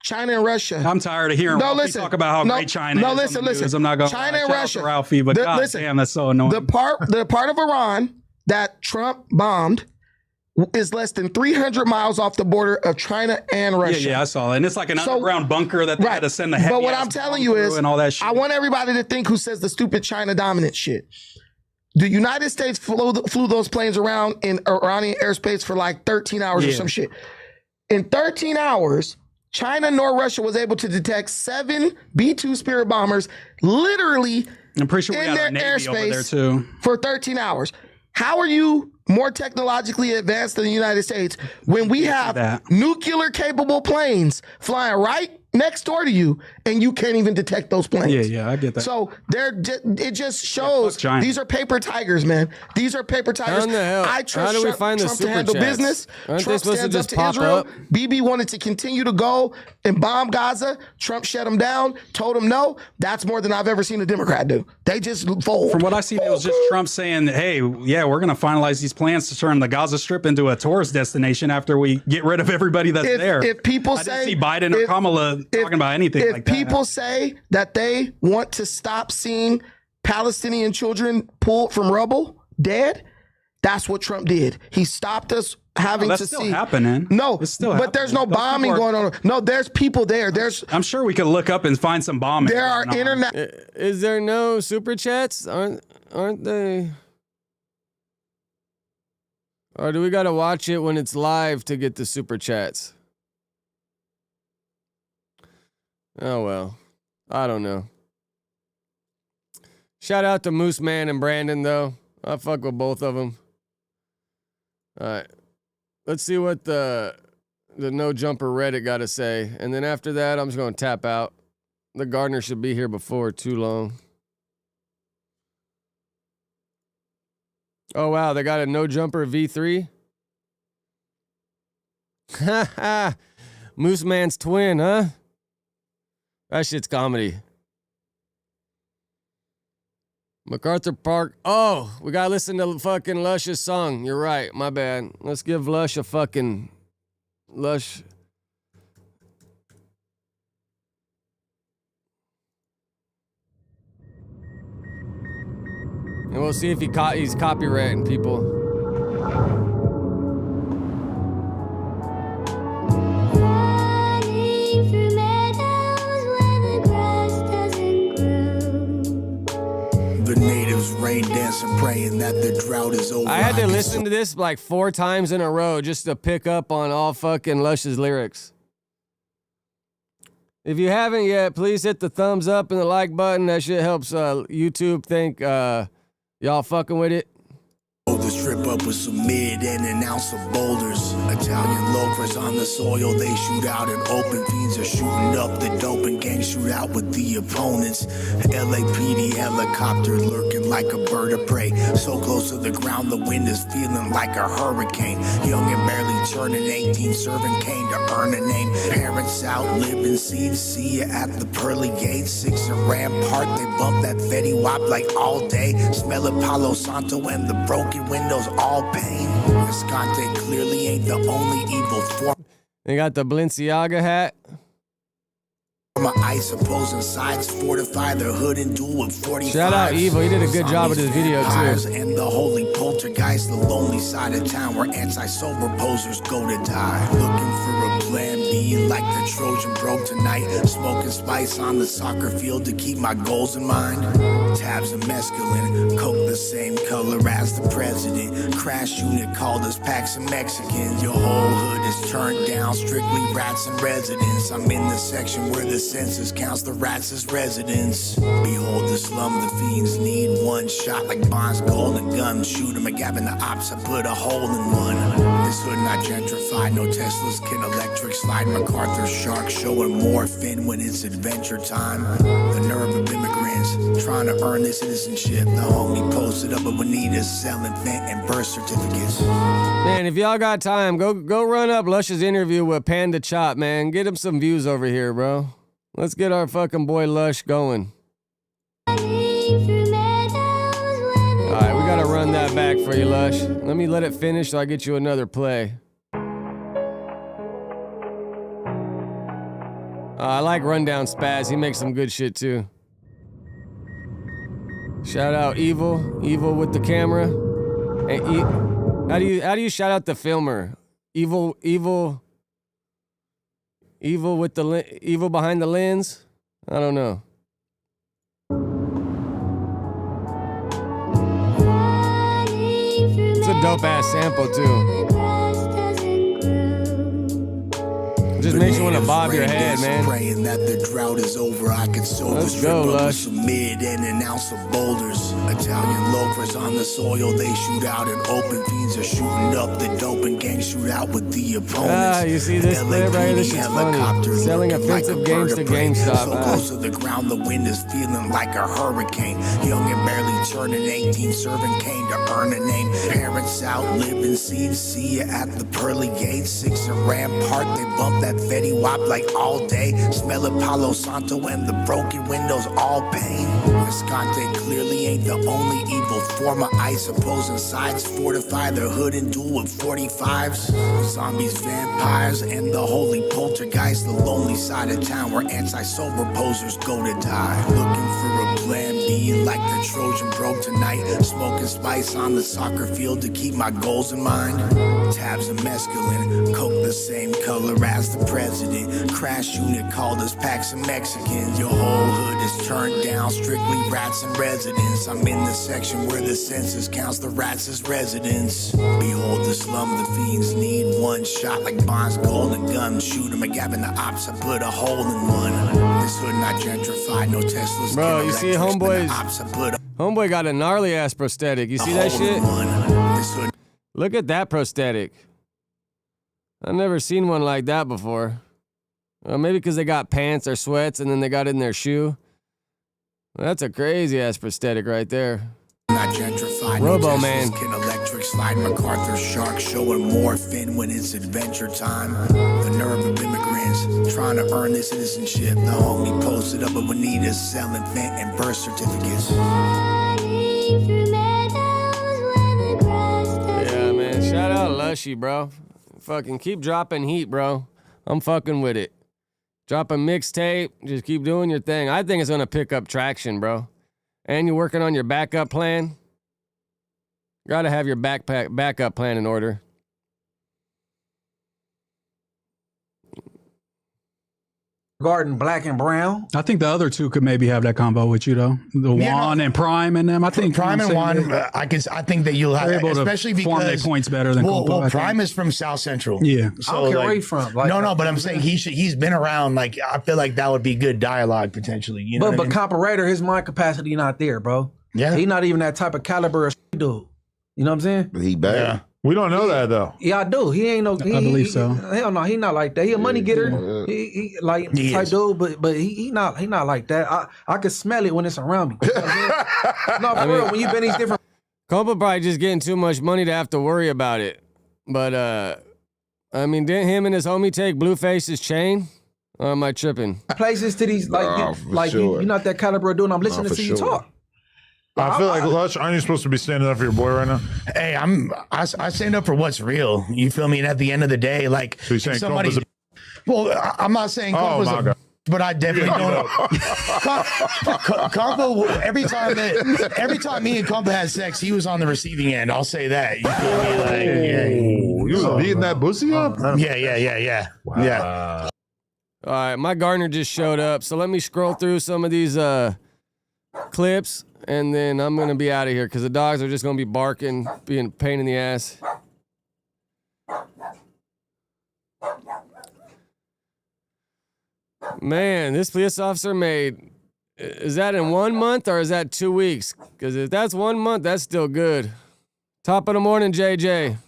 China and Russia. I'm tired of hearing Ralphie talk about how great China is. Listen. I'm not going to China and shout out Russia. to Ralphie, but damn, that's so annoying. The part of Iran that Trump bombed is less than 300 miles off the border of China and Russia. Yeah, I saw that. And it's like an underground bunker that they had to send the heavy But what I'm telling you is, and all that shit. I want everybody to think who says the stupid China dominant shit. The United States flew those planes around in Iranian airspace for like 13 hours or some shit. In 13 hours, China nor Russia was able to detect 7 B-2 Spirit bombers literally I'm pretty sure we in got their our Navy over there airspace too. for 13 hours. How are you more technologically advanced than the United States when we have nuclear capable planes flying right next door to you and you can't even detect those planes? Yeah, I get that. So it just shows these are paper tigers, man. These are paper tigers. How in the hell? I trust How do we Trump, find the Trump to super handle chats? business. Aren't they Trump supposed to stands up just to pop Israel. up? BB wanted to continue to go and bomb Gaza. Trump shut him down, told him no. That's more than I've ever seen a Democrat do. They just fold. From what I see, it was just Trump saying, hey, yeah, we're going to finalize these plans to turn the Gaza Strip into a tourist destination after we get rid of everybody that's there. If people I say didn't see Biden or Kamala talking about anything like that. If people say that they want to stop seeing Palestinian children pulled from rubble dead, that's what Trump did. He stopped us having that's to still see. happening. No, It's still but there's no happening. Those bombing people are- going on. No, there's people there. I'm sure we could look up and find some bombing. There are going on. Is there no super chats? Aren't they? Or do we got to watch it when it's live to get the super chats? Oh, well. I don't know. Shout out to Moose Man and Brandon, though. I fuck with both of them. All right. Let's see what the No Jumper Reddit got to say. And then after that, I'm just going to tap out. The gardener should be here before too long. Oh, wow. They got a No Jumper V3. Ha ha. Moose Man's twin, huh? That shit's comedy. MacArthur Park. Oh, we gotta listen to fucking Lush's song. You're right. My bad. Let's give Lush a fucking Lush. And we'll see if he's copywriting people. The natives rain dancing, praying that the drought is over. I had to listen to this like 4 times in a row just to pick up on all fucking Lush's lyrics. If you haven't yet, please hit the thumbs up and the like button. That shit helps YouTube think y'all fucking with it. The strip up with some mid and an ounce of boulders. Italian loafers on the soil, they shoot out in open. Fiends are shooting up the dope and gangs shoot out with the opponents. LAPD helicopter lurking like a bird of prey. So close to the ground, the wind is feeling like a hurricane. Young and barely turning 18, serving cane to earn a name. Parents out living scenes, see ya at the pearly gates. 6 and Rampart, they bump that Fetty Wap like all day. Smell of Palo Santo and the broken windows all pain. Escante clearly ain't the only evil form. They got the Balenciaga hat. My ice opposing sides fortify their hood and duel with 45. Shout out Evil, he did a good job with his video too. And the holy poltergeist, the lonely side of town where anti-sober posers go to die. Looking for a plan B like the Trojan broke tonight. Smoking spice on the soccer field to keep my goals in mind. Tabs and mescaline, coke the same color as the president. Crash unit called us packs of Mexicans. Your whole hood is turned down, strictly rats and residents. I'm in the section where the census counts the rats as residents. Behold the slum, the fiends need one shot like Bond's golden gun. Shoot him a gap in the ops, I put a hole in one. This hood not gentrified, no Teslas can electric slide. MacArthur shark showing more fin when it's adventure time. The nerve of immigrants trying to earn their citizenship. The homie posted up at Bonita selling Fent and birth certificates. Man, if y'all got time, go run up Lush's interview with Panda Chop, man. Get him some views over here, bro. Let's get our fucking boy Lush going. back for you, Lush. Let me let it finish so I get you another play. I like Rundown Spaz. He makes some good shit too. Shout out Evil with the camera. And how do you shout out the filmer? Evil with the evil behind the lens. I don't know. It's a dope ass sample too. Just makes you want to bob your head, man. Praying that the drought is over. I could sow Let's go, Lush. some mid and an ounce of boulders. Italian loafers on the soil, they shoot out and open. Fiends are shooting up the dope and gangs shoot out with the opponents. You see this clip right here? This is funny. Selling offensive games to GameStop. So close to the ground, the wind is feeling like a hurricane. Young and barely turning 18, serving cane to earn a name. Parents out living scenes, see ya at the pearly gates. 6 and Rampart, they bump that Fetty Wap like all day. Smell of Palo Santo and the broken windows, all pain. Escante clearly ain't the only evil form of ice. Opposing sides fortify their hood and duel with 45s. Zombies, vampires, and the holy poltergeist. The lonely side of town where anti-sober posers go to die. Looking for a plan B like the Trojan broke tonight. Smoking spice on the soccer field to keep my goals in mind. Tabs of mescaline, coke the same color as the president. Crash unit called us packs of Mexicans. Your whole hood is turned down, strictly rats and residents. I'm in the section where the census counts the rats as residents. Behold the slum, the fiends need one shot like Bond's golden gun. Shoot 'em, a gap in the ops, I put a hole in one. This hood not gentrified, no Teslas. Bro, you see Homeboy got a gnarly ass prosthetic. You see that shit? Look at that prosthetic. I've never seen one like that before. Maybe because they got pants or sweats and then they got it in their shoe. That's a crazy ass prosthetic right there. Not gentrified, Robo no Man. Can electric slide MacArthur shark showing more fin when it's adventure time. The nerve of immigrants trying to earn this citizenship. The homie posted up a Bonita selling Fent and birth certificates. Yeah, man. Shout out Lushy, bro. Fucking keep dropping heat, bro. I'm fucking with it. Drop a mixtape. Just keep doing your thing. I think it's gonna pick up traction, bro. And you're working on your backup plan. Gotta have your backup plan in order. Garden Black and Brown. I think the other two could maybe have that combo with you though. The Juan and Prime and them. I think Prime and Juan. I think that you'll have, able to especially form because their points better than Compo, well, I Prime is from South Central. Yeah. So I don't care like, where he's from. Like, no, but I'm saying he's been around. Like I feel like that would be good dialogue potentially. You know, but comparator, his mind capacity not there, bro. Yeah, he not even that type of caliber of dude. You know what I'm saying? He bad. Yeah. We don't know that though. Yeah, I do. He ain't no. I believe so. Hell no, he not like that. He a money getter. He like He type is. dude, but he not like that. I can smell it when it's around me. You know what I'm saying? No, for real. When you been these different. Compa probably just getting too much money to have to worry about it. But I mean, didn't him and his homie take Blueface's chain? Or am I tripping? places to these like sure. you're not that caliber of dude. I'm listening for to you sure. talk. I feel like Lush, aren't you supposed to be standing up for your boy right now? Hey, I stand up for what's real. You feel me? And at the end of the day, like So you're saying somebody. Compa's Well, I'm not saying Oh, Compa's my God. but I definitely don't. Compa, every time me and Compa had sex, he was on the receiving end. I'll say that. You feel me? Like, yeah, You was beating that pussy up? yeah. Wow. All right, my gardener just showed up. So let me scroll through some of these clips, and then I'm going to be out of here because the dogs are just going to be barking, being a pain in the ass. Man, this police officer made, is that in 1 month or is that 2 weeks? Because if that's 1 month, that's still good. Top of the morning, JJ.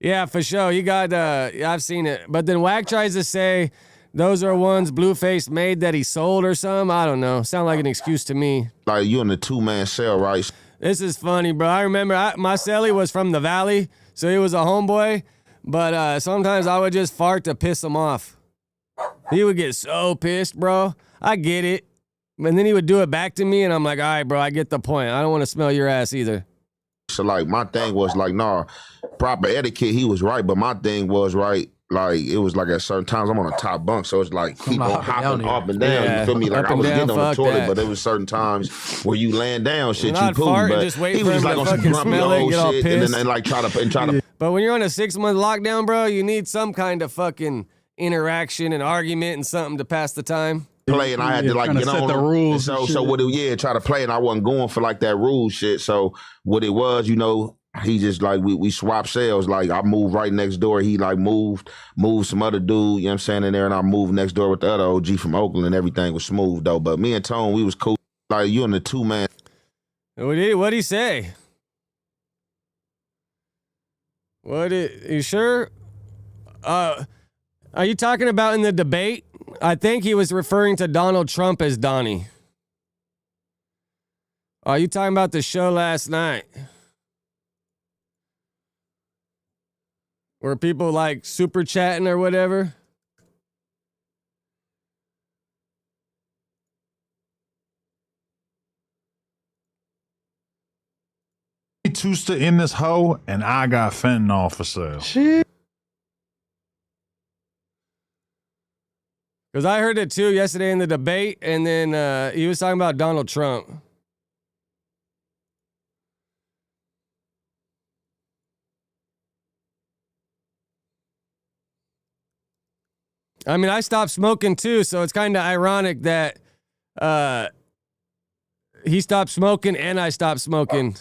Yeah, for sure. You got, I've seen it. But then Wack tries to say those are ones Blueface made that he sold or something. I don't know. Sound like an excuse to me. Like you in the 2-man cell, right? This is funny, bro. I remember my celly was from the Valley, so he was a homeboy. But sometimes I would just fart to piss him off. He would get so pissed, bro. I get it. And then he would do it back to me, and I'm like, all right, bro, I get the point. I don't want to smell your ass either. So like my thing was like, nah, proper etiquette, he was right, but my thing was right. Like it was like at certain times I'm on a top bunk, so it's like keep on hopping up and down. Yeah, You feel me? Like up I and was down, getting on the fuck toilet, that. but there was certain times where you laying down, shit, Not you cool, fart, but just wait he for was just him like to on some fucking grumpy smell it and old get all shit, and pissed. then like try to. But when you're on a 6-month lockdown, bro, you need some kind of fucking interaction and argument and something to pass the time. Play and I had to like get on the him. rules. And so what it, try to play and I wasn't going for like that rule shit. So what it was, you know, he just like we swapped cells. Like I moved right next door. He like moved some other dude, you know what I'm saying, in there, and I moved next door with the other OG from Oakland, and everything was smooth though. But me and Tone, we was cool. Like you and the 2-man. What'd he say? You sure? Are you talking about in the debate? I think he was referring to Donald Trump as Donnie. Are you talking about the show last night? Where people like super chatting or whatever? He Tusta in this hoe, and I got fentanyl for sale. Because I heard it too yesterday in the debate, and then he was talking about Donald Trump. I mean, I stopped smoking too, so it's kind of ironic that he stopped smoking and I stopped smoking.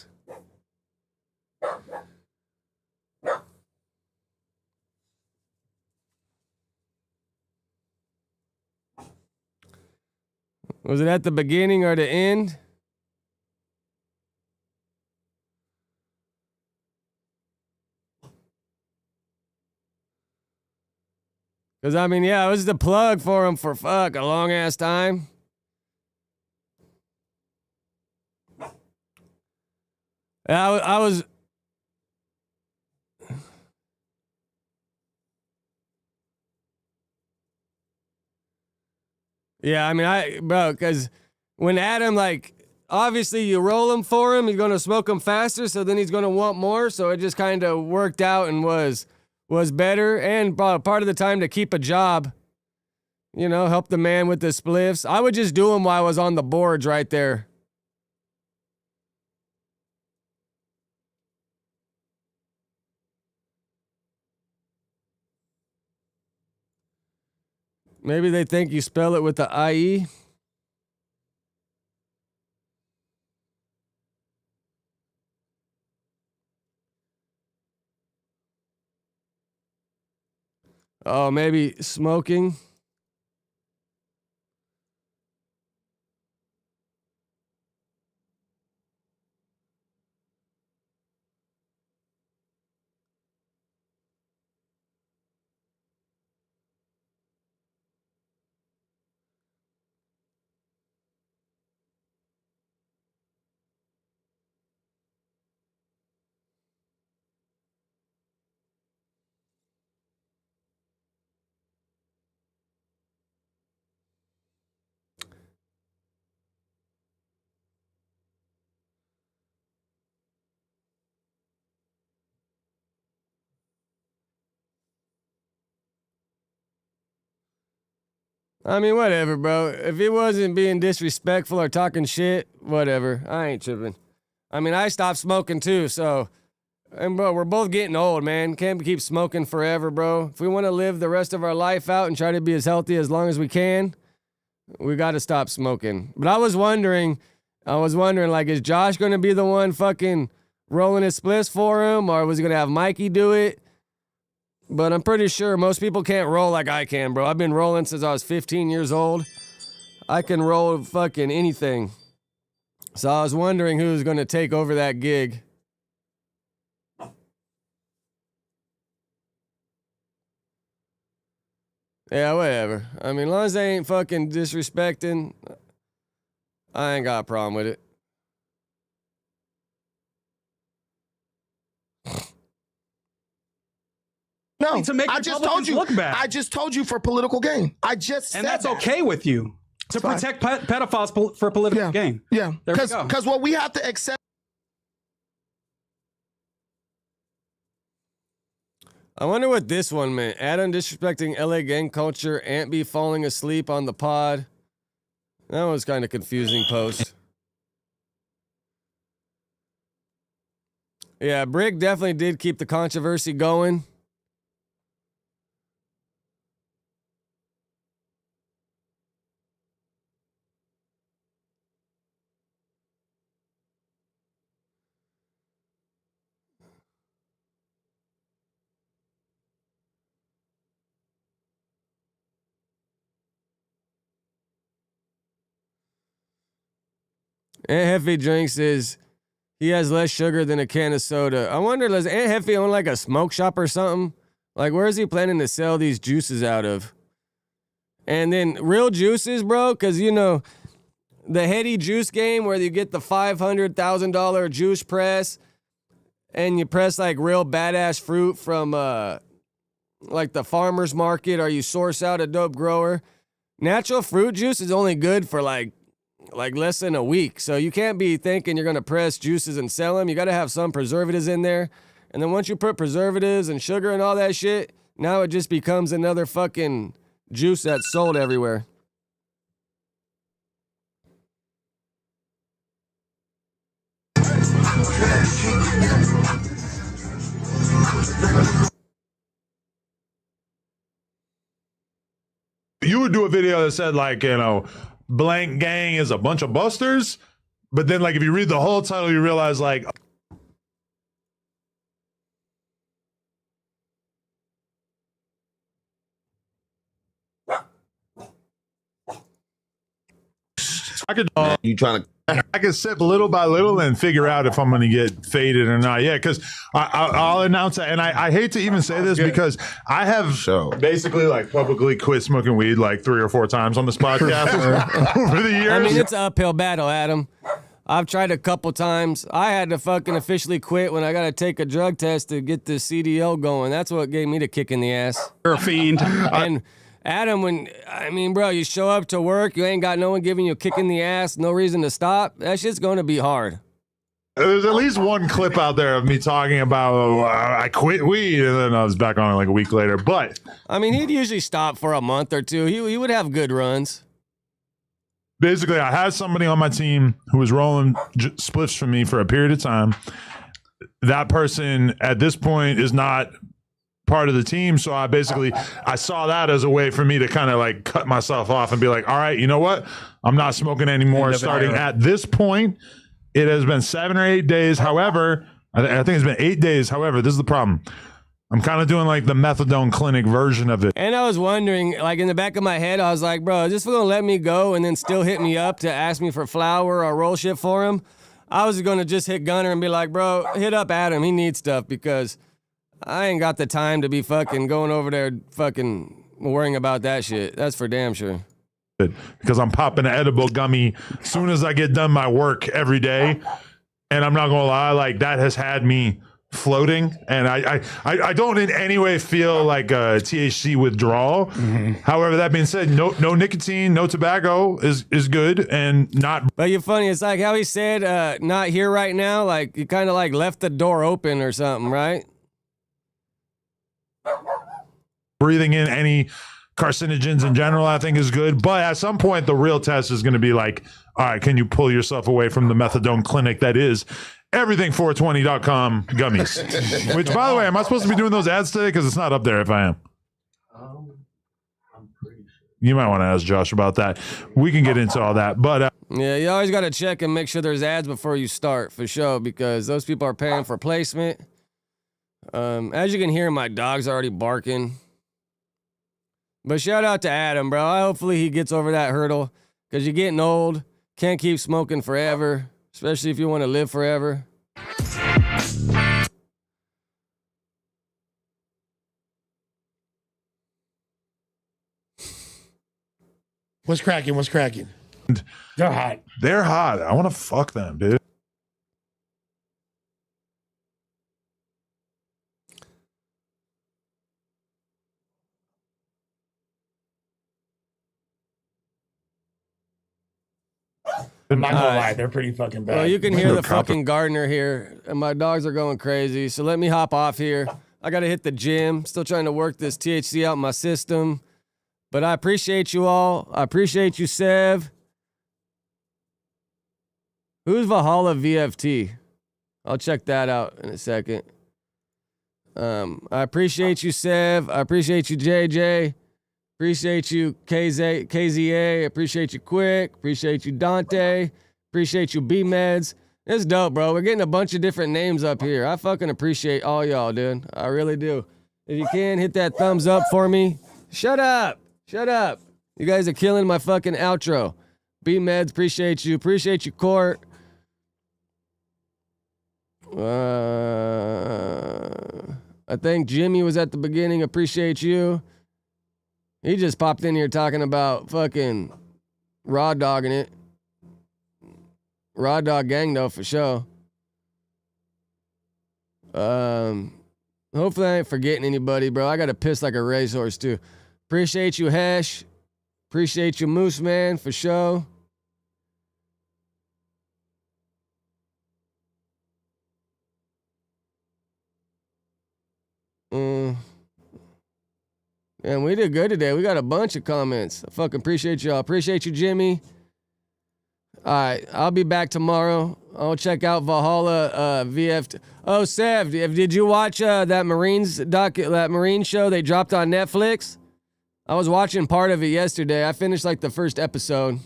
Was it at the beginning or the end? Because, I mean, yeah, it was the plug for him for a long ass time. I was. Yeah, I mean, bro, because when Adam, like, obviously you roll him for him, he's going to smoke him faster, so then he's going to want more. So it just kind of worked out and was better. And part of the time to keep a job, you know, help the man with the spliffs. I would just do them while I was on the boards right there. Maybe they think you spell it with the IE. Oh, maybe smoking. I mean, whatever, bro. If he wasn't being disrespectful or talking shit, whatever. I ain't tripping. I mean, I stopped smoking too, so. And, bro, we're both getting old, man. Can't keep smoking forever, bro. If we want to live the rest of our life out and try to be as healthy as long as we can, we got to stop smoking. But I was wondering, like, is Josh going to be the one fucking rolling his spliffs for him, or was he going to have Mikey do it? But I'm pretty sure most people can't roll like I can, bro. I've been rolling since I was 15 years old. I can roll fucking anything. So I was wondering who's going to take over that gig. Yeah, whatever. I mean, as long as they ain't fucking disrespecting, I ain't got a problem with it. No, To make I just told Republicans you. look bad. I just told you for political gain. I just said And that's that. okay with you. to protect pedophiles for political gain. Yeah, There we go. because what we have to accept. I wonder what this one meant. Adam disrespecting LA gang culture, Ant B falling asleep on the pod. That was kind of confusing post. Yeah, Brick definitely did keep the controversy going. Aunt Heffy drinks he has less sugar than a can of soda. I wonder, does Aunt Heffy own like a smoke shop or something? Like, where is he planning to sell these juices out of? And then real juices, bro, because, you know, the heady juice game where you get the $500,000 juice press and you press like real badass fruit from like the farmer's market, or you source out a dope grower. Natural fruit juice is only good for like less than a week. So you can't be thinking you're going to press juices and sell them. You got to have some preservatives in there. And then once you put preservatives and sugar and all that shit, now it just becomes another fucking juice that's sold everywhere. You would do a video that said, like, you know, blank gang is a bunch of busters, but then, like, if you read the whole title, you realize, like, I could you trying to I can sip little by little and figure out if I'm going to get faded or not. Yeah, because I'll announce that. And I hate to even say this because I have basically like publicly quit smoking weed like 3 or 4 times on this podcast over the years. I mean, it's an uphill battle, Adam. I've tried a couple times. I had to fucking officially quit when I got to take a drug test to get the CDL going. That's what gave me the kick in the ass. You're a fiend. And Adam, bro, you show up to work, you ain't got no one giving you a kick in the ass, no reason to stop. That shit's going to be hard. There's at least one clip out there of me talking about I quit weed, and then I was back on it like a week later. But I mean, he'd usually stop for a month or two. He would have good runs. Basically, I had somebody on my team who was rolling spliffs for me for a period of time. That person at this point is not part of the team, so I saw that as a way for me to kind of like cut myself off and be like, all right, you know what? I'm not smoking anymore starting at this point. It has been 7 or 8 days. However, I think it's been 8 days. However, this is the problem. I'm kind of doing like the methadone clinic version of it. And I was wondering, like in the back of my head, I was like, bro, is this going to let me go and then still hit me up to ask me for flour or roll shit for him? I was going to just hit Gunner and be like, bro, hit up Adam. He needs stuff because I ain't got the time to be fucking going over there fucking worrying about that shit. That's for damn sure. Because I'm popping an edible gummy as soon as I get done my work every day. And I'm not going to lie, like that has had me floating. And I don't in any way feel like a THC withdrawal. Mm-hmm. However, that being said, no nicotine, no tobacco is good and not. But you're funny. It's like how he said, not here right now. Like he kind of like left the door open or something, right? Breathing in any carcinogens in general, I think is good. But at some point, the real test is going to be like, all right, can you pull yourself away from the methadone clinic that is everything420.com gummies? Which, by the way, am I supposed to be doing those ads today? Because it's not up there if I am. You might want to ask Josh about that. We can get into all that. But yeah, you always got to check and make sure there's ads before you start, for sure, because those people are paying for placement. As you can hear, my dog's already barking. But shout out to Adam, bro. Hopefully he gets over that hurdle because you're getting old. Can't keep smoking forever, especially if you want to live forever. What's cracking? What's cracking? They're hot. They're hot. I want to fuck them, dude. I'm not gonna All right. lie, they're pretty fucking bad. Well, you can hear the fucking gardener here, and my dogs are going crazy. So let me hop off here. I got to hit the gym. Still trying to work this THC out in my system. But I appreciate you all. I appreciate you, Sev. Who's Valhalla VFT? I'll check that out in a second. I appreciate you, Sev. I appreciate you, JJ. Appreciate you, KZA. Appreciate you, Quick. Appreciate you, Dante. Appreciate you, B-Meds. It's dope, bro. We're getting a bunch of different names up here. I fucking appreciate all y'all, dude. I really do. If you can, hit that thumbs up for me. Shut up. Shut up. You guys are killing my fucking outro. B-Meds, appreciate you. Appreciate you, Court. I think Jimmy was at the beginning. Appreciate you. He just popped in here talking about fucking raw dogging it. Raw dog gang though, for sure. Hopefully I ain't forgetting anybody, bro. I gotta piss like a racehorse too. Appreciate you, Hesh. Appreciate you, Moose Man, for sure. And we did good today. We got a bunch of comments. I fucking appreciate y'all. Appreciate you, Jimmy. All right, I'll be back tomorrow. I'll check out Valhalla VFT. Oh, Sev, did you watch that Marine show they dropped on Netflix? I was watching part of it yesterday. I finished like the first episode.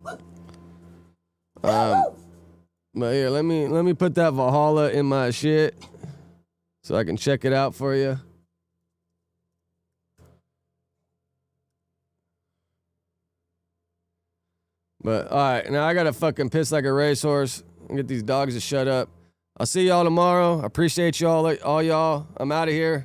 But here, let me put that Valhalla in my shit so I can check it out for you. But all right, now I gotta fucking piss like a racehorse and get these dogs to shut up. I'll see y'all tomorrow. I appreciate y'all, all y'all. I'm out of here.